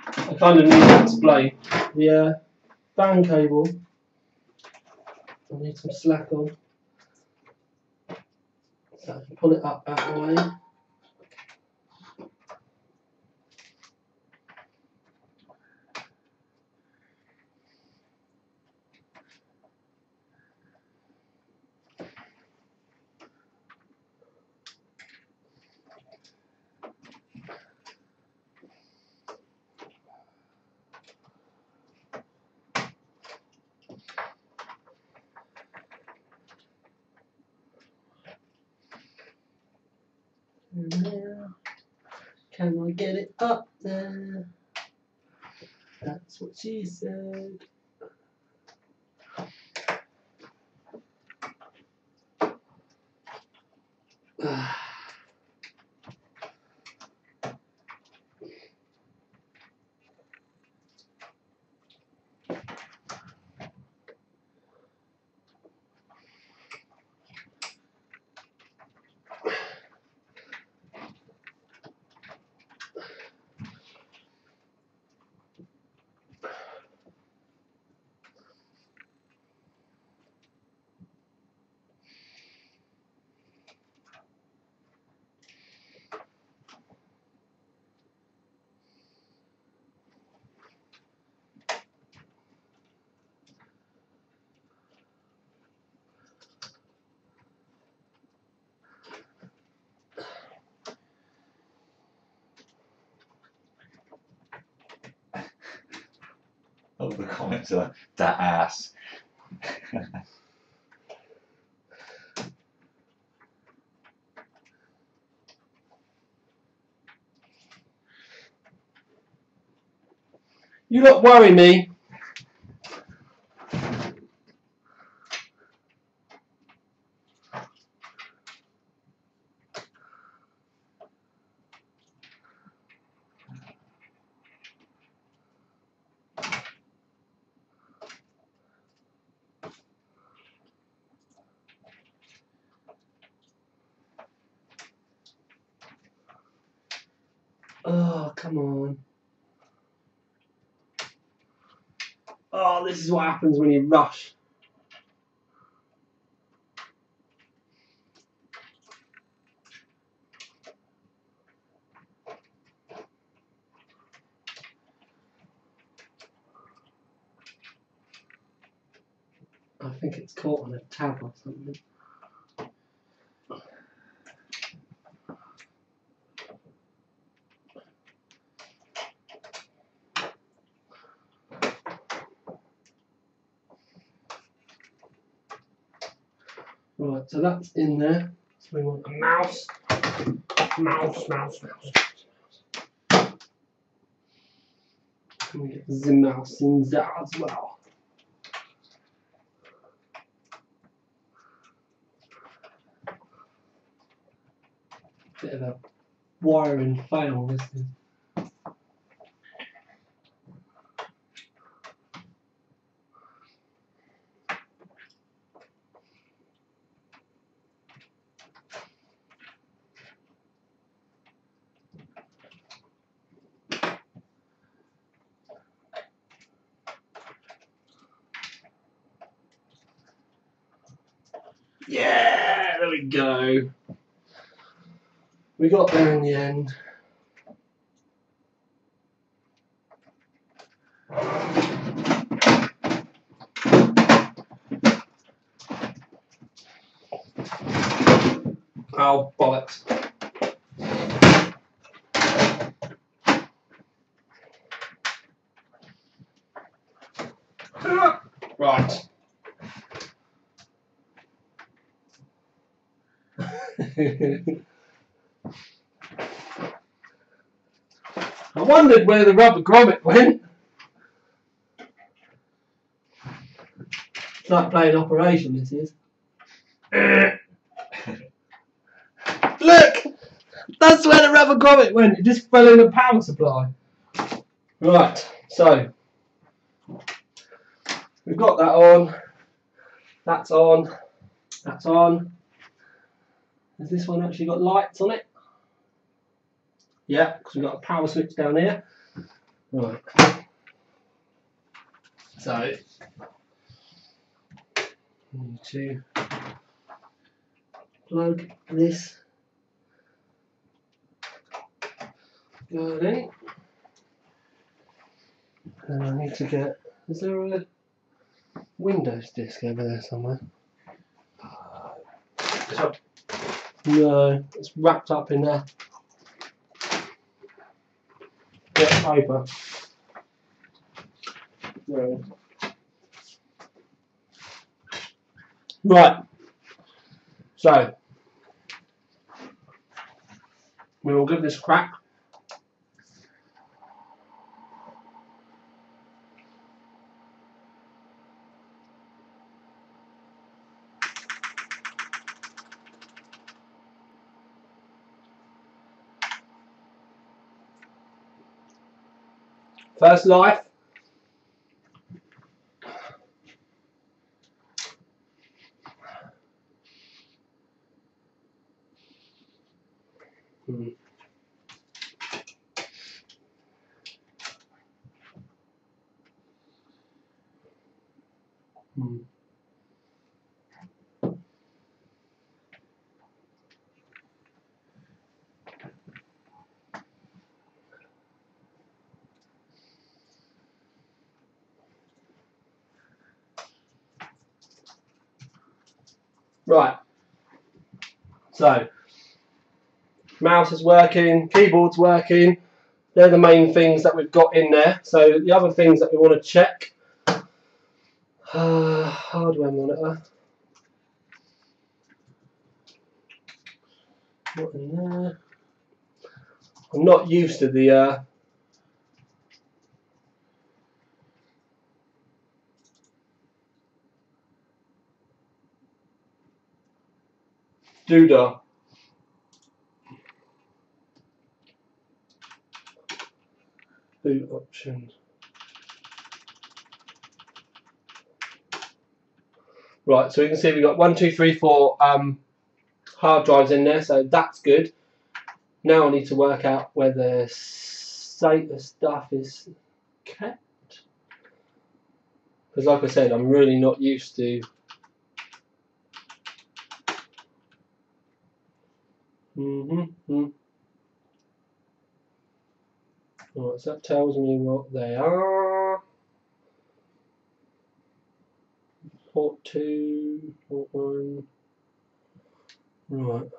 I kind of need to explain the fan cable. I need some slack on. So I can pull it up out of the way. Now, can I get it up there? That's what she said. All the comments are that ass. You lot worry me. Oh, come on. Oh, this is what happens when you rush. I think it's caught on a tab or something. Right, so that's in there. So we want a mouse. Mouse. And we get the mouse in there as well. Bit of a wiring fail, this is. Yeah, there we go. We got there in the end. Oh, bollocks. Right. I wondered where the rubber grommet went. It's like playing Operation, this is. Look! That's where the rubber grommet went. It just fell in the power supply. Right, so we've got that on. That's on. That's on. Has this one actually got lights on it? Yeah, because we've got a power switch down here. Right. So we need to plug this guard in. And I need to get, is there a Windows disk over there somewhere? No, it's wrapped up in there. Get paper. No. Right. So we will give this a crack. First life. Right, so mouse is working, keyboard's working, they're the main things that we've got in there. So the other things that we want to check, hardware monitor, not in there. I'm not used to the Doodah. Boot options. Right, so we can see we've got 1, 2, 3, 4 hard drives in there, so that's good. Now I need to work out where the SATA stuff is kept. Because like I said, I'm really not used to Right, so that tells me what they are. Port 2, port 1. Right.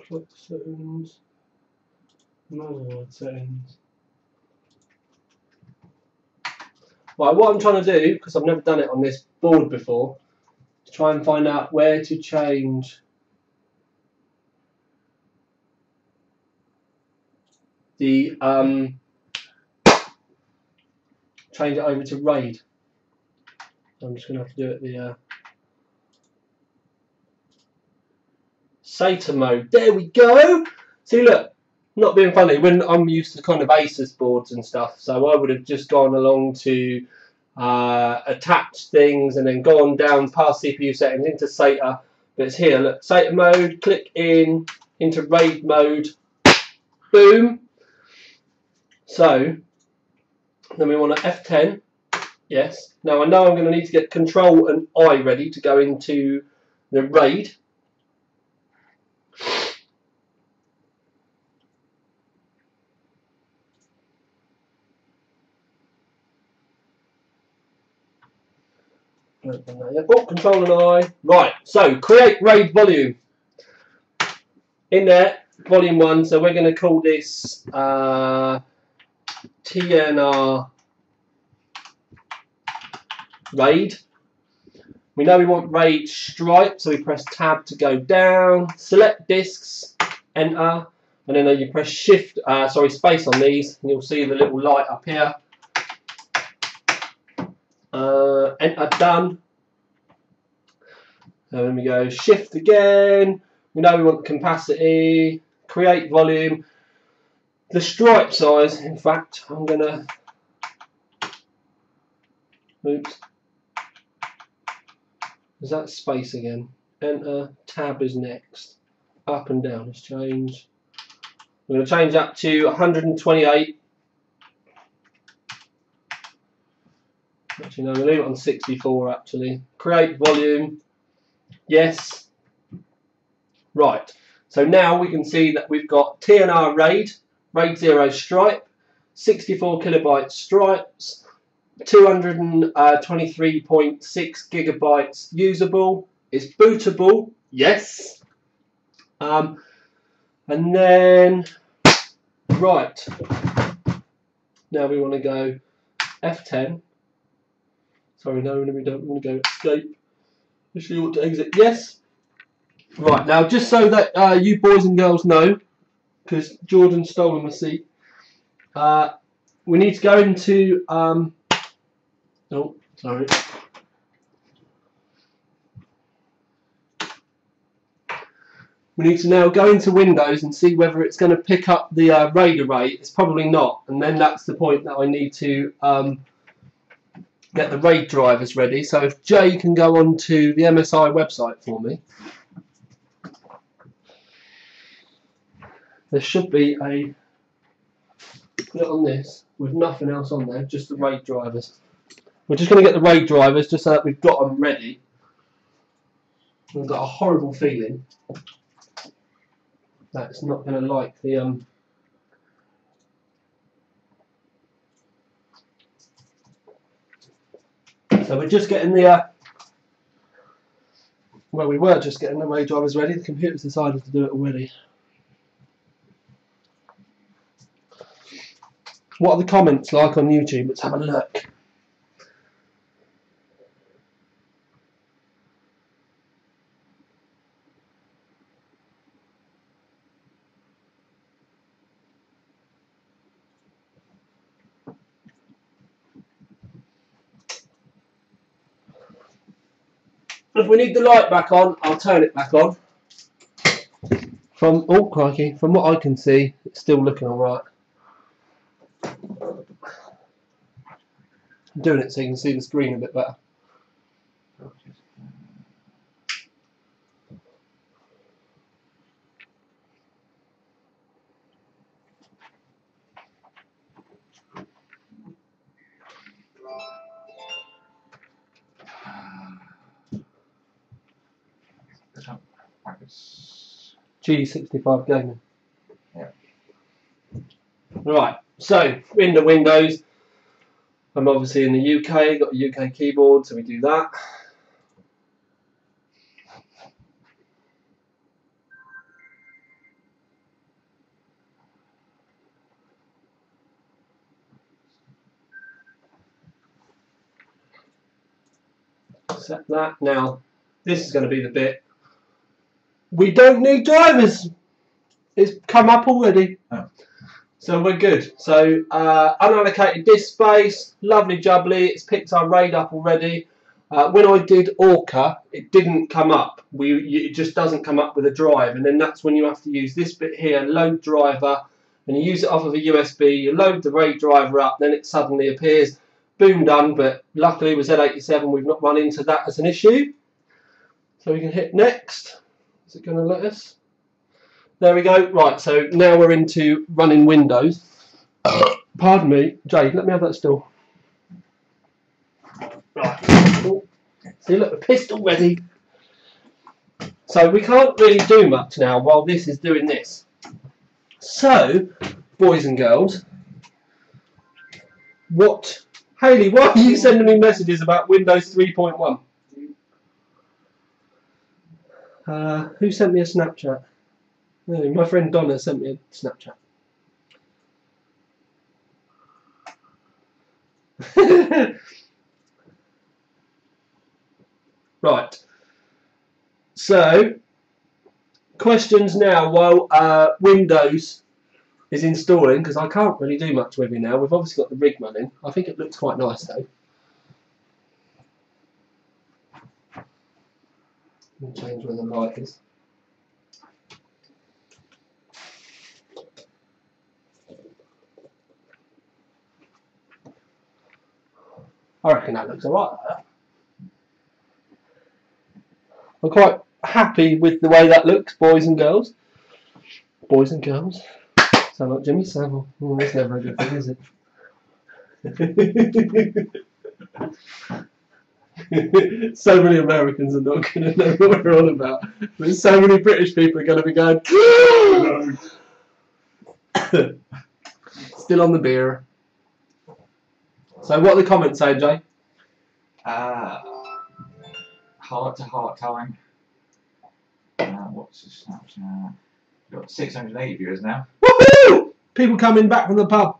Clock settings, motherboard settings. Right, what I'm trying to do, because I've never done it on this board before, is try and find out where to change the change it over to RAID. I'm just going to have to do it the SATA mode. There we go. See, look, not being funny, when I'm used to kind of Asus boards and stuff, so I would have just gone along to attach things and then gone down past CPU settings into SATA. But it's here, look, SATA mode, click into RAID mode, boom. So then we want to F10, yes. Now I know I'm going to need to get Control and I ready to go into the RAID. Oh, Control and I. Right, so create RAID volume. In there, volume 1, so we're going to call this TNR RAID. We know we want RAID stripe, so we press tab to go down, select disks, enter, and then you press space on these, and you'll see the little light up here. Enter done. So then we go shift again. We know we want the capacity, create volume. The stripe size, in fact, I'm gonna oops. Is that space again? Enter, tab is next. Up and down is change. We're gonna change that to 128. Actually, no, we'll leave it on 64 actually. Create volume. Yes. Right. So now we can see that we've got TNR RAID, RAID 0 stripe, 64 kilobyte stripes, 223.6 gigabytes usable. It's bootable. Yes. And then, right. Now we want to go F10. Sorry, no, we don't want to go escape. If you want to exit, yes. Right, now just so that you boys and girls know, because Jordan's stolen my seat, we need to go into, oh, sorry. We need to now go into Windows and see whether it's going to pick up the RAID array. It's probably not, and then that's the point that I need to get the RAID drivers ready. So if Jay can go on to the MSI website for me. There should be a, put it on this, with nothing else on there, just the RAID drivers. We're just going to get the RAID drivers just so that we've got them ready. I've got a horrible feeling that it's not going to like the so we're just getting the Well, we were just getting the way drivers ready. The computer's decided to do it already. What are the comments like on YouTube? Let's have a look. If we need the light back on, I'll turn it back on. From, oh crikey, from what I can see, it's still looking alright. I'm doing it so you can see the screen a bit better. GD65 Gaming. Yeah. Right, so in the Windows, I'm obviously in the UK, got a UK keyboard, so we do that. Set that. Now, this is going to be the bit. We don't need drivers. It's come up already. Oh. So we're good. So unallocated disk space, lovely jubbly. It's picked our RAID up already. When I did Orca, it didn't come up. It just doesn't come up with a drive, and then that's when you have to use this bit here, load driver, and you use it off of a USB. You load the RAID driver up, then it suddenly appears. Boom, done. But luckily with Z87, we've not run into that as an issue. So we can hit next. Is it going to let us? There we go. Right, so now we're into running Windows. Pardon me, Jay, let me have that still. Right. Oh. See, look, the pistol ready. So we can't really do much now while this is doing this. So, boys and girls, Hayley, why are you sending me messages about Windows 3.1? Who sent me a Snapchat? No, my friend Donna sent me a Snapchat. Right. So, questions now while Windows is installing, because I can't really do much with it now. We've obviously got the rig running. I think it looks quite nice though. I'll change where the light is. I reckon that looks alright like that. I'm quite happy with the way that looks, boys and girls. Boys and girls. Sound like Jimmy Savile. Oh, that's never a good thing, is it? So many Americans are not going to know what we're on about. But so many British people are going to be going, still on the beer. So what are the comments say, Jay? Heart to heart time. What's the Snapchat? We've got 680 viewers now. Woohoo! People coming back from the pub.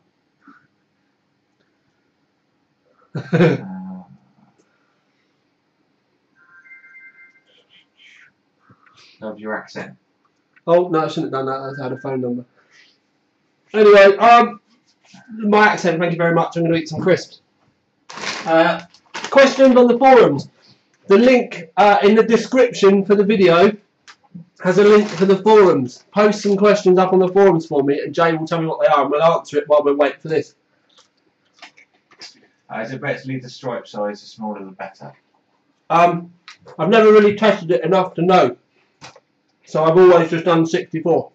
Love your accent. Oh, no, I shouldn't have done that. I had a phone number. Anyway, my accent, thank you very much. I'm going to eat some crisps. Questions on the forums. The link in the description for the video has a link for the forums. Post some questions up on the forums for me, and Jay will tell me what they are, and we'll answer it while we're waiting for this. Is it better to leave the stripe size, the smaller the better? I've never really tested it enough to know, so I've always just done 64.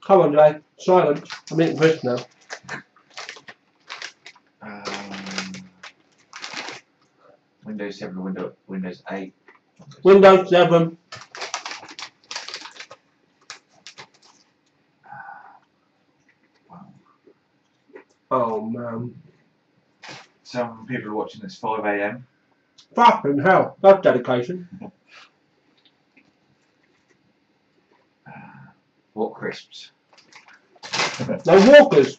Come on, Jay. Silence. I'm eating crisps now. Windows 7 or Windows 8? Windows 7. Wow. Oh man. Some people are watching this 5 AM. Fucking hell. That's dedication. What crisps? No walkers.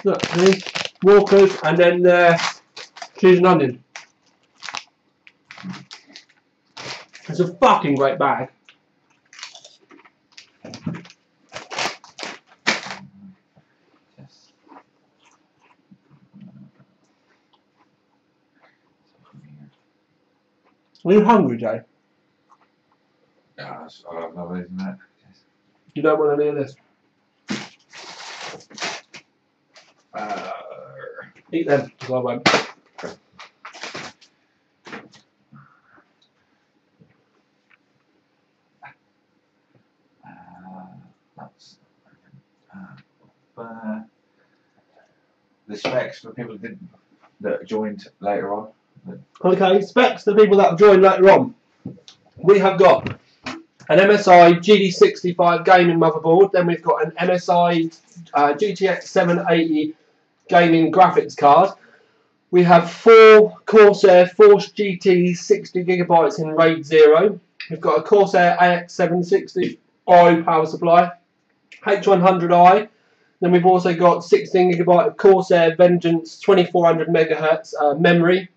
Look, these walkers and then cheese and onion. It's a fucking great bag. Are you hungry, Jay? Yeah, I love those, isn't it? You don't want any of this? Eat them, because I won't. That's the specs for people that joined later on. Okay, specs to people that have joined later on. We have got an MSI GD65 Gaming motherboard, then we've got an MSI GTX780 Gaming graphics card. We have 4 Corsair Force GT 60GB in RAID 0. We've got a Corsair AX760i power supply, H100i. Then we've also got 16GB of Corsair Vengeance 2400 MHz memory.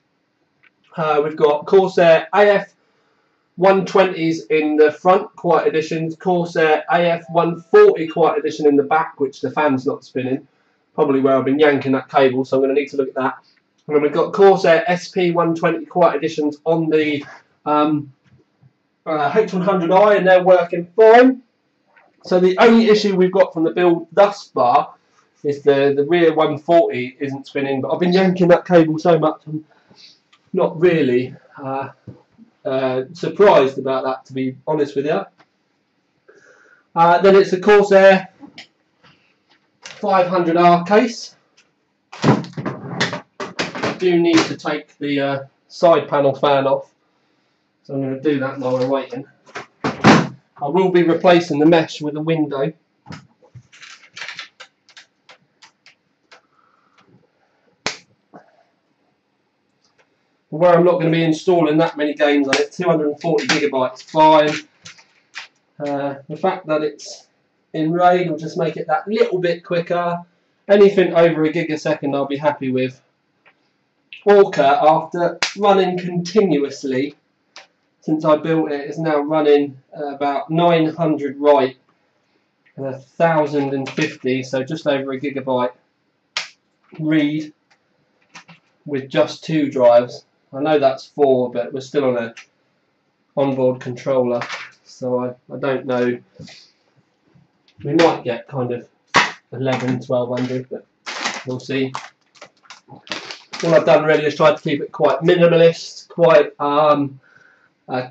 We've got Corsair AF120s in the front, Quiet Editions, Corsair AF140 Quiet Edition in the back, which the fan's not spinning, probably where I've been yanking that cable, so I'm going to need to look at that. And then we've got Corsair SP120 Quiet Editions on the H100i, and they're working fine. So the only issue we've got from the build thus far is the rear 140 isn't spinning, but I've been yanking that cable so much I'm not really surprised about that, to be honest with you. Then it's a Corsair 500R case. I do need to take the side panel fan off, so I'm going to do that while we're waiting. I will be replacing the mesh with a window. Where I'm not going to be installing that many games on it, 240GB fine. The fact that it's in RAID will just make it that little bit quicker. Anything over a gig a second I'll be happy with. Orca, after running continuously since I built it, is now running about 900 write and 1050, so just over a gigabyte read with just 2 drives. I know that's 4, but we're still on a onboard controller, so I don't know. We might get kind of 1200, but we'll see. All I've done really is tried to keep it quite minimalist, quite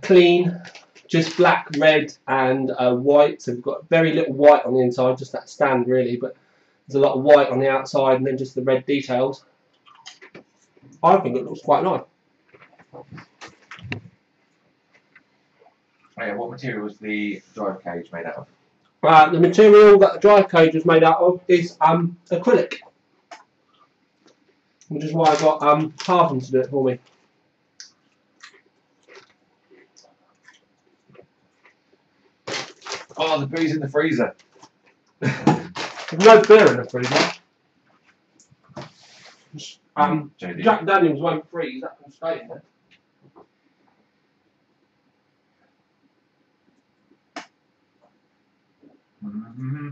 clean, just black, red and white. So we've got very little white on the inside, just that stand really, but there's a lot of white on the outside and then just the red details. I think it looks quite nice. Yeah, what material was the drive cage made out of? The material that the drive cage is made out of is acrylic, which is why I got Harvin to do it for me. Oh, the beer's in the freezer. There's no beer in the freezer. Jack Daniels won't freeze, that can stay in there. Mm-hmm.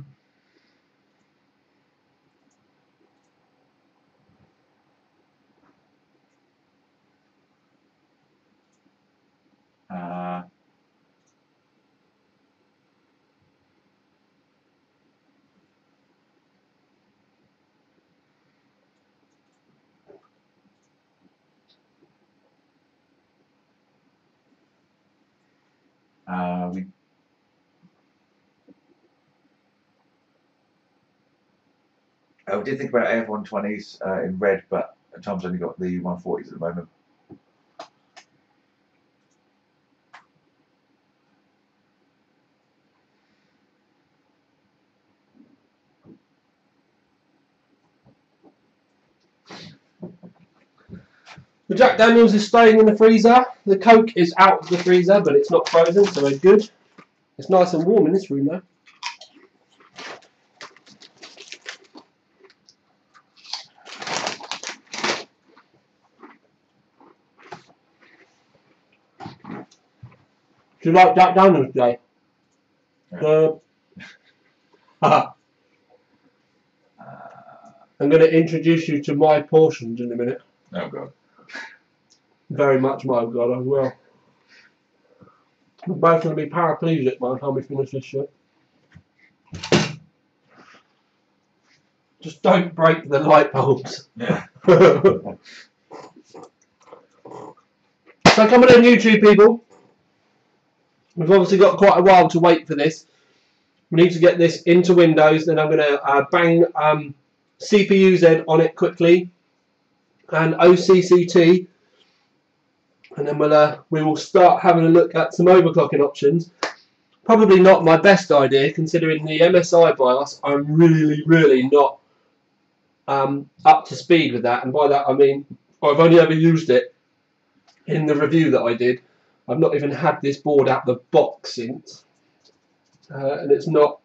I did think about AF120s in red, but Tom's only got the 140s at the moment. The Jack Daniels is staying in the freezer. The Coke is out of the freezer, but it's not frozen, so we're good. It's nice and warm in this room though. Do you like Jack Daniels, Jay? Yeah. I'm going to introduce you to my portions in a minute. Oh God. Very much my God as well. We're both going to be paraplegic by the time we finish this shit. Just don't break the light bulbs. Yeah. So coming in YouTube people, we've obviously got quite a while to wait for this. We need to get this into Windows, then I'm going to bang CPU-Z on it quickly and OCCT, and then we will start having a look at some overclocking options. Probably not my best idea considering the MSI BIOS. I'm really not up to speed with that, and by that I mean I've only ever used it in the review that I did. I've not even had this board out the box since, and it's not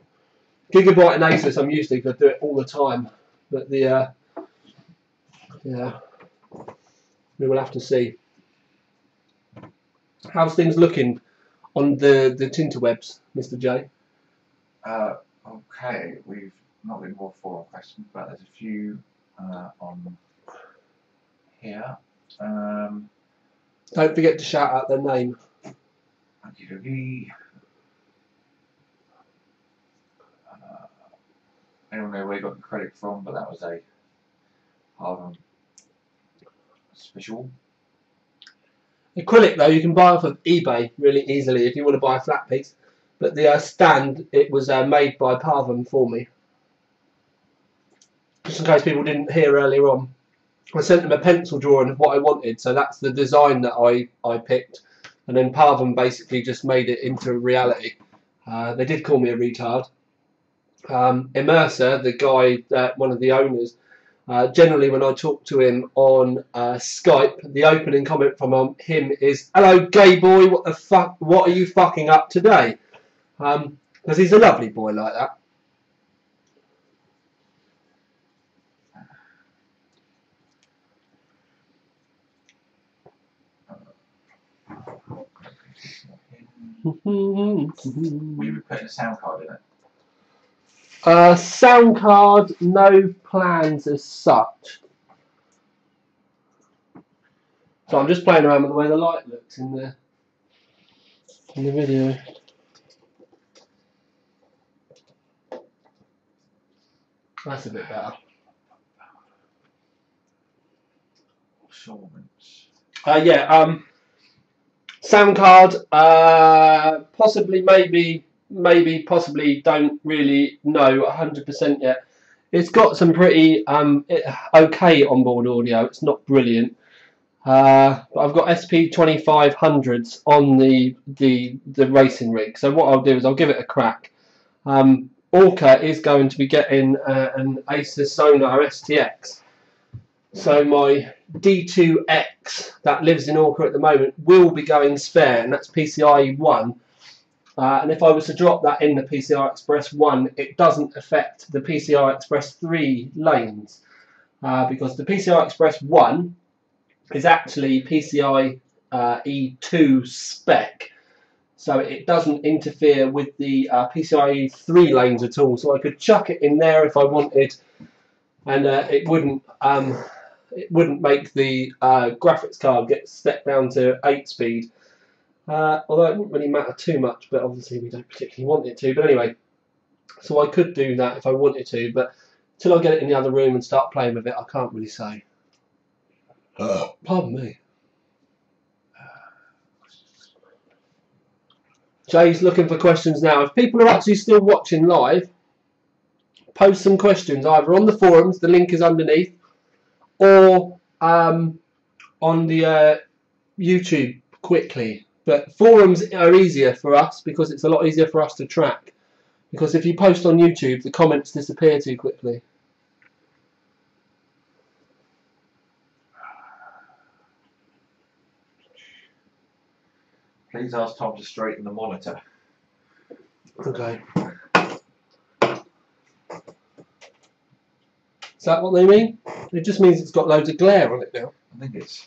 Gigabyte and Asus I'm used to because I do it all the time, but the yeah, we will have to see. How's things looking on the Tinterwebs, Mr. J? Okay, we've not been more forum questions, but there's a few on here. Don't forget to shout out their name. Okie I don't know where you got the credit from, but that was a special. Acrylic though you can buy off of eBay really easily if you want to buy a flat piece, but the stand, it was made by Parvum for me. Just in case people didn't hear earlier on, I sent them a pencil drawing of what I wanted, so that's the design that I picked, and then Parvum basically just made it into reality. They did call me a retard. Immerser, the guy, one of the owners, generally when I talk to him on Skype, the opening comment from him is, "Hello gay boy, what the fuck, what are you fucking up today?" Because he's a lovely boy like that. Will you be putting a sound card in it? Sound card, no plans as such. So I'm just playing around with the way the light looks in the video. That's a bit better. Yeah. Sound card. Possibly, maybe, possibly. Don't really know 100% yet. It's got some pretty okay onboard audio. It's not brilliant. But I've got SP2500s on the racing rig. So what I'll do is I'll give it a crack. Orca is going to be getting an Asus Sonar STX. So my D2X that lives in Orca at the moment will be going spare, and that's PCIe 1. And if I was to drop that in the PCI Express 1, it doesn't affect the PCI Express 3 lanes, because the PCI Express 1 is actually PCIe 2 spec. So it doesn't interfere with the PCIe 3 lanes at all. So I could chuck it in there if I wanted, and it wouldn't make the graphics card get stepped down to 8 speed. Although it wouldn't really matter too much, but obviously we don't particularly want it to. But anyway, so I could do that if I wanted to, but until I get it in the other room and start playing with it, I can't really say. Pardon me. Jay's looking for questions now. If people are actually still watching live, post some questions either on the forums, the link is underneath, or on the YouTube quickly. But forums are easier for us because it's a lot easier for us to track. Because if you post on YouTube, the comments disappear too quickly. Please ask Tom to straighten the monitor. Okay. Is that what they mean? It just means it's got loads of glare on it now. I think it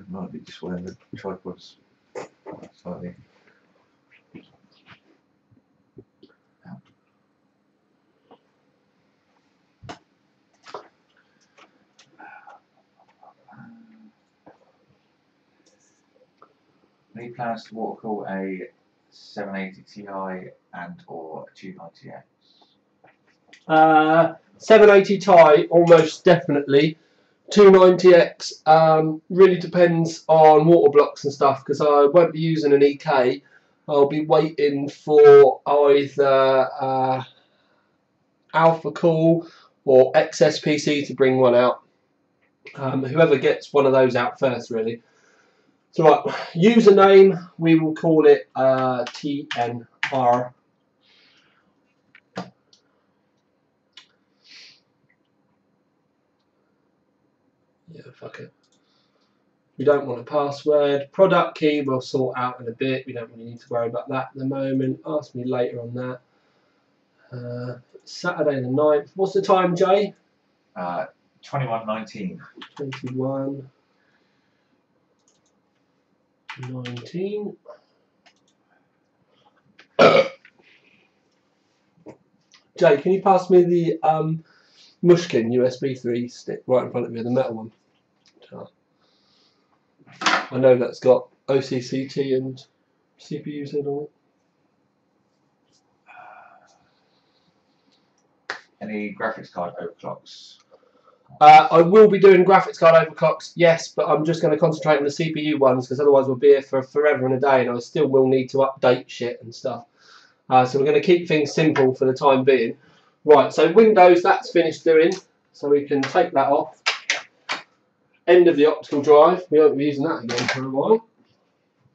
might be just where the tripod's slightly. Any plans to water cool a 780 Ti and or a 290X? 780 Ti, almost definitely. 290X really depends on water blocks and stuff, because I won't be using an EK. I'll be waiting for either Alpha Cool or XSPC to bring one out. Whoever gets one of those out first, really. So right, username, we will call it TNR. Yeah, fuck it. We don't want a password. Product key we'll sort out in a bit. We don't really need to worry about that at the moment. Ask me later on that. Saturday the 9th. What's the time, Jay? 21:19. 21:19. Jay, can you pass me the Mushkin USB 3 stick right in front of you, the metal one? I know that's got OCCT and CPUs in on it. Any graphics card overclocks? I will be doing graphics card overclocks, yes, but I'm just going to concentrate on the CPU ones because otherwise we'll be here for forever and a day, and I still will need to update shit and stuff. So we're going to keep things simple for the time being. Right, so Windows, that's finished doing, so we can take that off. End of the optical drive. We won't be using that again for a while.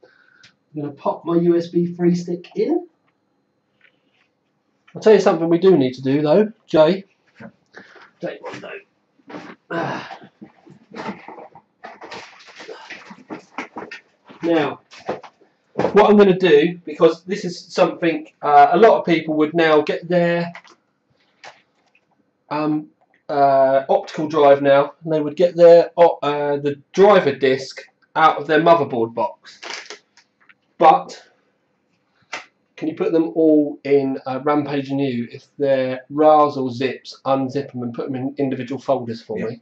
I'm going to pop my USB 3 stick in. I'll tell you something we do need to do though, Jay. Take one note. Now, what I'm going to do, because this is something a lot of people would now get their optical drive now, and they would get their the driver disc out of their motherboard box. But can you put them all in Rampage and U? If they're RARs or zips, unzip them and put them in individual folders for me.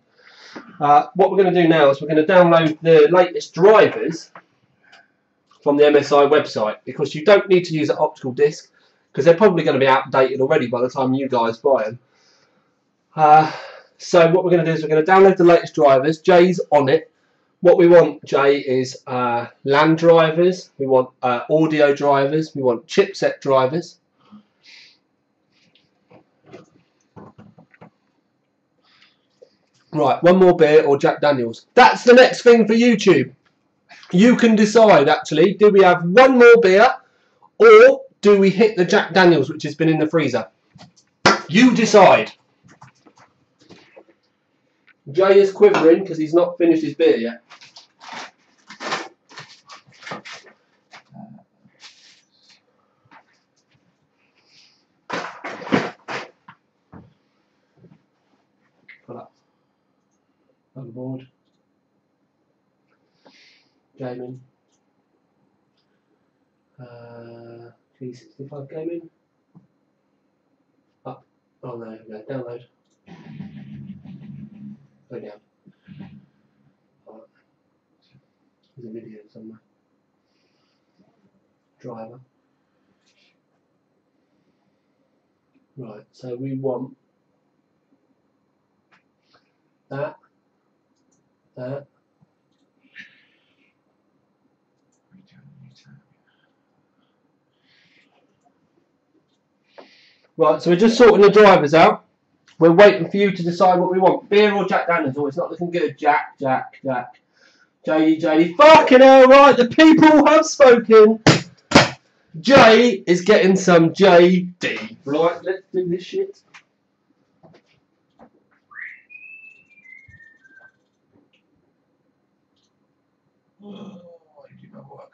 What we're going to do now is we're going to download the latest drivers from the MSI website, because you don't need to use an optical disc because they're probably going to be outdated already by the time you guys buy them. So what we're going to do is we're going to download the latest drivers. Jay's on it. What we want, Jay, is LAN drivers, we want audio drivers, we want chipset drivers. Right, one more beer or Jack Daniels. That's the next thing for YouTube. You can decide, actually, do we have one more beer or do we hit the Jack Daniels, which has been in the freezer? You decide. Jay is quivering because he's not finished his beer yet. Pull up. On board. Gaming. GT65 Gaming. Up. Oh no, no, download. Go down. Right. There's a video somewhere. Driver. Right, so we want that. Right, so we're just sorting the drivers out. We're waiting for you to decide what we want. Beer or Jack Daniels? Oh, it's not looking good. Jack. JD. Fucking hell, right. The people have spoken. Jay is getting some JD. Right, let's do this shit. Why did not work?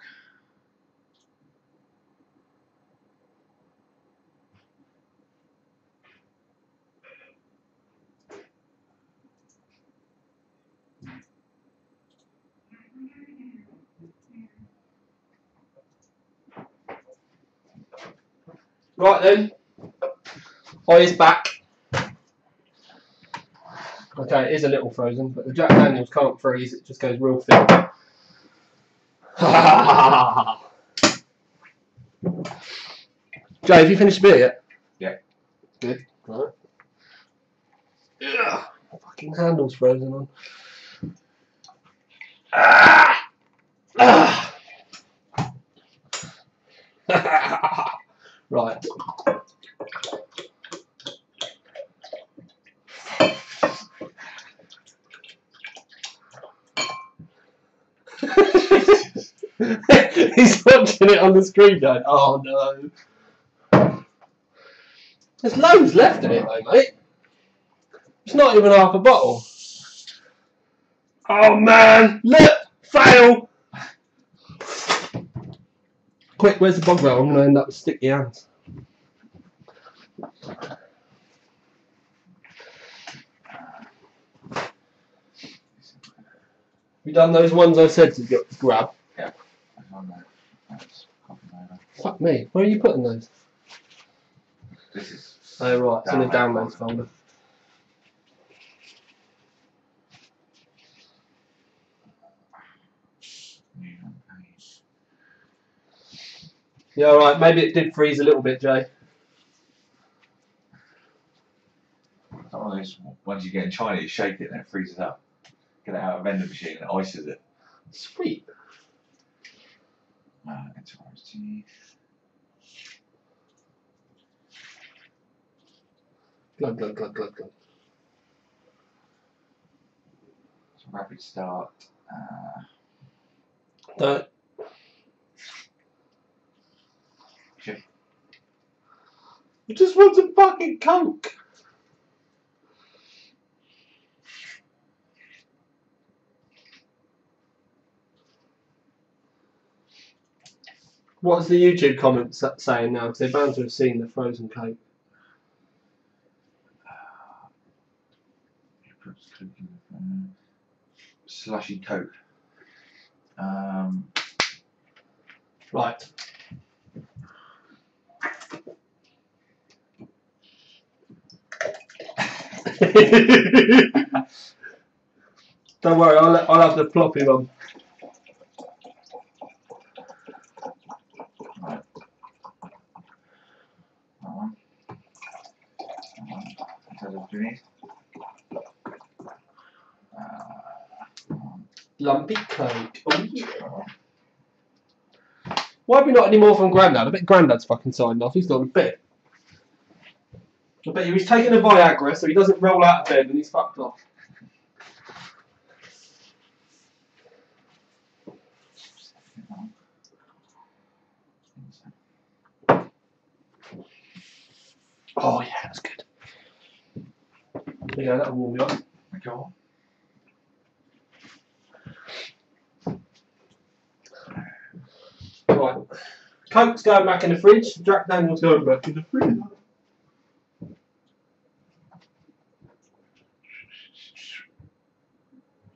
Right then. Is back. Okay, it is a little frozen, but the Jack Daniels can't freeze, it just goes real thin. Jay, have you finished the beer yet? Yeah. Good. Right. Ugh, fucking handle's frozen on. Right. He's watching it on the screen going, oh no. There's loads left in it though, mate. It's not even half a bottle. Oh man, look! Fail! Quick, where's the bog roll? I'm going to end up with sticky hands. You done those ones I said to grab? Yeah. Fuck me, where are you putting those? This is. Oh right, it's in the downloads folder. Yeah, alright, maybe it did freeze a little bit, Jay. One of those ones you get in China, you shake it and it freezes up. Get it out of a vending machine and it ices it. Sweet. Interesting. Glug. So rapid start. Don't. Chip. I just want some fucking Coke. What's the YouTube comments saying now? Because they're bound to have seen the frozen Coke. Slushy Coke. Right. Don't worry, I'll have the ploppy one. Right. That one. What do you need? Lumpy Coke. Oh yeah. Why have we not any more from Grandad? I bet Grandad's fucking signed off. He's not a bit. I bet you he's taking a Viagra so he doesn't roll out of bed and he's fucked off. Oh yeah, that's good. There you go, that'll warm you up. Okay. Right. Coke's going back in the fridge, Jack Daniels going back in the fridge.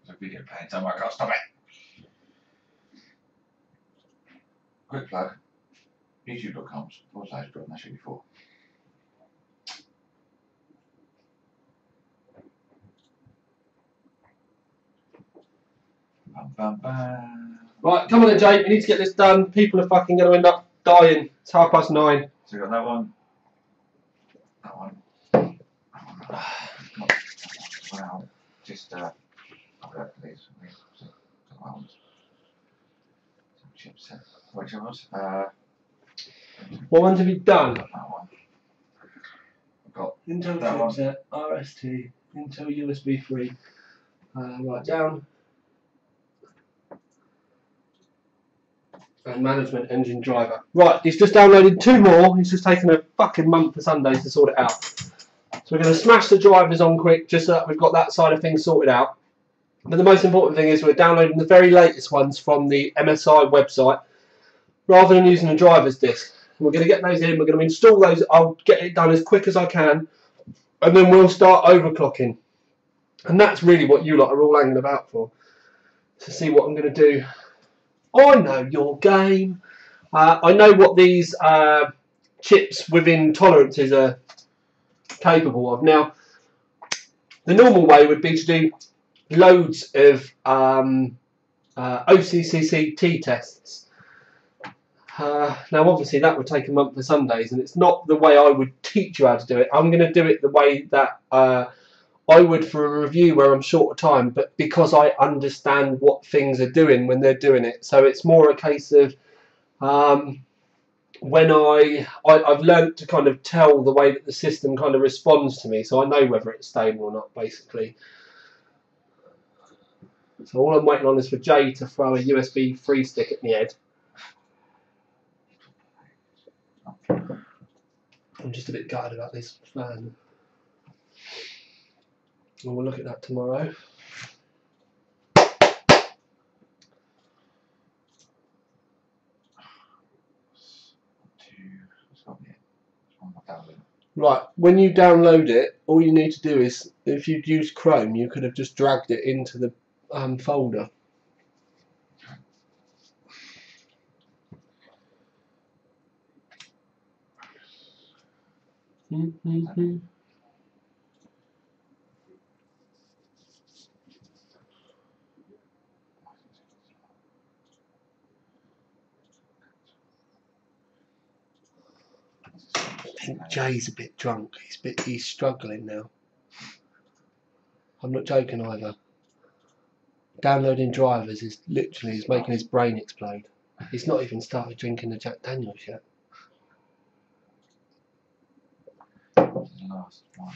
It's a video playing, so I can't stop it. Quick plug. YouTube.com/Jordan-before. Right, come on then, Jay. We need to get this done. People are fucking going to end up dying. It's 9:30. So we got that one. That one. Wow. Just I'll go for these. Chips. Which ones? What ones have you done? That one. got Intel that one. chipset, RST, Intel USB 3. Right down. And management engine driver. Right, he's just downloaded 2 more. He's just taken a fucking month for Sundays to sort it out. So we're going to smash the drivers on quick, just so that we've got that side of things sorted out. But the most important thing is we're downloading the very latest ones from the MSI website, rather than using a driver's disk. We're going to get those in, we're going to install those. I'll get it done as quick as I can, and then we'll start overclocking. And that's really what you lot are all hanging about for, to see what I'm going to do. I know your game. I know what these chips within tolerances are capable of. Now, the normal way would be to do loads of OCCCT tests. Now, obviously, that would take a month of Sundays, and it's not the way I would teach you how to do it. I'm going to do it the way that I would for a review where I'm short of time, but because I understand what things are doing when they're doing it. So it's more a case of when I've learnt to kind of tell the way that the system kind of responds to me, so I know whether it's stable or not, basically. So all I'm waiting on is for Jay to throw a USB 3 stick at my head. I'm just a bit gutted about this fan. We'll look at that tomorrow. Right, when you download it, all you need to do is, if you'd used Chrome, you could have just dragged it into the folder. I think Jay's a bit drunk. He's struggling now. I'm not joking either. Downloading drivers is literally making his brain explode. He's not even started drinking the Jack Daniels yet. The last one.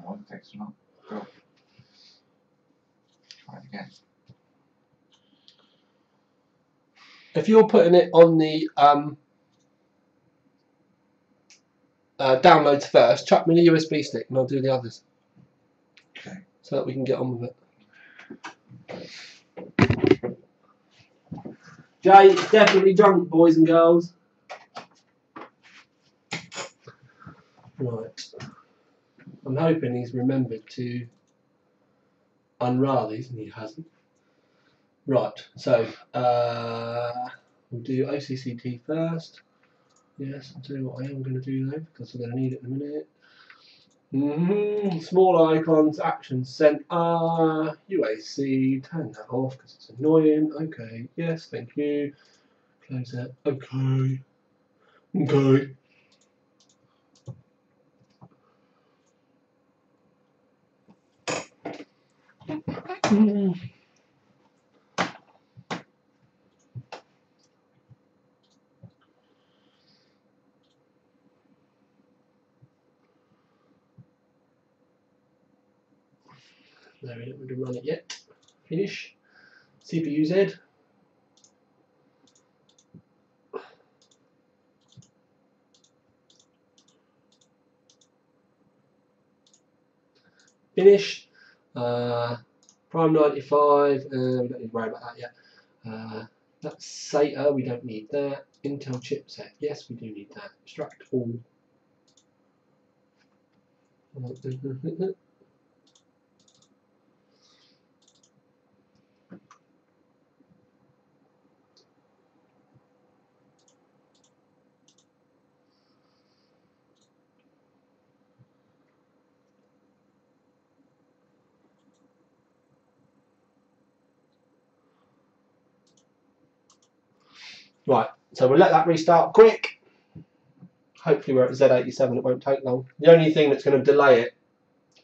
Oh, it takes long. Go. Try it again. If you're putting it on the downloads first, chuck me the USB stick and I'll do the others. Okay. So that we can get on with it. Jay is definitely drunk, boys and girls. Right. I'm hoping he's remembered to unroll these, and he hasn't. Right, so we'll do OCCT first. Yes, I'll tell you what I am going to do though, because I'm going to need it in a minute. Small icons, action center, UAC, turn that off because it's annoying. Okay, yes, thank you. Close that. Okay. Okay. No, we don't want to run it yet. Finish. CPU Z. Finish. Prime 95. We don't need to worry about that yet. That's SATA. We don't need that. Intel chipset. Yes, we do need that. Extract all. Right, so we'll let that restart quick. Hopefully we're at Z87, it won't take long. The only thing that's going to delay it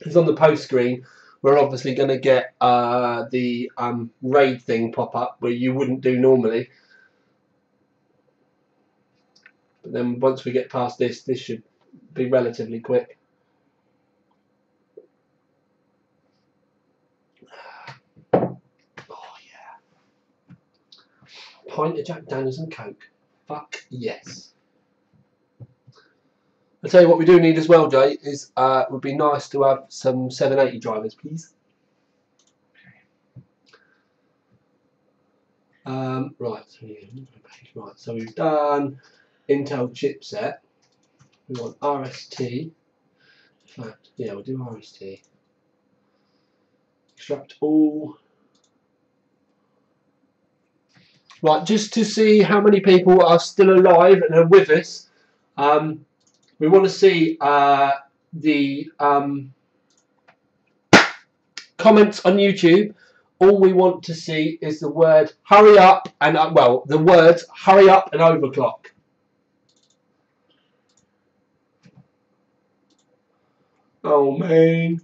is on the post screen we're obviously going to get the raid thing pop up where you wouldn't do normally. But then once we get past this, this should be relatively quick. Oh yeah. Pint of Jack Daniels and Coke. Fuck yes. I'll tell you what we do need as well, Jay, is it would be nice to have some 780 drivers, please. Right, so we've done Intel chipset. We want RST. In fact, yeah, we'll do RST. Extract all. Right, just to see how many people are still alive and are with us, we want to see the comments on YouTube. All we want to see is the word hurry up and well, the words hurry up and overclock. Oh man.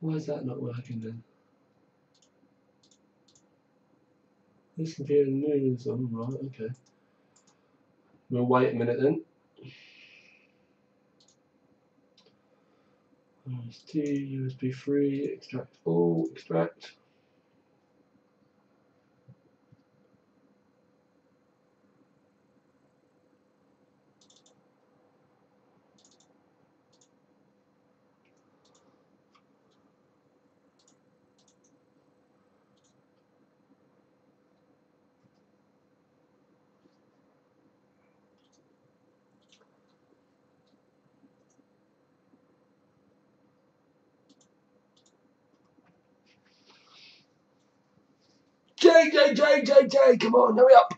Why is that not working then? This computer news on, right, okay. We'll wait a minute then. RST, USB 3, extract all, extract. J, come on, hurry up.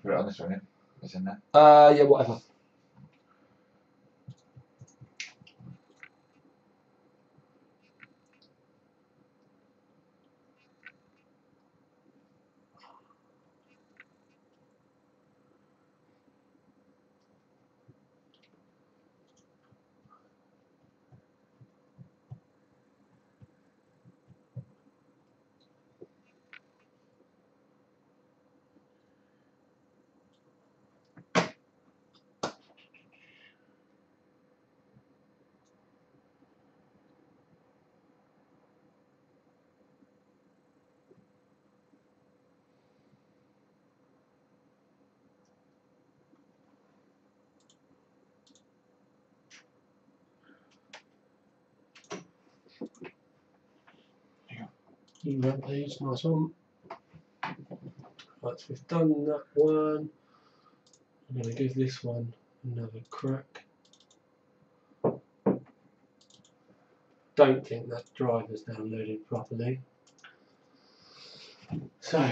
Put it on this one, yeah? It's in there. Yeah, whatever. Rampage, nice one. Right, so we've done that one. I'm going to give this one another crack. Don't think that driver's downloaded properly. So,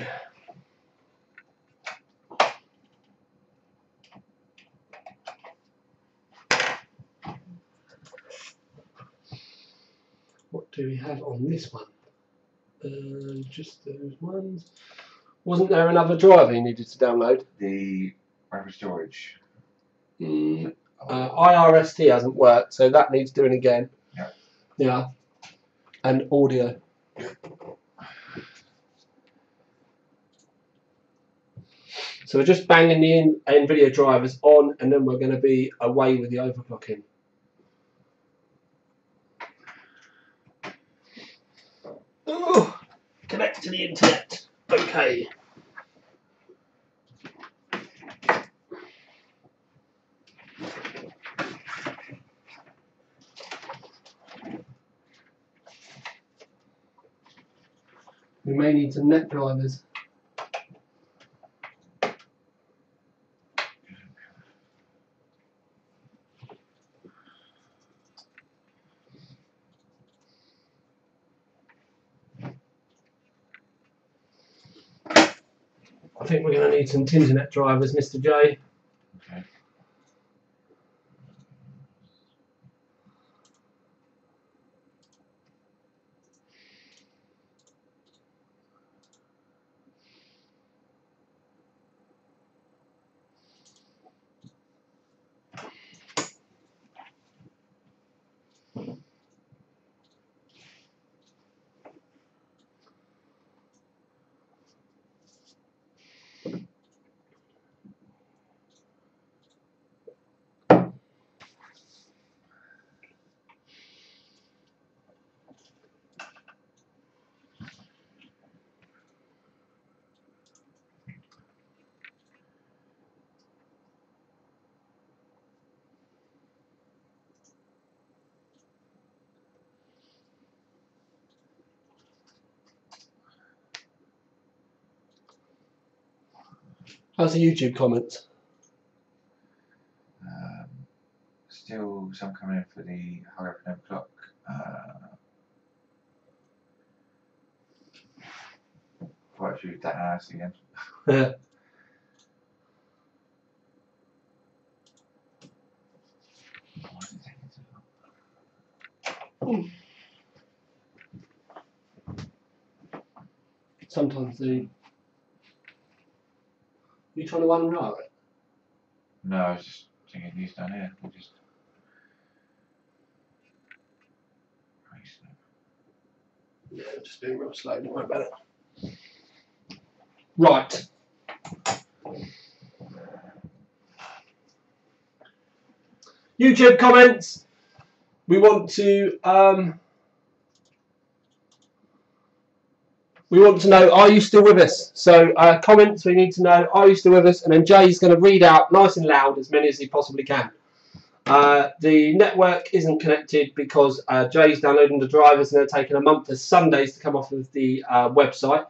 what do we have on this one? Just those ones. Wasn't there another driver you needed to download? The rapid storage. IRST hasn't worked, so that needs doing again. Yeah. Yeah. And audio. So we're just banging the NVIDIA drivers on, and then we're going to be away with the overclocking. Oh, connect to the internet. Okay. We may need some net drivers. I think we're going to need some Tinternet drivers, Mr. J. Okay. How's the YouTube comments? Still some coming in for the hurry up and o'clock. Quite a few that hours again. Sometimes the. You trying to unroll it? No, I was just thinking these down here. We'll just. Yeah, just being real slow, don't worry about it. Right. YouTube comments. We want to know, are you still with us? So comments, we need to know, are you still with us? And then Jay's going to read out nice and loud as many as he possibly can. The network isn't connected because Jay's downloading the drivers and they're taking a month of Sundays to come off of the website.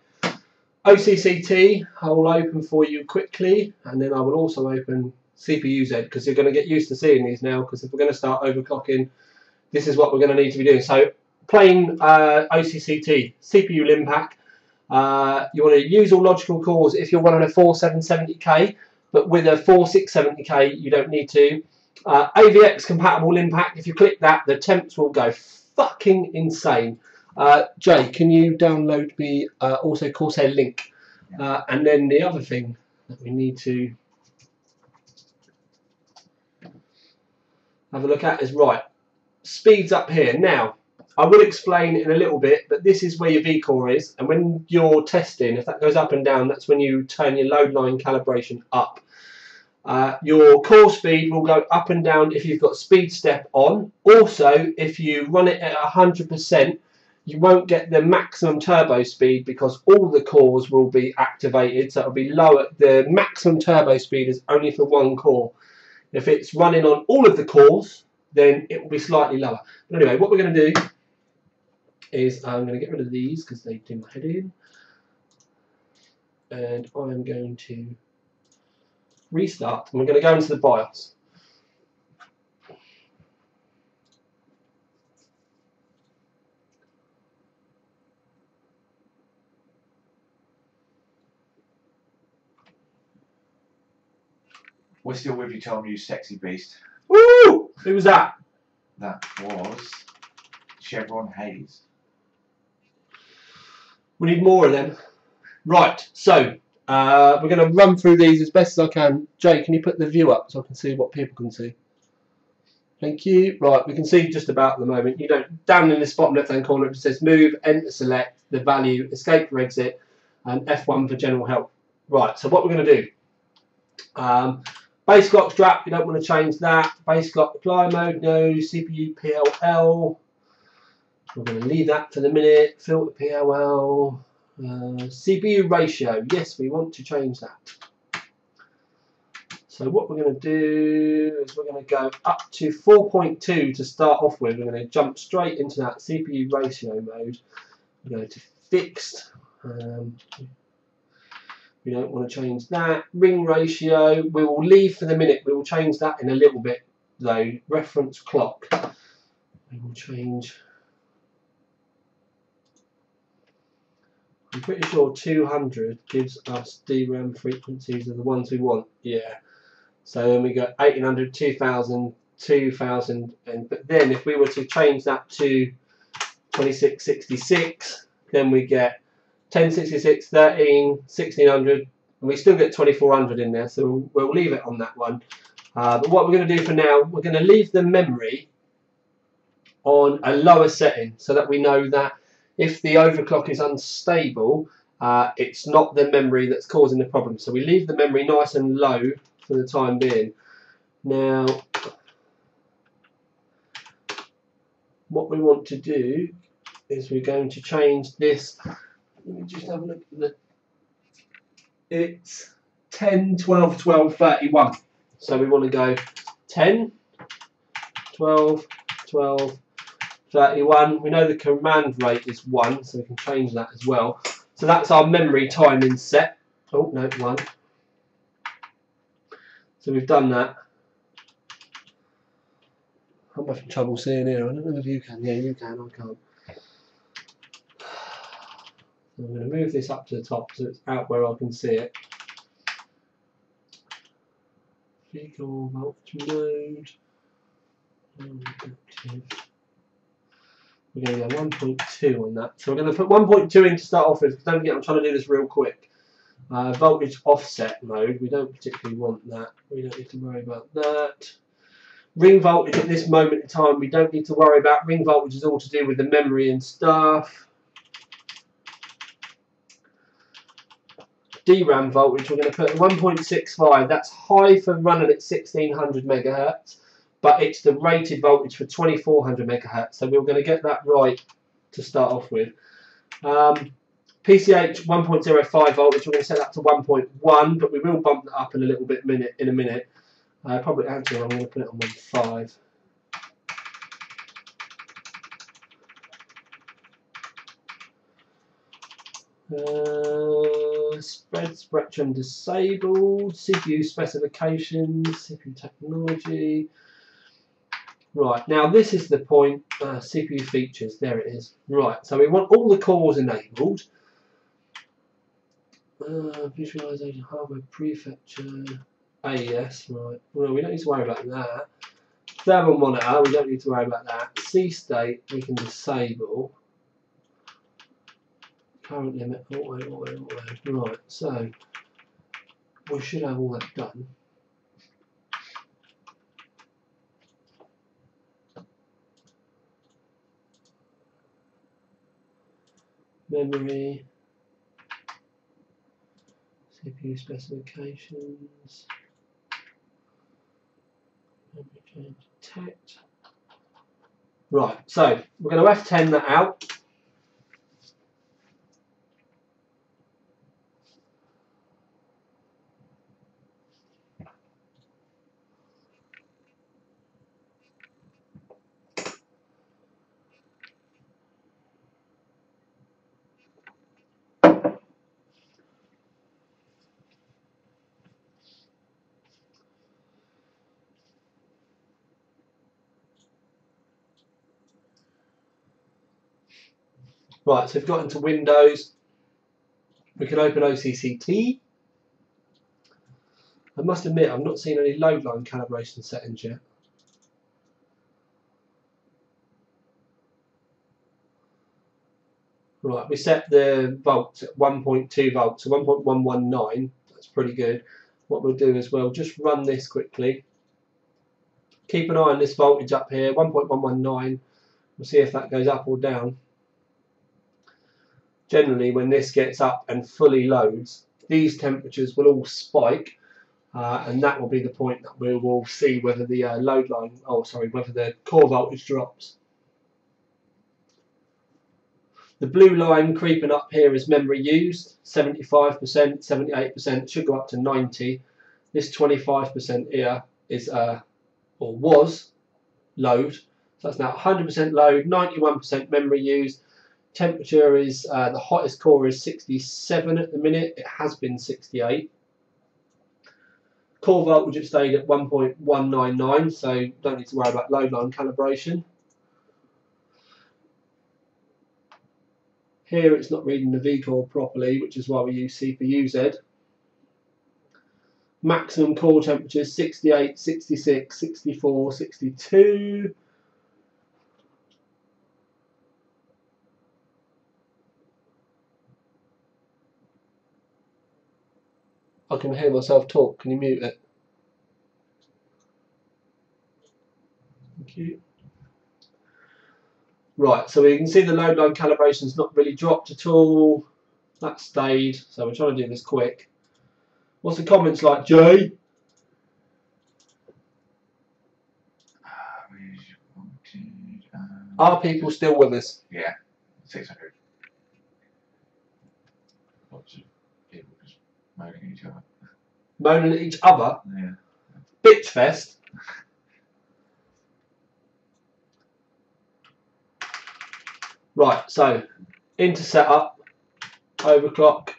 OCCT, I will open for you quickly, and then I will also open CPU-Z because you're going to get used to seeing these now, because if we're going to start overclocking, this is what we're going to need to be doing. So plain OCCT, CPU lim pack. You want to use all logical cores if you're running a 4770K, but with a 4670K you don't need to. AVX compatible lim pack, if you click that the temps will go fucking insane. Jay, can you download me also Corsair link? And then the other thing that we need to have a look at is, right, speeds up here. Now, I will explain in a little bit, but this is where your V-core is, and when you're testing, if that goes up and down, that's when you turn your load line calibration up. Your core speed will go up and down if you've got speed step on. Also, if you run it at 100%, you won't get the maximum turbo speed because all the cores will be activated, so it'll be lower. The maximum turbo speed is only for one core. If it's running on all of the cores, then it will be slightly lower. But anyway, what we're going to do is I'm going to get rid of these because they do my head in, and I'm going to restart, and we're going to go into the BIOS. We're still with you, Tom, you sexy beast. Woo! Who was that? That was Chevron Hayes. We need more of them. Right, so we're going to run through these as best as I can. Jay, can you put the view up so I can see what people can see? Thank you. Right, we can see just about at the moment. You don't, down in this bottom left hand corner it says move, enter select, the value, escape for exit, and F1 for general help. Right, so what we're going to do. Base clock strap, you don't want to change that. Base clock apply mode, no. CPU PLL, we're going to leave that for the minute. Filter PLL. CPU ratio, yes, we want to change that. So what we're going to do is we're going to go up to 4.2 to start off with. We're going to jump straight into that CPU ratio mode. We're going to fixed. We don't want to change that. Ring ratio, we will leave for the minute. We will change that in a little bit though. Reference clock, we will change. I'm pretty sure 200 gives us DRAM frequencies of the ones we want. Yeah. So then we got 1800, 2000, 2000, but then if we were to change that to 2666, then we get 1066, 13, 1600, and we still get 2400 in there, so we'll leave it on that one. But what we're going to do for now, we're going to leave the memory on a lower setting so that we know that if the overclock is unstable, it's not the memory that's causing the problem. So we leave the memory nice and low for the time being. Now, what we want to do is we're going to change this. Let me just have a look at it's 10, 12, 12, 31. So we want to go 10, 12, 12, 31. We know the command rate is 1, so we can change that as well. So that's our memory timing set. Oh, no, 1. So we've done that. I'm having trouble seeing here. I don't know if you can. Yeah, you can. I can't. So I'm going to move this up to the top so it's out where I can see it. Vehicle voltage mode. We're going to go 1.2 on that. So we're going to put 1.2 in to start off with. Don't forget, I'm trying to do this real quick. Voltage offset mode. We don't particularly want that. We don't need to worry about that. Ring voltage at this moment in time, we don't need to worry about. Ring voltage is all to do with the memory and stuff. DRAM voltage, we're going to put 1.65. That's high for running at 1600 megahertz, but it's the rated voltage for 2400 megahertz. So we're going to get that right to start off with. PCH 1.05 voltage, we're going to set that to 1.1, but we will bump that up in a little bit in a minute. Probably actually I'm going to put it on 1.5. Spread spectrum disabled. CPU specifications. CPU technology. Right, now this is the point. CPU features. There it is. Right, so we want all the cores enabled. Visualization, hardware prefetcher. AES, right. Well, we don't need to worry about that. Thermal monitor, we don't need to worry about that. C state, we can disable. Current limit, auto. Right, so we should have all that done. Memory, CPU specifications. Change detect. Right, so we're going to F10 that out. Right, so we've got into Windows. We can open OCCT. I must admit, I've not seen any load line calibration settings yet. Right, we set the volts at 1.2 volts, so 1.119. That's pretty good. What we'll do is we'll just run this quickly. Keep an eye on this voltage up here, 1.119. We'll see if that goes up or down. Generally, when this gets up and fully loads, these temperatures will all spike, and that will be the point that we will see whether the whether the core voltage drops. The blue line creeping up here is memory used, 75%, 78%, should go up to 90%. This 25% here is, or was, load. So that's now 100% load, 91% memory used. Temperature is, the hottest core is 67 at the minute. It has been 68. Core voltage have stayed at 1.199, so don't need to worry about load line calibration. Here it's not reading the vCore properly, which is why we use CPU-Z. Maximum core temperatures 68, 66, 64, 62. I can hear myself talk. Can you mute it? Thank you. Right, so we can see the load line calibration's not really dropped at all. That stayed, so we're trying to do this quick. What's the comments like, Jay? Are people still with us? Yeah, 600. Lots of people just moaning at each other. Moaning at each other? Yeah. Bitch fest. Right, so into setup, overclock,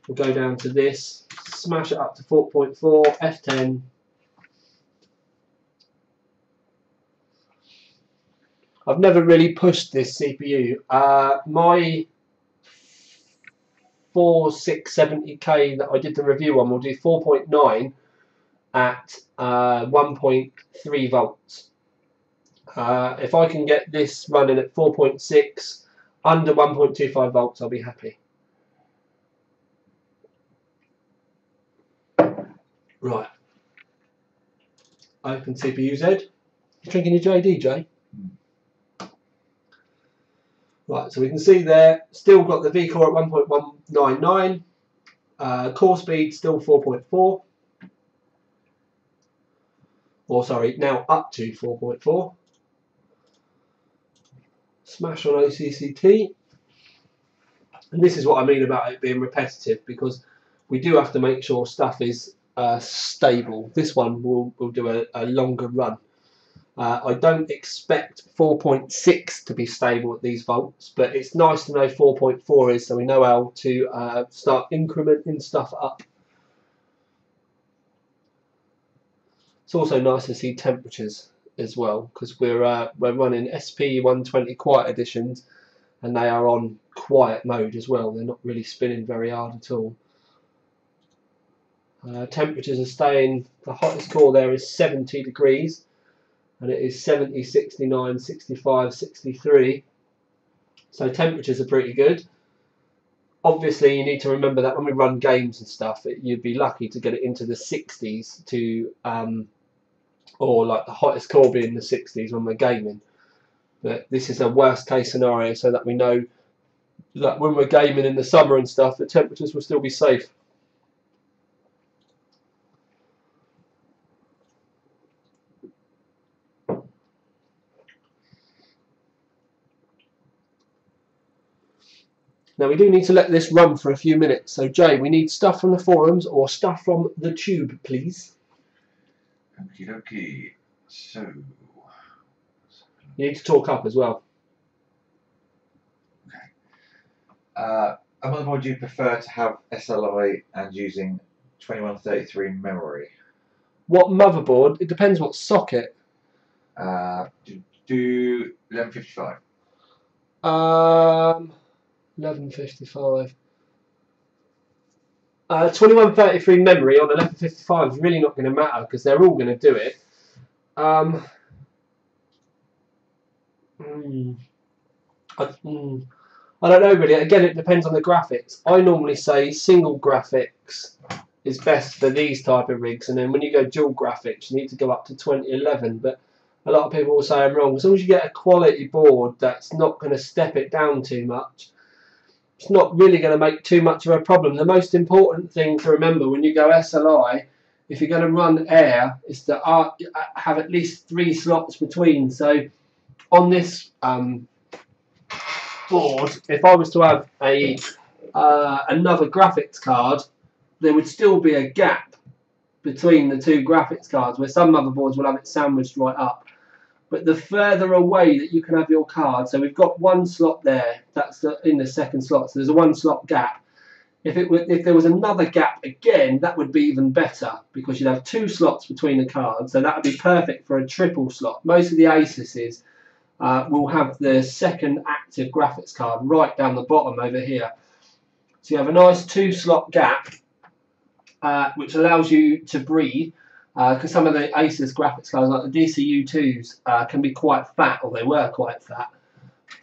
we'll go down to this, smash it up to 4.4, F10, I've never really pushed this CPU. My 4670K that I did the review on will do 4.9 at 1.3 volts. If I can get this running at 4.6 under 1.25 volts, I'll be happy. Right. Open CPU Z. You drinking your JD, Jay? Right, so we can see there, still got the V core at 1.199. Core speed still 4.4. Or sorry, now up to 4.4. Smash on OCCT. And this is what I mean about it being repetitive, because we do have to make sure stuff is stable. This one will do a longer run. I don't expect 4.6 to be stable at these volts, but it's nice to know 4.4 is, so we know how to start incrementing stuff up. It's also nice to see temperatures as well, because we're running SP120 quiet editions, and they are on quiet mode as well. They're not really spinning very hard at all. Temperatures are staying, the hottest core there is 70 degrees, and it is 70, 69, 65, 63. So temperatures are pretty good. Obviously you need to remember that when we run games and stuff, you'd be lucky to get it into the 60s to, or like the hottest core being the 60s when we're gaming. But this is a worst case scenario, so that we know that when we're gaming in the summer and stuff, the temperatures will still be safe. Now we do need to let this run for a few minutes. So Jay, we need stuff from the forums or stuff from the tube, please. Okie dokie. So you need to talk up as well. Okay. A motherboard you prefer to have SLI and using 2133 memory? What motherboard? It depends what socket. Do 1155. 1155. 2133 memory on 1155 is really not going to matter, because they're all going to do it. I don't know really. Again, it depends on the graphics. I normally say single graphics is best for these type of rigs, and then when you go dual graphics, you need to go up to 2011. But a lot of people will say I'm wrong. As long as you get a quality board that's not going to step it down too much, it's not really going to make too much of a problem. The most important thing to remember when you go SLI, if you're going to run air, is to have at least 3 slots between. So on this board, if I was to have another graphics card, there would still be a gap between the 2 graphics cards, where some motherboards will have it sandwiched right up. But the further away that you can have your card, so we've got 1 slot there, that's in the second slot, so there's a 1 slot gap. If there was another gap again, that would be even better, because you'd have 2 slots between the cards, so that would be perfect for a triple slot. Most of the Asuses will have the second active graphics card right down the bottom over here. So you have a nice 2 slot gap, which allows you to breathe, because some of the Asus graphics cards, like the DCU2s, can be quite fat, or they were quite fat.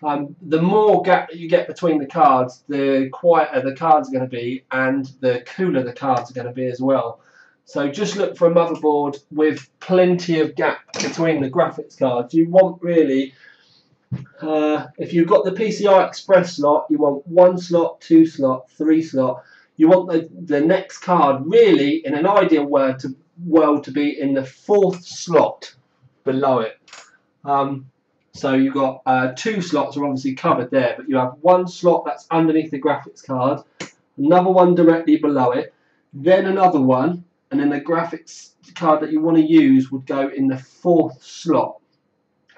The more gap that you get between the cards, the quieter the cards are going to be, and the cooler the cards are going to be as well. So just look for a motherboard with plenty of gap between the graphics cards. You want really, if you've got the PCI Express slot, you want 1 slot, 2 slot, 3 slot. You want the next card really, in an ideal world, to be in the 4th slot below it. So you've got 2 slots are obviously covered there, but you have 1 slot that's underneath the graphics card, another one directly below it, then another one, and then the graphics card that you want to use would go in the 4th slot.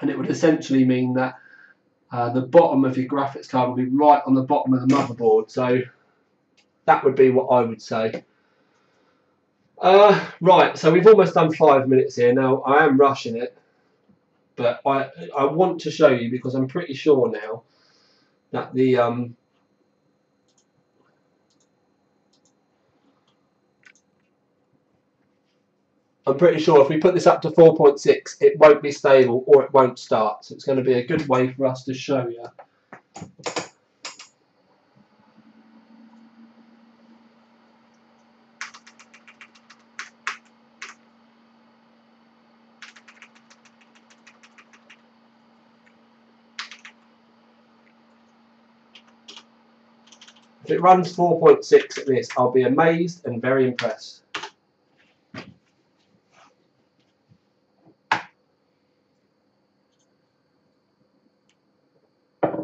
And it would essentially mean that the bottom of your graphics card will be right on the bottom of the motherboard. So that would be what I would say. Right, so we've almost done 5 minutes here. Now, I am rushing it, but I want to show you because I'm pretty sure now that the I'm pretty sure if we put this up to 4.6, it won't be stable or it won't start. So it's going to be a good way for us to show you. If it runs 4.6 at this, I'll be amazed and very impressed.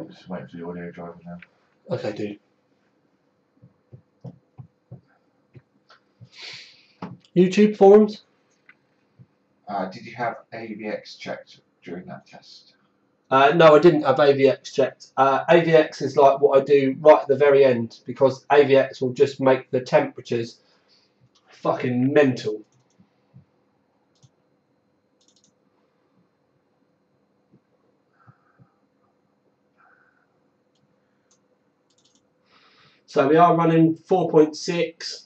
Just waiting for the audio driver now. Okay, dude. YouTube forums? Did you have AVX checked during that test? No, I didn't have AVX checked. AVX is like what I do right at the very end because AVX will just make the temperatures fucking mental. So we are running 4.6.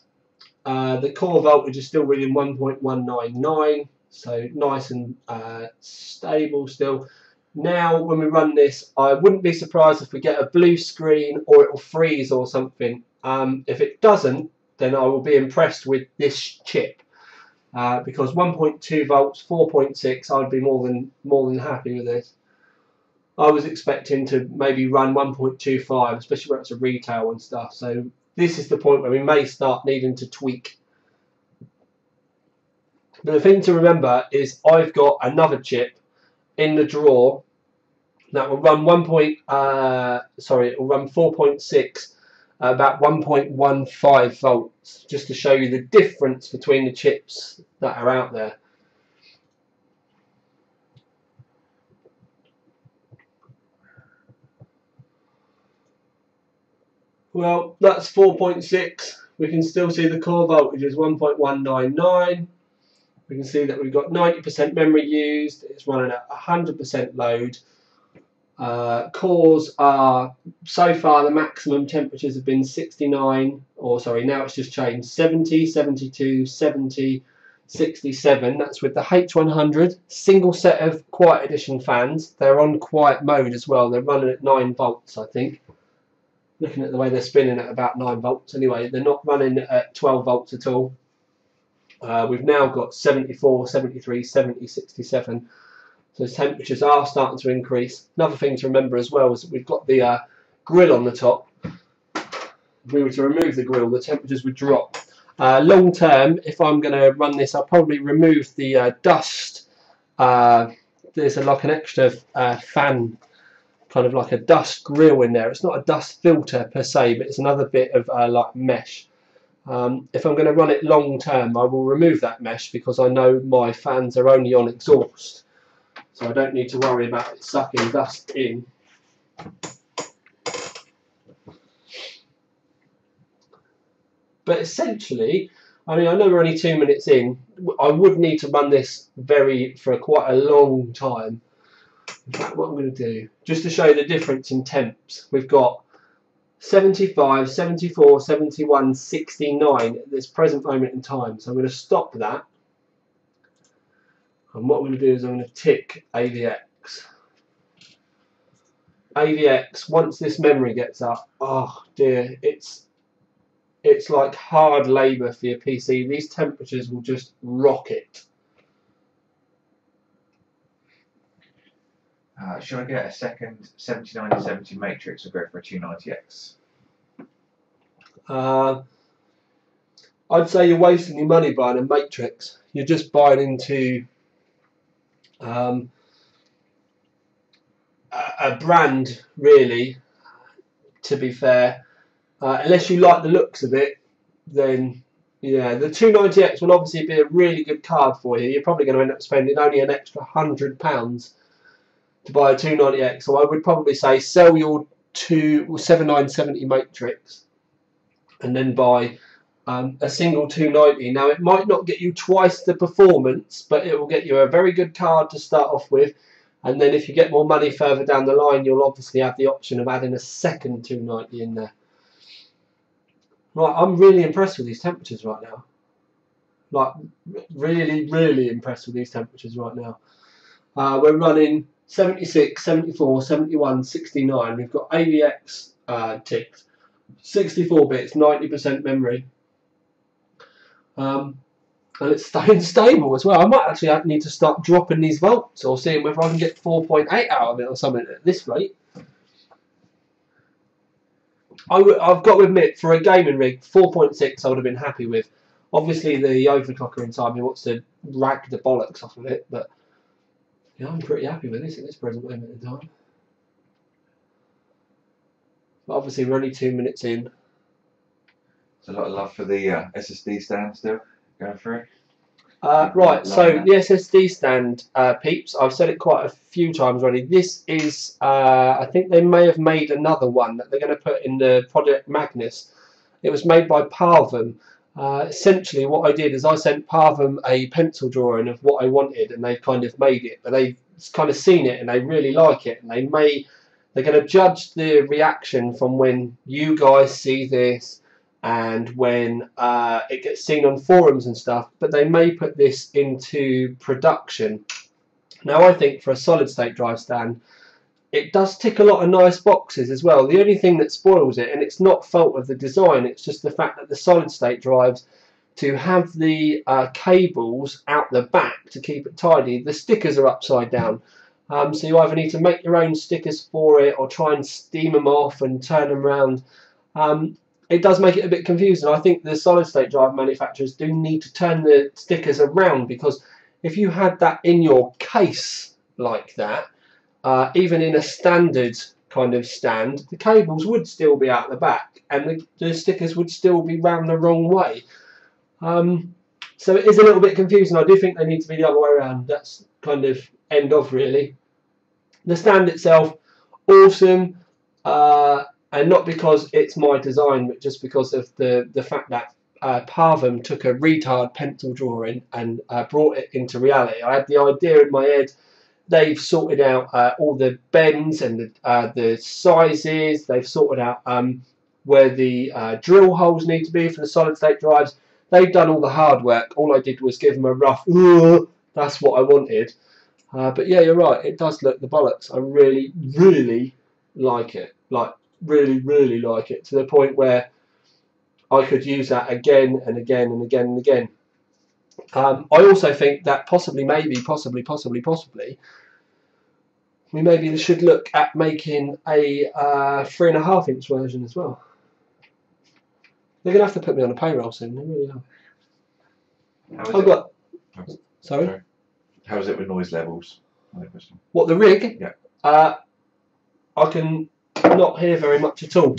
The core voltage is still reading 1.199, so nice and stable still. Now, when we run this, I wouldn't be surprised if we get a blue screen or it will freeze or something. If it doesn't, then I will be impressed with this chip because 1.2 volts, 4.6, I'd be more than happy with this. I was expecting to maybe run 1.25, especially where it's a retail and stuff. So this is the point where we may start needing to tweak. But the thing to remember is I've got another chip in the drawer that will run it will run 4.6 about 1.15 volts, just to show you the difference between the chips that are out there. Well, that's 4.6. We can still see the core voltage is 1.199. We can see that we've got 90% memory used. It's running at 100% load. Cores are, so far the maximum temperatures have been 69, or sorry, now it's just changed, 70, 72, 70, 67. That's with the H100, single set of quiet edition fans. They're on quiet mode as well. They're running at 9 volts, I think. Looking at the way they're spinning at about 9 volts anyway. They're not running at 12 volts at all. We've now got 74, 73, 70, 67. So temperatures are starting to increase. Another thing to remember as well is that we've got the grill on the top. If we were to remove the grill, the temperatures would drop. Long term, if I'm going to run this, I'll probably remove the dust. There's like an extra fan, kind of like a dust grill in there. It's not a dust filter per se, but it's another bit of like mesh. If I'm going to run it long term, I will remove that mesh because I know my fans are only on exhaust. So I don't need to worry about it sucking dust in. But essentially, I mean, I know we're only 2 minutes in. I would need to run this for quite a long time. In fact, what I'm going to do, just to show you the difference in temps, we've got 75, 74, 71, 69 at this present moment in time. So I'm going to stop that. And what I'm going to do is I'm going to tick AVX. AVX, once this memory gets up, oh dear, it's like hard labour for your PC. These temperatures will just rocket. Should I get a second 7970 matrix or go for a 290X? I'd say you're wasting your money buying a matrix. You're just buying into a brand, really, to be fair. Unless you like the looks of it, then yeah, the 290X will obviously be a really good card for you. You're probably going to end up spending only an extra £100 to buy a 290X. So I would probably say sell your 7970 matrix and then buy a single 290. Now, it might not get you twice the performance, but it will get you a very good card to start off with. And then if you get more money further down the line, you'll obviously have the option of adding a second 290 in there. Right, I'm really impressed with these temperatures right now. Like, really, really impressed with these temperatures right now. We're running 76, 74, 71, 69. We've got AVX ticked, 64 bits, 90% memory. And it's staying stable as well. I might actually need to start dropping these volts or seeing whether I can get 4.8 out of it or something at this rate. I've got to admit, for a gaming rig, 4.6 I would have been happy with. Obviously, the overclocker inside me wants to rag the bollocks off of it, but yeah, I'm pretty happy with this at this present moment in time. But obviously, we're only 2 minutes in. There's a lot of love for the SSD stand still going through. Right, so the SSD stand, peeps, I've said it quite a few times already. This is, I think they may have made another one that they're going to put in the Project Magnus. It was made by Parvum. Essentially, what I did is I sent Parvum a pencil drawing of what I wanted, and they've kind of made it. But they've kind of seen it, and they really like it. And they're going to judge the reaction from when you guys see this and when it gets seen on forums and stuff, but they may put this into production. Now, I think for a solid state drive stand, it does tick a lot of nice boxes as well. The only thing that spoils it, and it's not fault of the design, it's just the fact that the solid state drives, to have the cables out the back to keep it tidy, the stickers are upside down. So you either need to make your own stickers for it or try and steam them off and turn them around. It does make it a bit confusing. I think the solid state drive manufacturers do need to turn the stickers around, because if you had that in your case like that, even in a standard kind of stand, the cables would still be out the back and the stickers would still be round the wrong way. So it is a little bit confusing. I do think they need to be the other way around. That's kind of end of, really. The stand itself, awesome. And not because it's my design, but just because of the fact that Parvum took a retard pencil drawing and brought it into reality. I had the idea in my head. They've sorted out all the bends and the sizes. They've sorted out where the drill holes need to be for the solid state drives. They've done all the hard work. All I did was give them a rough, that's what I wanted. But yeah, you're right. It does look the bollocks. I really, really like it. Like, really, really like it, to the point where I could use that again and again and again and again. I also think that possibly, maybe, possibly, we maybe should look at making a 3.5 inch version as well. They're going to have to put me on a payroll soon, they really are. I've got... Sorry? How is it with noise levels? Another question. What, the rig? Yeah. I can not hear very much at all.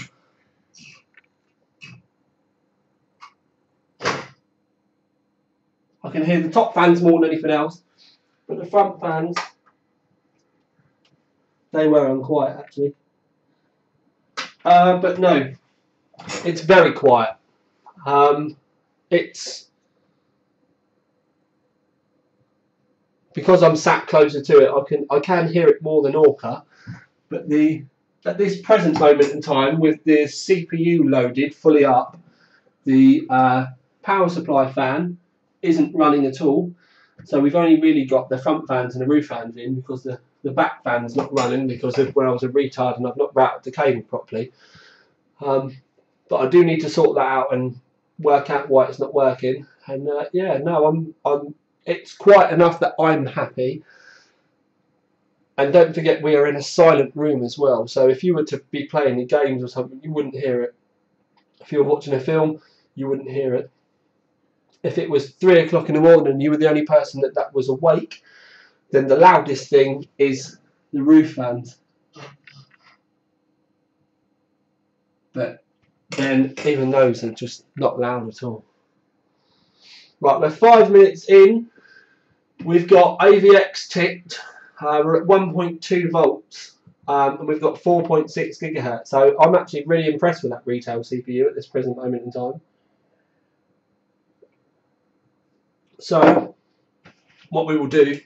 I can hear the top fans more than anything else, but the front fans, they were unquiet actually. But no, it's very quiet. It's because I'm sat closer to it. I can hear it more than Orca, but at this present moment in time, with the CPU loaded fully up, the power supply fan isn't running at all. So we've only really got the front fans and the roof fans in, because the back fan's not running because of where I was a retard and I've not routed the cable properly. But I do need to sort that out and work out why it's not working. And yeah, no, it's quite enough that I'm happy. And don't forget, we are in a silent room as well. So if you were to be playing the games or something, you wouldn't hear it. If you were watching a film, you wouldn't hear it. If it was 3 o'clock in the morning and you were the only person that was awake, then the loudest thing is the roof fans. But then even those are just not loud at all. Right, we're 5 minutes in. We've got AVX ticked. We're at 1.2 volts. And we've got 4.6 gigahertz. So I'm actually really impressed with that retail CPU at this present moment in time. So what we will do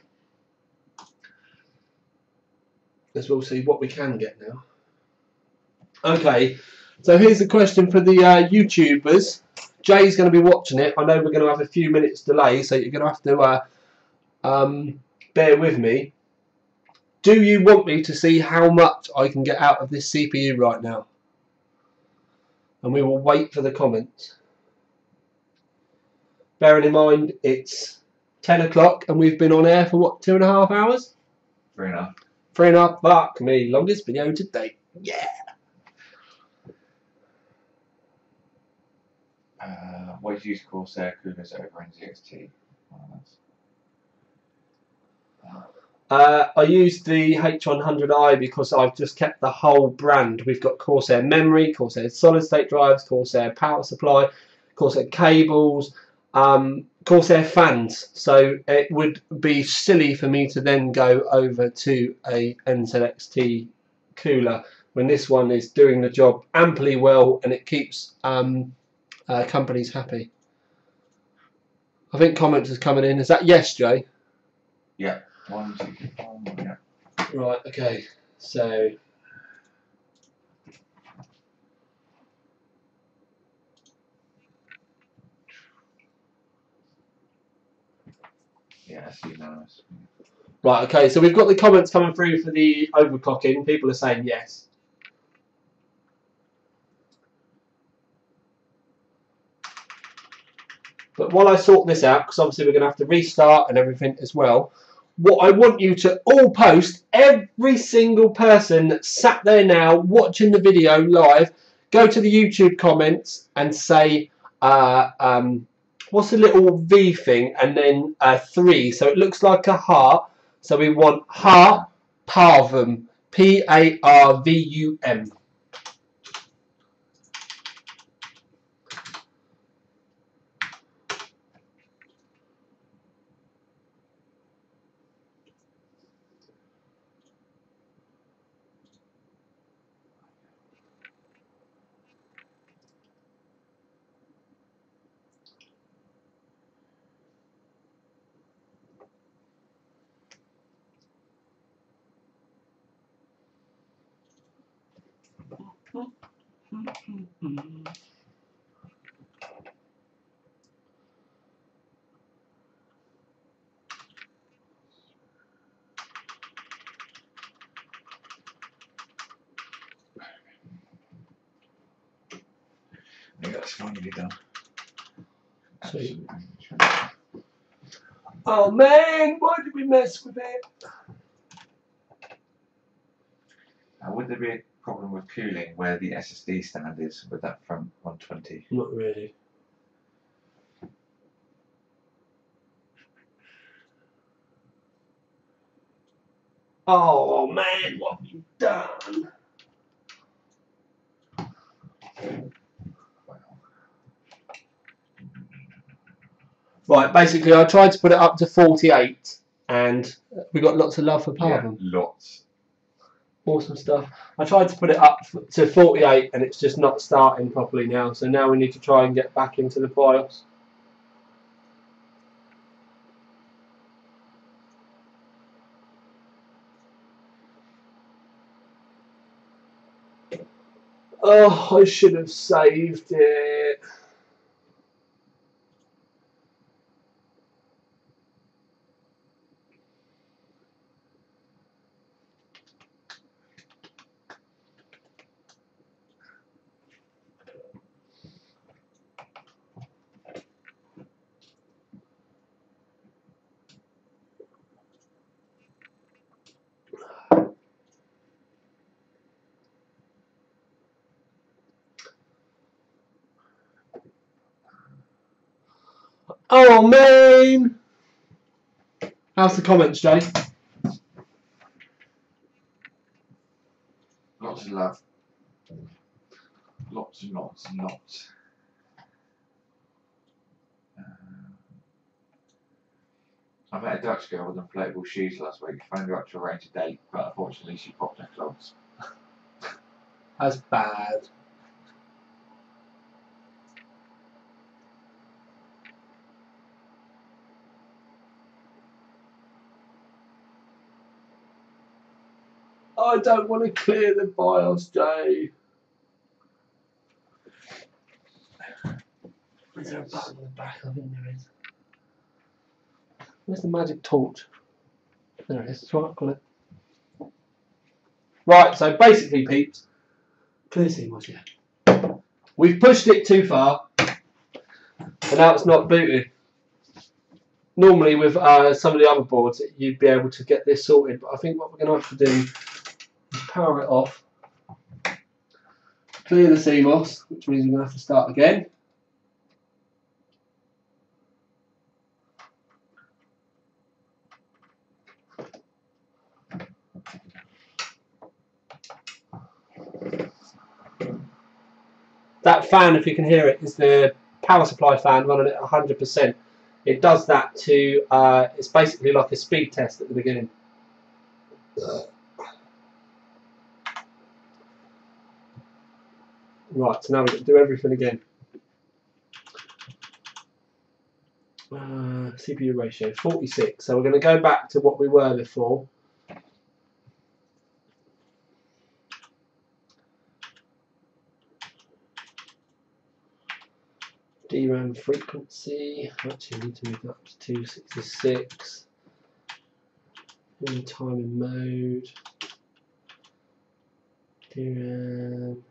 as we'll see what we can get now. Okay, so here's a question for the YouTubers. Jay's going to be watching it. I know we're going to have a few minutes delay, so you're going to have to bear with me. Do you want me to see how much I can get out of this CPU right now? And we will wait for the comments. Bearing in mind it's 10 o'clock and we've been on air for what, 2.5 hours? 3.5. 3.5. Fuck me, longest video to date. Yeah. Why do you use Corsair coolers over NZXT? I used the H100i because I've just kept the whole brand. We've got Corsair memory, Corsair solid state drives, Corsair power supply, Corsair cables, Corsair fans. So it would be silly for me to then go over to a NZXT cooler when this one is doing the job amply well and it keeps companies happy. I think comments is coming in. Is that yes, Jay? Yeah. 1, 2, 3, 4, yeah. Right, okay. So yeah, that's unanimous. right, okay, so we've got the comments coming through for the overclocking. People are saying yes. But while I sort this out, because obviously we're going to have to restart and everything as well, what I want you to all post, every single person that sat there now watching the video live, go to the YouTube comments and say, what's the little V thing, and then 3. So it looks like a heart. So we want heart parvum, P-A-R-V-U-M. Yeah, that's finally done. Sweet. Oh man, why did we mess with it? Would there be a problem with cooling where the SSD stand is with that front 120? Not really. Oh man, what have you done? Right, basically I tried to put it up to 48 and we got lots of love for Parvum. Yeah, lots. Awesome stuff. I tried to put it up to 48 and it's just not starting properly now, so now we need to try and get back into the BIOS. Oh, I should have saved it. Oh man! How's the comments, Jay? Lots of love. Lots and lots and lots. I met a Dutch girl with inflatable shoes last week. Phoned her up to arrange a date, but unfortunately she popped her clogs. That's bad. Oh, I don't want to clear the BIOS, Jay. Is there a button on the back? I think there is. Where's the magic torch? There it is. That's right, got it. Right, so basically, peeps, clear CMOS, yeah. We've pushed it too far, and now it's not booted. Normally, with some of the other boards, you'd be able to get this sorted, but I think what we're going to have to do is power it off, clear the CMOS, which means we're going to have to start again. That fan, if you can hear it, is the power supply fan running at 100%. It does that to, it's basically like a speed test at the beginning. Right, so now we've got to do everything again. CPU ratio, 46. So we're going to go back to what we were before. DRAM frequency, actually I need to move that up to 266. In timing mode. DRAM.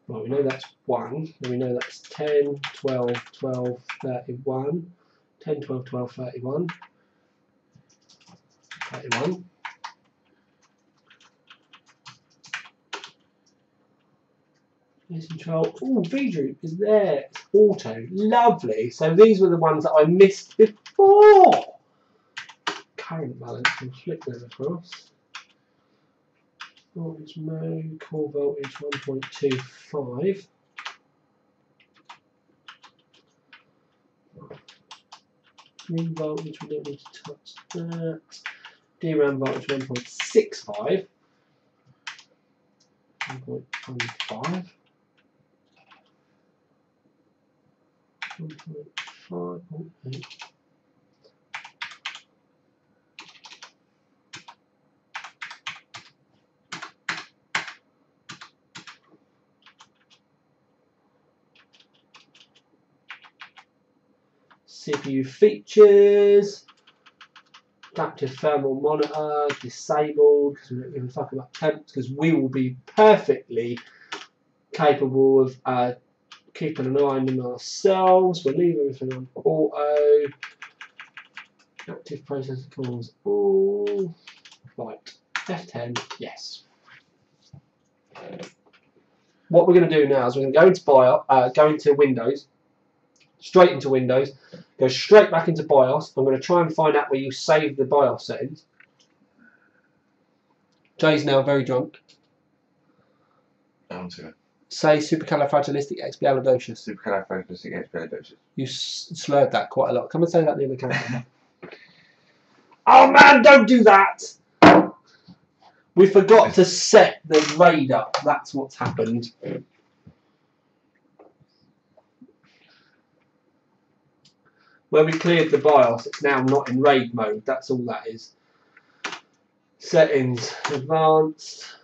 Well, we know that's 1, then we know that's 10, 12, 12, 31. 10, 12, 12, 31. 31. Control. Oh, V-Droop is there. It's auto. Lovely. So these were the ones that I missed before. Current balance. We'll flip them across. Voltage mode. Core voltage 1.25. Mean voltage. We don't need to touch that. DRAM voltage 1.65. 1.15. 1.5. CPU features. Adaptive thermal monitor disabled because we don't give a fuck about temps, because we will be perfectly capable of keeping an eye on them ourselves. We'll leave everything on auto. Active processor cores all. Right, F10, yes. What we're going to do now is we're going to go into BIOS, go into Windows, straight into Windows, go straight back into BIOS. I'm going to try and find out where you save the BIOS settings. Jay's now very drunk. Say supercalifragilisticexpialidocious. Supercalifragilisticexpialidocious. You slurred that quite a lot. Come and say that near the camera. Oh man, don't do that! We forgot to set the RAID up. That's what's happened. Where we cleared the BIOS, it's now not in RAID mode. That's all that is. Settings, advanced.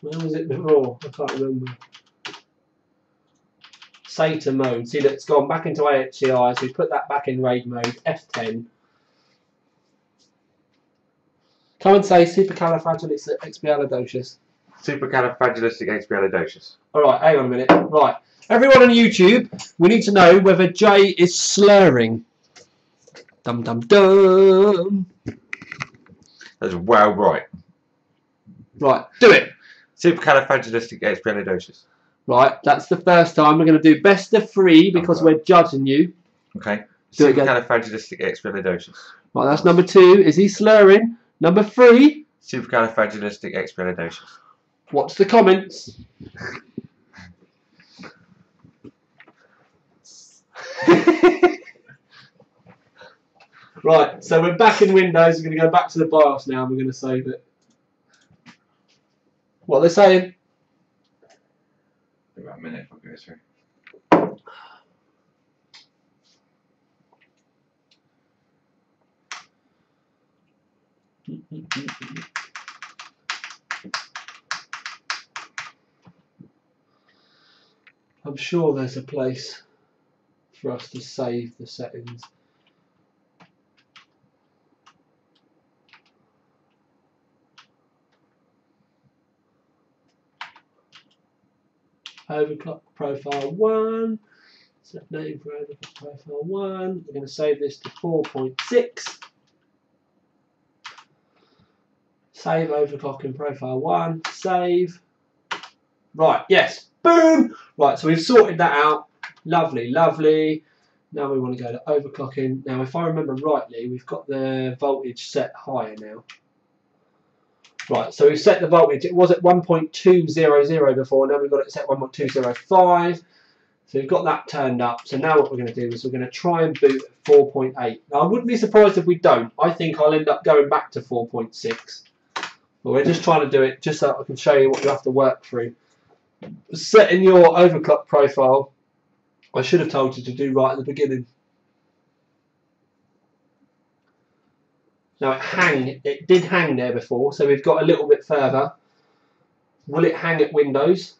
Where was it before? I can't remember. SATA mode. See that it's gone back into AHCI, so we put that back in RAID mode. F10. Come and say supercalifragilisticexpialidocious. Supercalifragilisticexpialidocious. Alright, hang on a minute. Right. Everyone on YouTube, we need to know whether Jay is slurring. Dum dum dum. That's well right. Right, do it. Supercalifragilisticexpialidocious. Right, that's the first time. We're going to do best of 3 because we're judging you. Okay. Do it again. Supercalifragilisticexpialidocious. Right, that's number 2. Is he slurring? Number 3. Supercalifragilisticexpialidocious. What's the comments? Right, so we're back in Windows. We're going to go back to the BIOS now and we're going to save it. What are they saying? About a minute if I go through. I'm sure there's a place for us to save the settings. Overclock profile 1. Set name for overclock profile 1. We're going to save this to 4.6. Save overclocking profile 1. Save. Right, yes. Boom! Right, so we've sorted that out. Lovely, lovely. Now we want to go to overclocking. Now, if I remember rightly, we've got the voltage set higher now. Right, so we've set the voltage. It was at 1.200 before. Now we've got it set 1.205. So we've got that turned up. So now what we're going to do is we're going to try and boot at 4.8. Now, I wouldn't be surprised if we don't. I think I'll end up going back to 4.6. But we're just trying to do it just so I can show you what you have to work through. Setting your overclock profile, I should have told you to do right at the beginning. Now it did hang there before, so we've got a little bit further. Will it hang at Windows?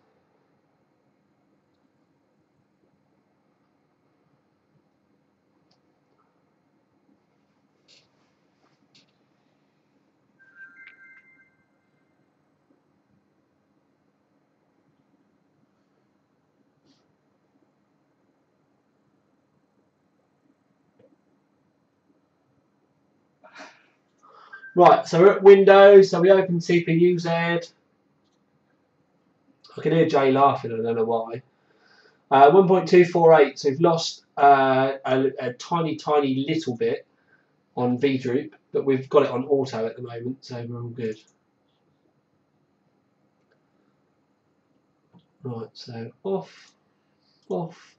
Right, so we're at Windows, so we open CPU-Z. I can hear Jay laughing, I don't know why. 1.248, so we've lost a tiny, tiny little bit on VDroop, but we've got it on auto at the moment, so we're all good. Right, so off, off.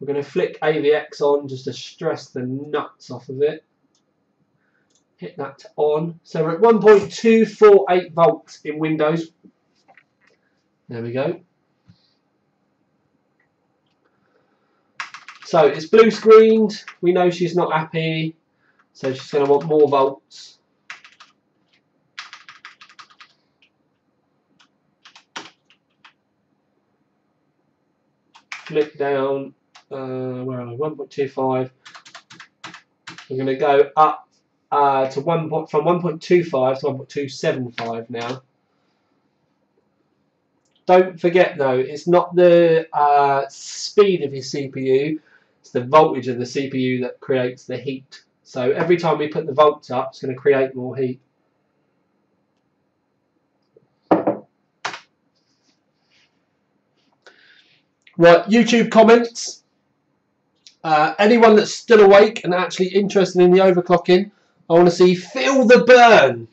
We're going to flick AVX on just to stress the nuts off of it. Hit that to on. So we're at 1.248 volts in Windows. There we go. So it's blue screened. We know she's not happy. So she's going to want more volts. Flick down. Where are we? 1.25. We're going to go up to from 1.25 to 1.275 now. Don't forget though, it's not the speed of your CPU, it's the voltage of the CPU that creates the heat. So every time we put the volts up, it's going to create more heat. Right, YouTube comments. Anyone that's still awake and actually interested in the overclocking, I want to see feel the burn.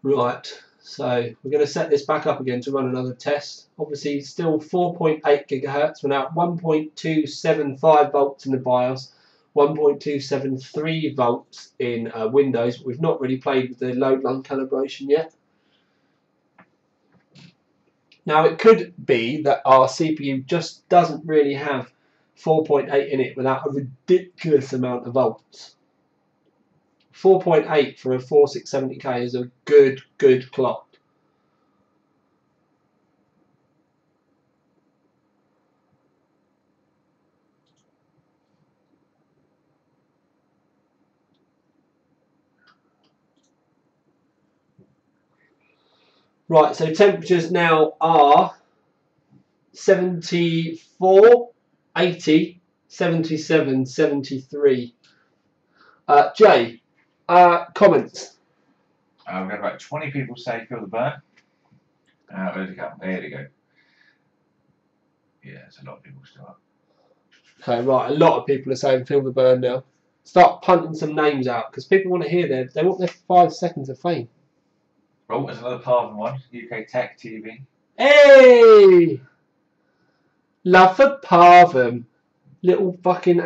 Right, so we're going to set this back up again to run another test. Obviously still 4.8 gigahertz. We're now at 1.275 volts in the BIOS. 1.273 volts in Windows. We've not really played with the load run calibration yet. Now it could be that our CPU just doesn't really have 4.8 in it without a ridiculous amount of volts. 4.8 for a 4670K is a good clock. Right, so temperatures now are 74, 80, 77, 73. Jay, comments? We've got about 20 people say feel the burn. Where'd it go? There we go. Yeah, there's a lot of people still up. Okay, right, a lot of people are saying feel the burn now. Start punting some names out because people want to hear they want their 5 seconds of fame. Oh, there's another Parvin one. UK Tech TV. Hey! Love for Parvin. Little fucking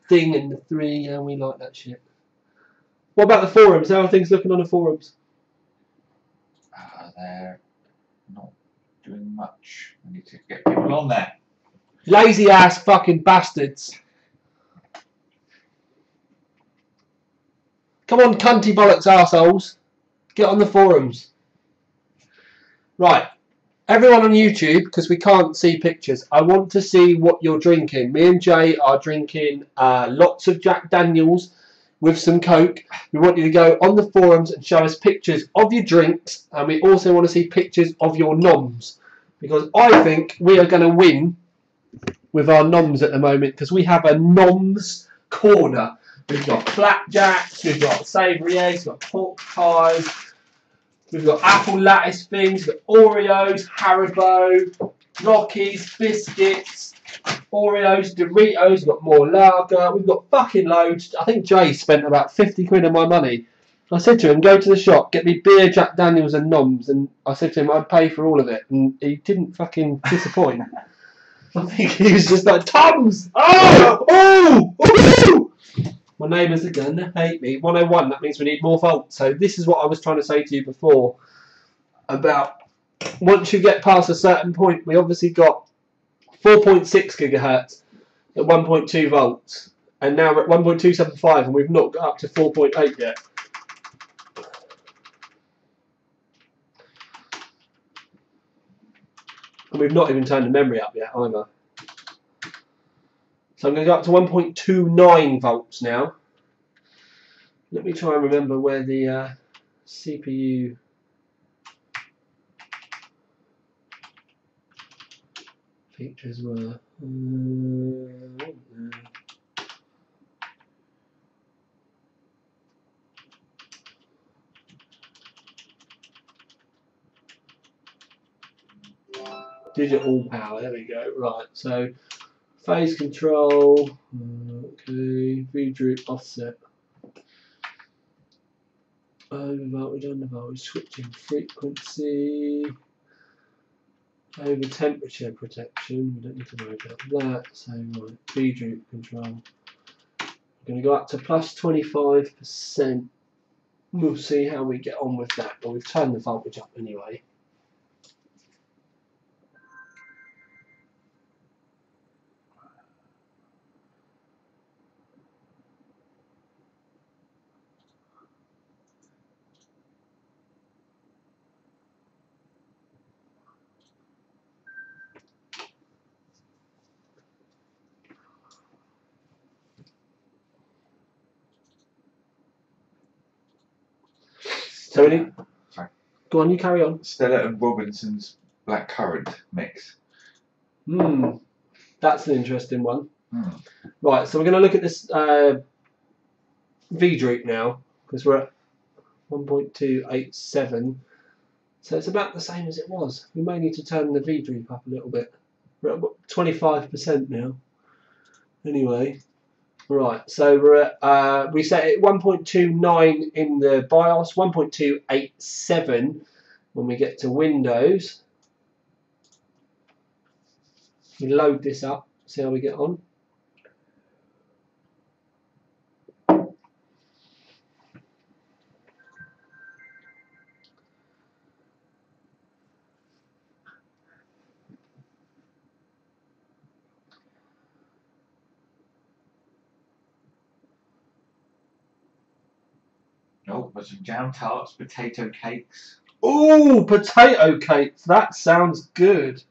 thing in the 3, and we like that shit. What about the forums? How are things looking on the forums? They're not doing much. I need to get people on there. Lazy ass fucking bastards. Come on, cunty bollocks arseholes. Get on the forums. Right. Everyone on YouTube, because we can't see pictures, I want to see what you're drinking. Me and Jay are drinking lots of Jack Daniels with some Coke. We want you to go on the forums and show us pictures of your drinks, and we also want to see pictures of your noms, because I think we are going to win with our noms at the moment, because we have a noms corner. We've got flapjacks, we've got savoury eggs, we've got pork pies, we've got apple lattice things, we've got Oreos, Haribo, Rockies, biscuits, Oreos, Doritos, we've got more lager, we've got fucking loads. I think Jay spent about 50 quid of my money. I said to him, go to the shop, get me beer, Jack Daniels and noms, and I said to him I'd pay for all of it, and he didn't fucking disappoint. I think he was just like, Tums! Oh! Oh! Oh! My neighbours are going to hate me. 101, that means we need more volts. So this is what I was trying to say to you before about once you get past a certain point, we obviously got 4.6 gigahertz at 1.2 volts. And now we're at 1.275 and we've not got up to 4.8 yet. And we've not even turned the memory up yet either. So I'm going to go up to 1.29 volts now. Let me try and remember where the CPU features were. Digital power, there we go. Right, so phase control, okay, V-droop offset, over voltage, under voltage, switching frequency, over temperature protection, we don't need to worry about that, so right, V-droop control, I'm going to go up to plus 25%, we'll see how we get on with that, but we've turned the voltage up anyway. So we need, sorry. Go on, you carry on. Stella and Robinson's blackcurrant mix. That's an interesting one. Right, so we're going to look at this V-droop now, because we're at 1.287. So it's about the same as it was. We may need to turn the V-droop up a little bit. We're at 25% now. Anyway, right, so we're at, we set it 1.29 in the BIOS, 1.287 when we get to Windows. We load this up, see how we get on. Oh, but some jam tarts, potato cakes. Ooh, potato cakes. That sounds good.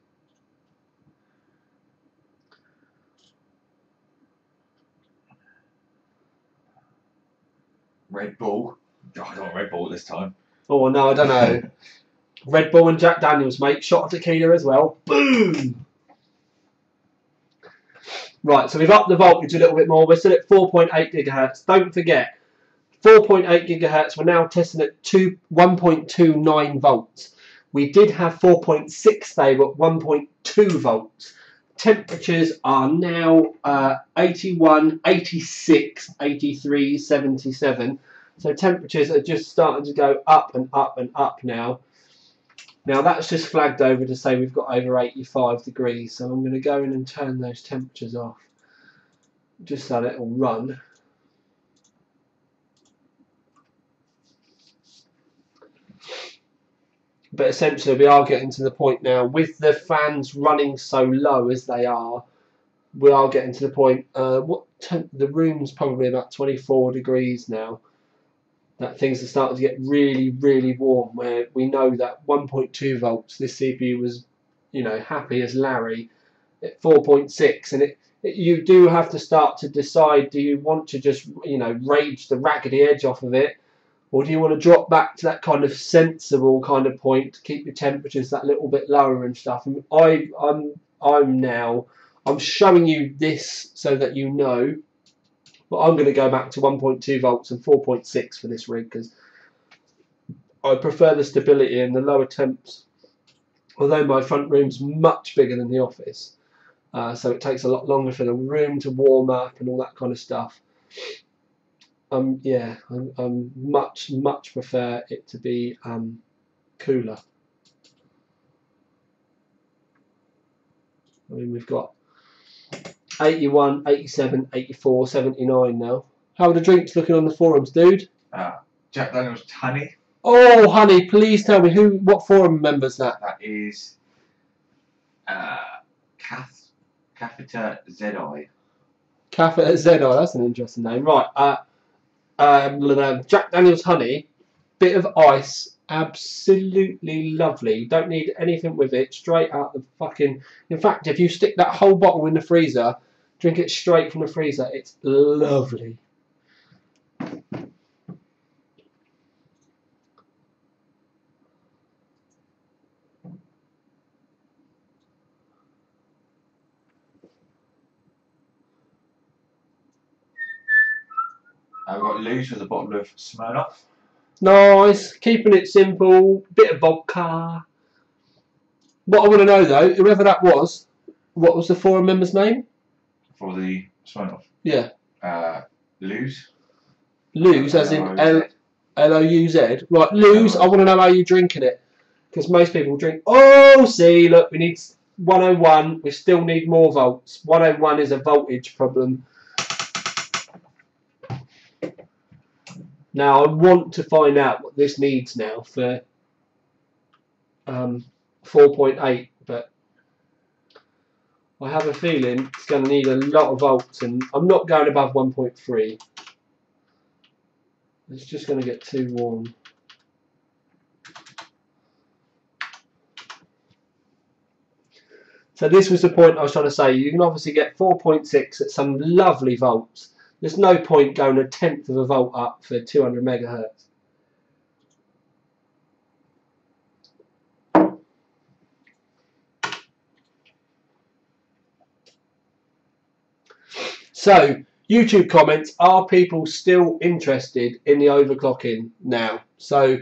Red Bull. Oh, I don't want Red Bull this time. Oh, no, I don't know. Red Bull and Jack Daniels, mate. Shot of tequila as well. Boom! Right, so we've upped the voltage a little bit more. We're still at 4.8 gigahertz. Don't forget, 4.8 gigahertz, we're now testing at 1.29 volts. We did have 4.6 there, but 1.2 volts. Temperatures are now 81, 86, 83, 77. So temperatures are just starting to go up and up and up now. Now that's just flagged over to say we've got over 85 degrees. So I'm going to go in and turn those temperatures off, just so that it will run. But essentially, we are getting to the point now with the fans running so low as they are. We are getting to the point. The room's probably about 24 degrees now. That things are starting to get really, really warm. Where we know that 1.2 volts, this CPU was, you know, happy as Larry at 4.6, and you do have to start to decide: do you want to just, you know, rage the raggedy edge off of it, or do you want to drop back to that kind of sensible kind of point to keep your temperatures that little bit lower and stuff? And I'm showing you this so that you know, but I'm going to go back to 1.2 volts and 4.6 for this rig because I prefer the stability and the lower temps. Although my front room's much bigger than the office, so it takes a lot longer for the room to warm up and all that kind of stuff. Yeah, I'm much prefer it to be cooler. I mean, we've got 81, 87, 84, 79 now. How are the drinks looking on the forums, dude? Jack Daniels Honey. Oh, honey, please tell me what forum member's that? That is Catheter ZI. Catheter ZI, that's an interesting name. Right, Jack Daniels Honey, bit of ice, absolutely lovely. Don't need anything with it, straight out the fucking... In fact, if you stick that whole bottle in the freezer, drink it straight from the freezer, it's lovely. I've got loose with a bottle of Smirnoff. Nice, keeping it simple, bit of vodka. What I want to know though, whoever that was, what was the forum member's name? For the Smirnoff? Yeah. Lose. Lose, as in L-O-U-Z. Right, Lose, I want to know how you're drinking it. Because most people drink... Oh, see, look, we need 101. We still need more volts. 101 is a voltage problem. Now, I want to find out what this needs now for 4.8, but I have a feeling it's going to need a lot of volts, and I'm not going above 1.3. It's just going to get too warm. So this was the point I was trying to say. You can obviously get 4.6 at some lovely volts. There's no point going 1/10 of a volt up for 200 megahertz. So, YouTube comments, are people still interested in the overclocking now? So,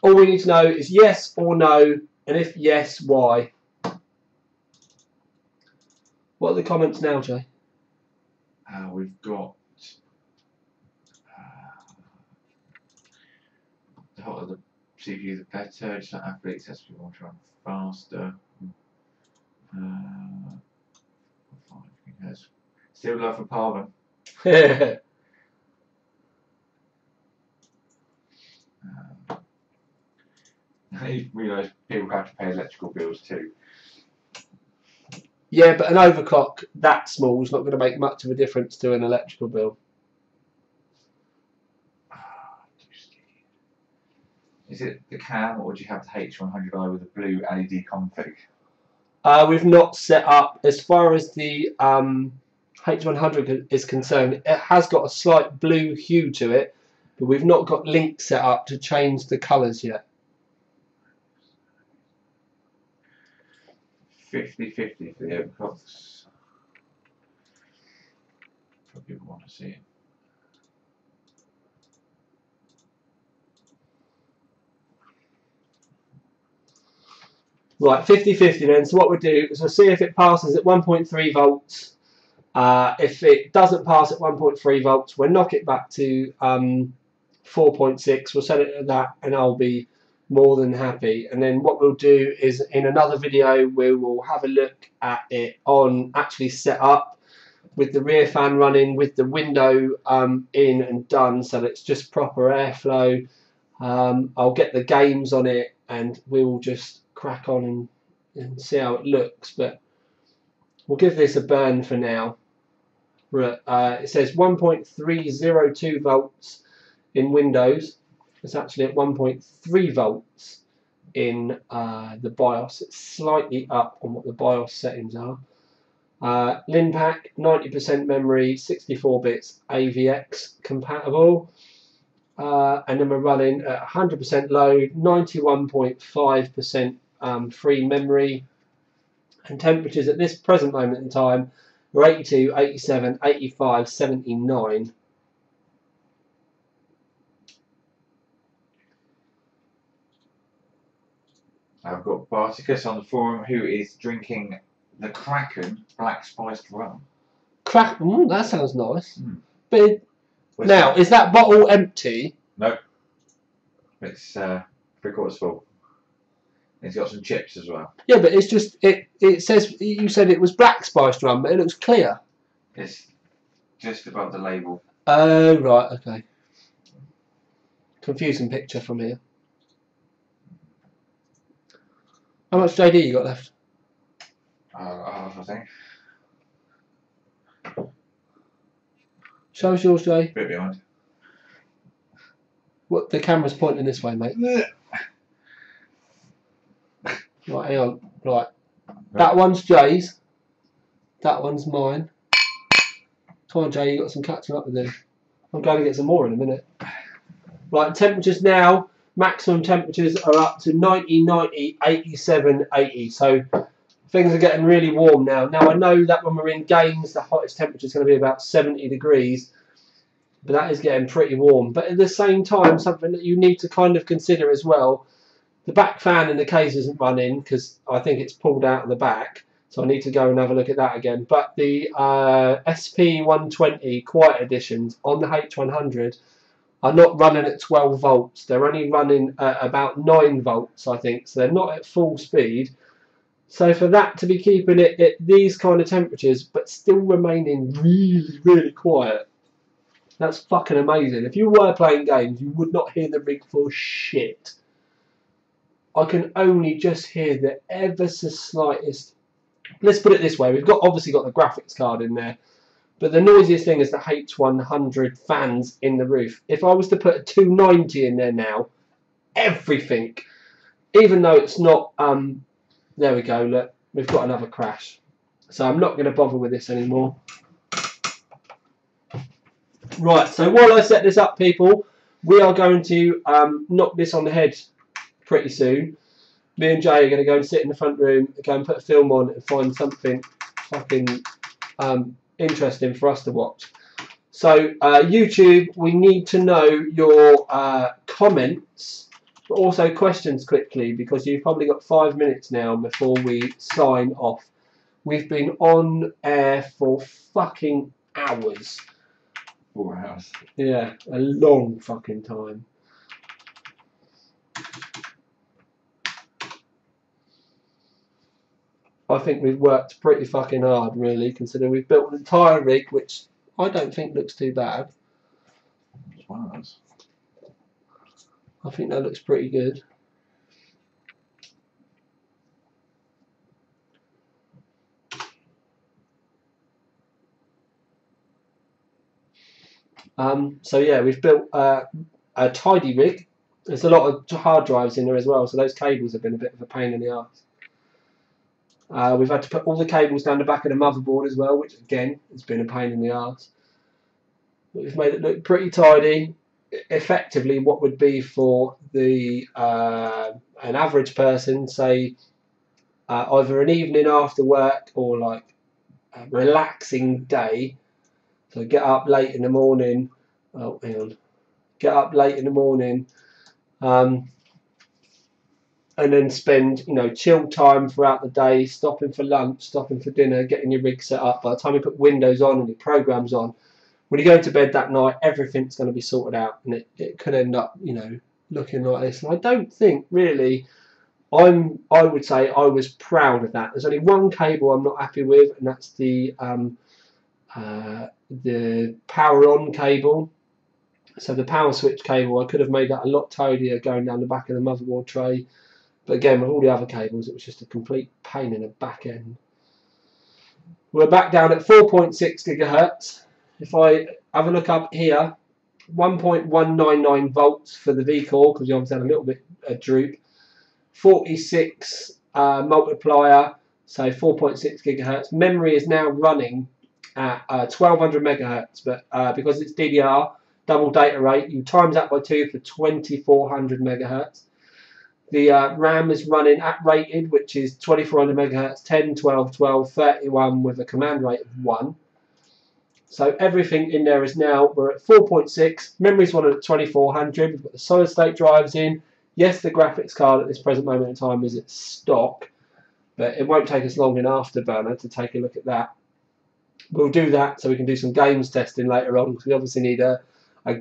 all we need to know is yes or no, and if yes, why? What are the comments now, Jay? We've got the hotter the CPU, the better. Just like athletes, has to be more trying faster. Still love for Parliament. I realise people have to pay electrical bills too. Yeah, but an overclock that small is not going to make much of a difference to an electrical bill. Is it the cam, or do you have the H100i with a blue LED config? We've not set up, as far as the H100 is concerned, it has got a slight blue hue to it, but we've not got links set up to change the colours yet. 50-50 for the overclocks. For people want to see it. Right, 50-50 then. So what we'll do is we'll see if it passes at 1.3 volts. If it doesn't pass at 1.3 volts, we'll knock it back to 4.6. We'll set it at that, and I'll be more than happy. And then what we'll do is in another video we will have a look at it on actually set up with the rear fan running, with the window in and done, so that it's just proper airflow. I'll get the games on it and we'll just crack on and see how it looks, but we'll give this a burn for now. It says 1.302 volts in Windows. It's actually at 1.3 volts in the BIOS. It's slightly up on what the BIOS settings are. Linpack, 90% memory, 64 bits, AVX compatible. And then we're running at 100% load, 91.5% free memory. And temperatures at this present moment in time are 82, 87, 85, 79. I've got Barticus on the forum who is drinking the Kraken Black Spiced Rum. That sounds nice. But now, is that bottle empty? No. It's 3/4 full. It's got some chips as well. Yeah, but it's just, it says, you said it was black spiced rum, but it looks clear. It's just above the label. Oh, right, okay. Confusing picture from here. How much JD you got left? Half, I think. Show us yours, Jay. Bit behind. What, the camera's pointing this way, mate. Right, hang on. Right. That one's Jay's. That one's mine. Come on, Jay, you got some catching up to do. I'm going to get some more in a minute. Right, temperatures now. Maximum temperatures are up to 90, 90, 87, 80. So things are getting really warm now. Now I know that when we're in games, the hottest temperature is going to be about 70 degrees. But that is getting pretty warm. But at the same time, something that you need to kind of consider as well. The back fan in the case isn't running because I think it's pulled out of the back. So I need to go and have a look at that again. But the SP120 Quiet Editions on the H100 are not running at 12 volts. They're only running at about 9 volts, I think. So they're not at full speed. So for that to be keeping it at these kind of temperatures, but still remaining really, really quiet, that's fucking amazing. If you were playing games, you would not hear the rig for shit. I can only just hear the ever so slightest. Let's put it this way: we've obviously got the graphics card in there, but the noisiest thing is the H100 fans in the roof. If I was to put a 290 in there now, everything, even though it's not, there we go. Look, we've got another crash. So I'm not going to bother with this anymore. Right. So while I set this up, people, we are going to knock this on the head pretty soon. Me and Jay are going to go and sit in the front room, go and put a film on and find something fucking interesting for us to watch. So YouTube, we need to know your comments, but also questions quickly, because you've probably got 5 minutes now before we sign off. We've been on air for fucking hours. 4 hours. Yeah, a long fucking time. I think we've worked pretty fucking hard, really, considering we've built an entire rig, which I don't think looks too bad. It's one of those. I think that looks pretty good. So yeah, we've built a tidy rig. There's a lot of hard drives in there as well, so those cables have been a bit of a pain in the arse. We've had to put all the cables down the back of the motherboard as well, which again has been a pain in the arse. But we've made it look pretty tidy. Effectively, what would be for the an average person, say either an evening after work or like a relaxing day. So get up late in the morning. Oh, hang on. Get up late in the morning. And then spend, you know, chill time throughout the day, stopping for lunch, stopping for dinner, getting your rig set up. By the time you put Windows on and your programs on, when you go to bed that night, everything's going to be sorted out, and it could end up, you know, looking like this. And I don't think really, I would say I was proud of that. There's only one cable I'm not happy with, and that's the power on cable. So the power switch cable, I could have made that a lot tidier going down the back of the motherboard tray. But again, with all the other cables, it was just a complete pain in the back end. We're back down at 4.6 gigahertz. If I have a look up here, 1.199 volts for the V core, because you obviously had a little bit of droop. 46 multiplier, so 4.6 gigahertz. Memory is now running at 1200 megahertz, but because it's DDR, double data rate, you times that by 2 for 2400 megahertz. The RAM is running at rated, which is 2400 megahertz, 10, 12, 12, 31 with a command rate of 1. So everything in there is now, we're at 4.6, memory's running at 2400, we've got the solid state drives in. Yes, the graphics card at this present moment in time is at stock, but it won't take us long in Afterburner to take a look at that. We'll do that so we can do some games testing later on, because we obviously need a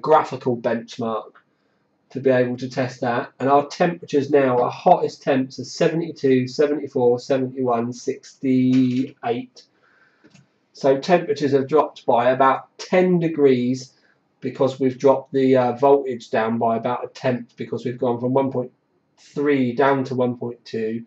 graphical benchmark to be able to test that. And our temperatures now, our hottest temps are 72, 74, 71, 68. So temperatures have dropped by about 10 degrees because we've dropped the voltage down by about a tenth, because we've gone from 1.3 down to 1.2.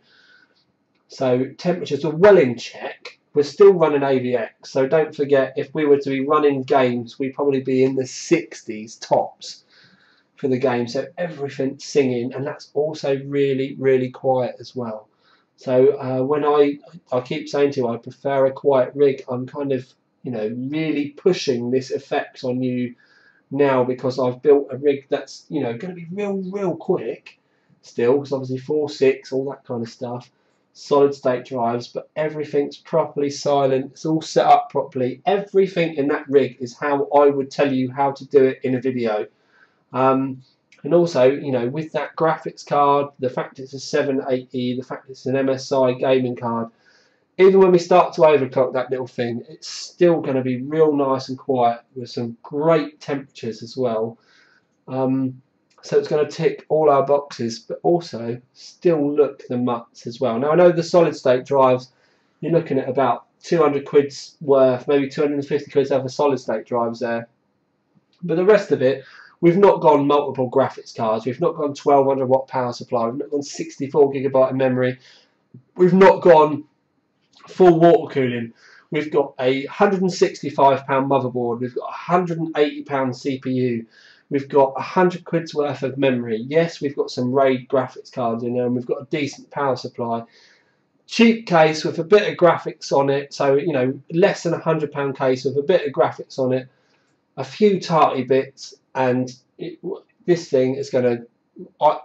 So temperatures are well in check. We're still running AVX, so don't forget, if we were to be running games, we'd probably be in the 60s tops for the game. So everything's singing, and that's also really, really quiet as well. So when I keep saying to you I prefer a quiet rig, I'm kind of, you know, really pushing this effect on you now, because I've built a rig that's, you know, going to be real quick still, because obviously 4.6, all that kind of stuff, solid state drives, but everything's properly silent, it's all set up properly. Everything in that rig is how I would tell you how to do it in a video. And also, you know, with that graphics card, the fact it's a 780, the fact it's an MSI gaming card, even when we start to overclock that little thing, it's still going to be real nice and quiet with some great temperatures as well. So it's going to tick all our boxes, but also still look the mutts as well. Now I know the solid state drives, you're looking at about 200 quid's worth, maybe 250 quid's worth of solid state drives there. But the rest of it, we've not gone multiple graphics cards, we've not gone 1200 watt power supply, we've not gone 64 gigabyte of memory, we've not gone full water cooling. We've got a £165 motherboard, we've got a £180 CPU, we've got 100 quid's worth of memory. Yes, we've got some RAID graphics cards in there, and we've got a decent power supply. Cheap case with a bit of graphics on it, so, you know, less than £100 case with a bit of graphics on it, a few tarty bits, and this thing is going to,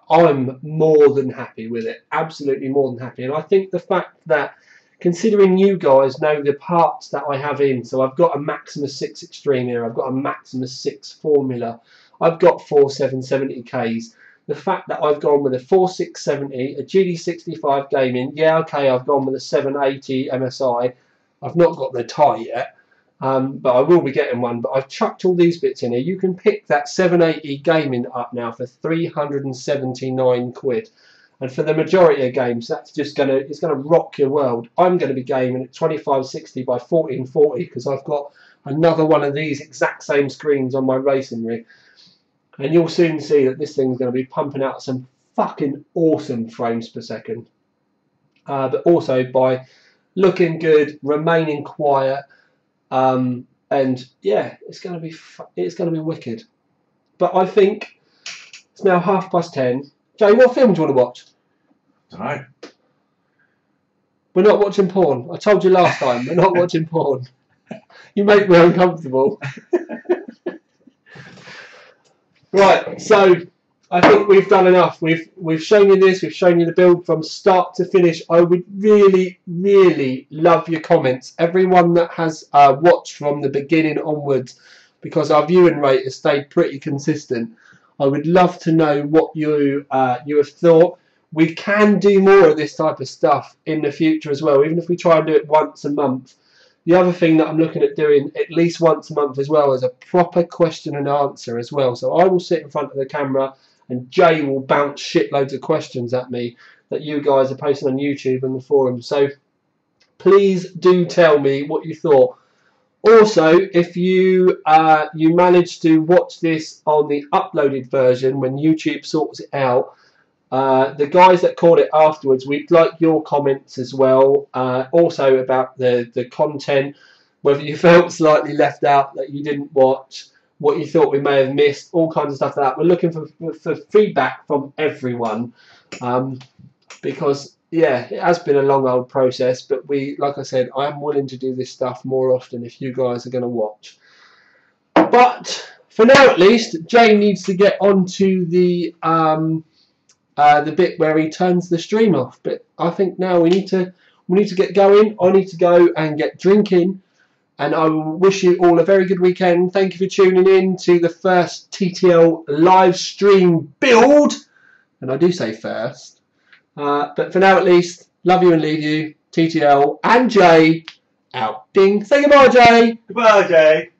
I'm more than happy with it, absolutely more than happy. And I think the fact that, considering you guys know the parts that I have in, so I've got a Maximus 6 Extreme here, I've got a Maximus 6 Formula, I've got 4 770Ks. The fact that I've gone with a 4670, a GD65 Gaming, yeah, okay, I've gone with a 780 MSI, I've not got the tie yet, but I will be getting one. But I've chucked all these bits in here. You can pick that 780 Gaming up now for 379 quid. And for the majority of games, that's just it's gonna rock your world. I'm going to be gaming at 2560 by 1440 because I've got another one of these exact same screens on my racing rig. And you'll soon see that this thing's going to be pumping out some fucking awesome frames per second. But also by looking good, remaining quiet, and yeah, it's going to be wicked. But I think it's now 10:30. Jay, what film do you want to watch? I don't know. We're not watching porn. I told you last time, we're not watching porn. You make me uncomfortable. Right, so I think we've done enough. We've shown you this, we've shown you the build from start to finish. I would really, really love your comments. Everyone that has watched from the beginning onwards, because our viewing rate has stayed pretty consistent. I would love to know what you have thought. We can do more of this type of stuff in the future as well, even if we try and do it once a month. The other thing that I'm looking at doing at least once a month as well is a proper question and answer as well. So I will sit in front of the camera and Jay will bounce shitloads of questions at me that you guys are posting on YouTube and the forum. So please do tell me what you thought. Also, if you you manage to watch this on the uploaded version when YouTube sorts it out, the guys that called it afterwards, we'd like your comments as well. Also about the content, whether you felt slightly left out that you didn't watch, what you thought we may have missed, all kinds of stuff like that. We're looking for feedback from everyone, because yeah, it has been a long old process, but like I said, I am willing to do this stuff more often if you guys are going to watch. But for now, at least, Jay needs to get onto the bit where he turns the stream off. But I think now we need to get going. I need to go and get drinking, and I will wish you all a very good weekend. Thank you for tuning in to the first TTL live stream build, and I do say first. But for now, at least, love you and leave you. TTL and Jay out. Ding. Say goodbye, Jay. Goodbye, Jay.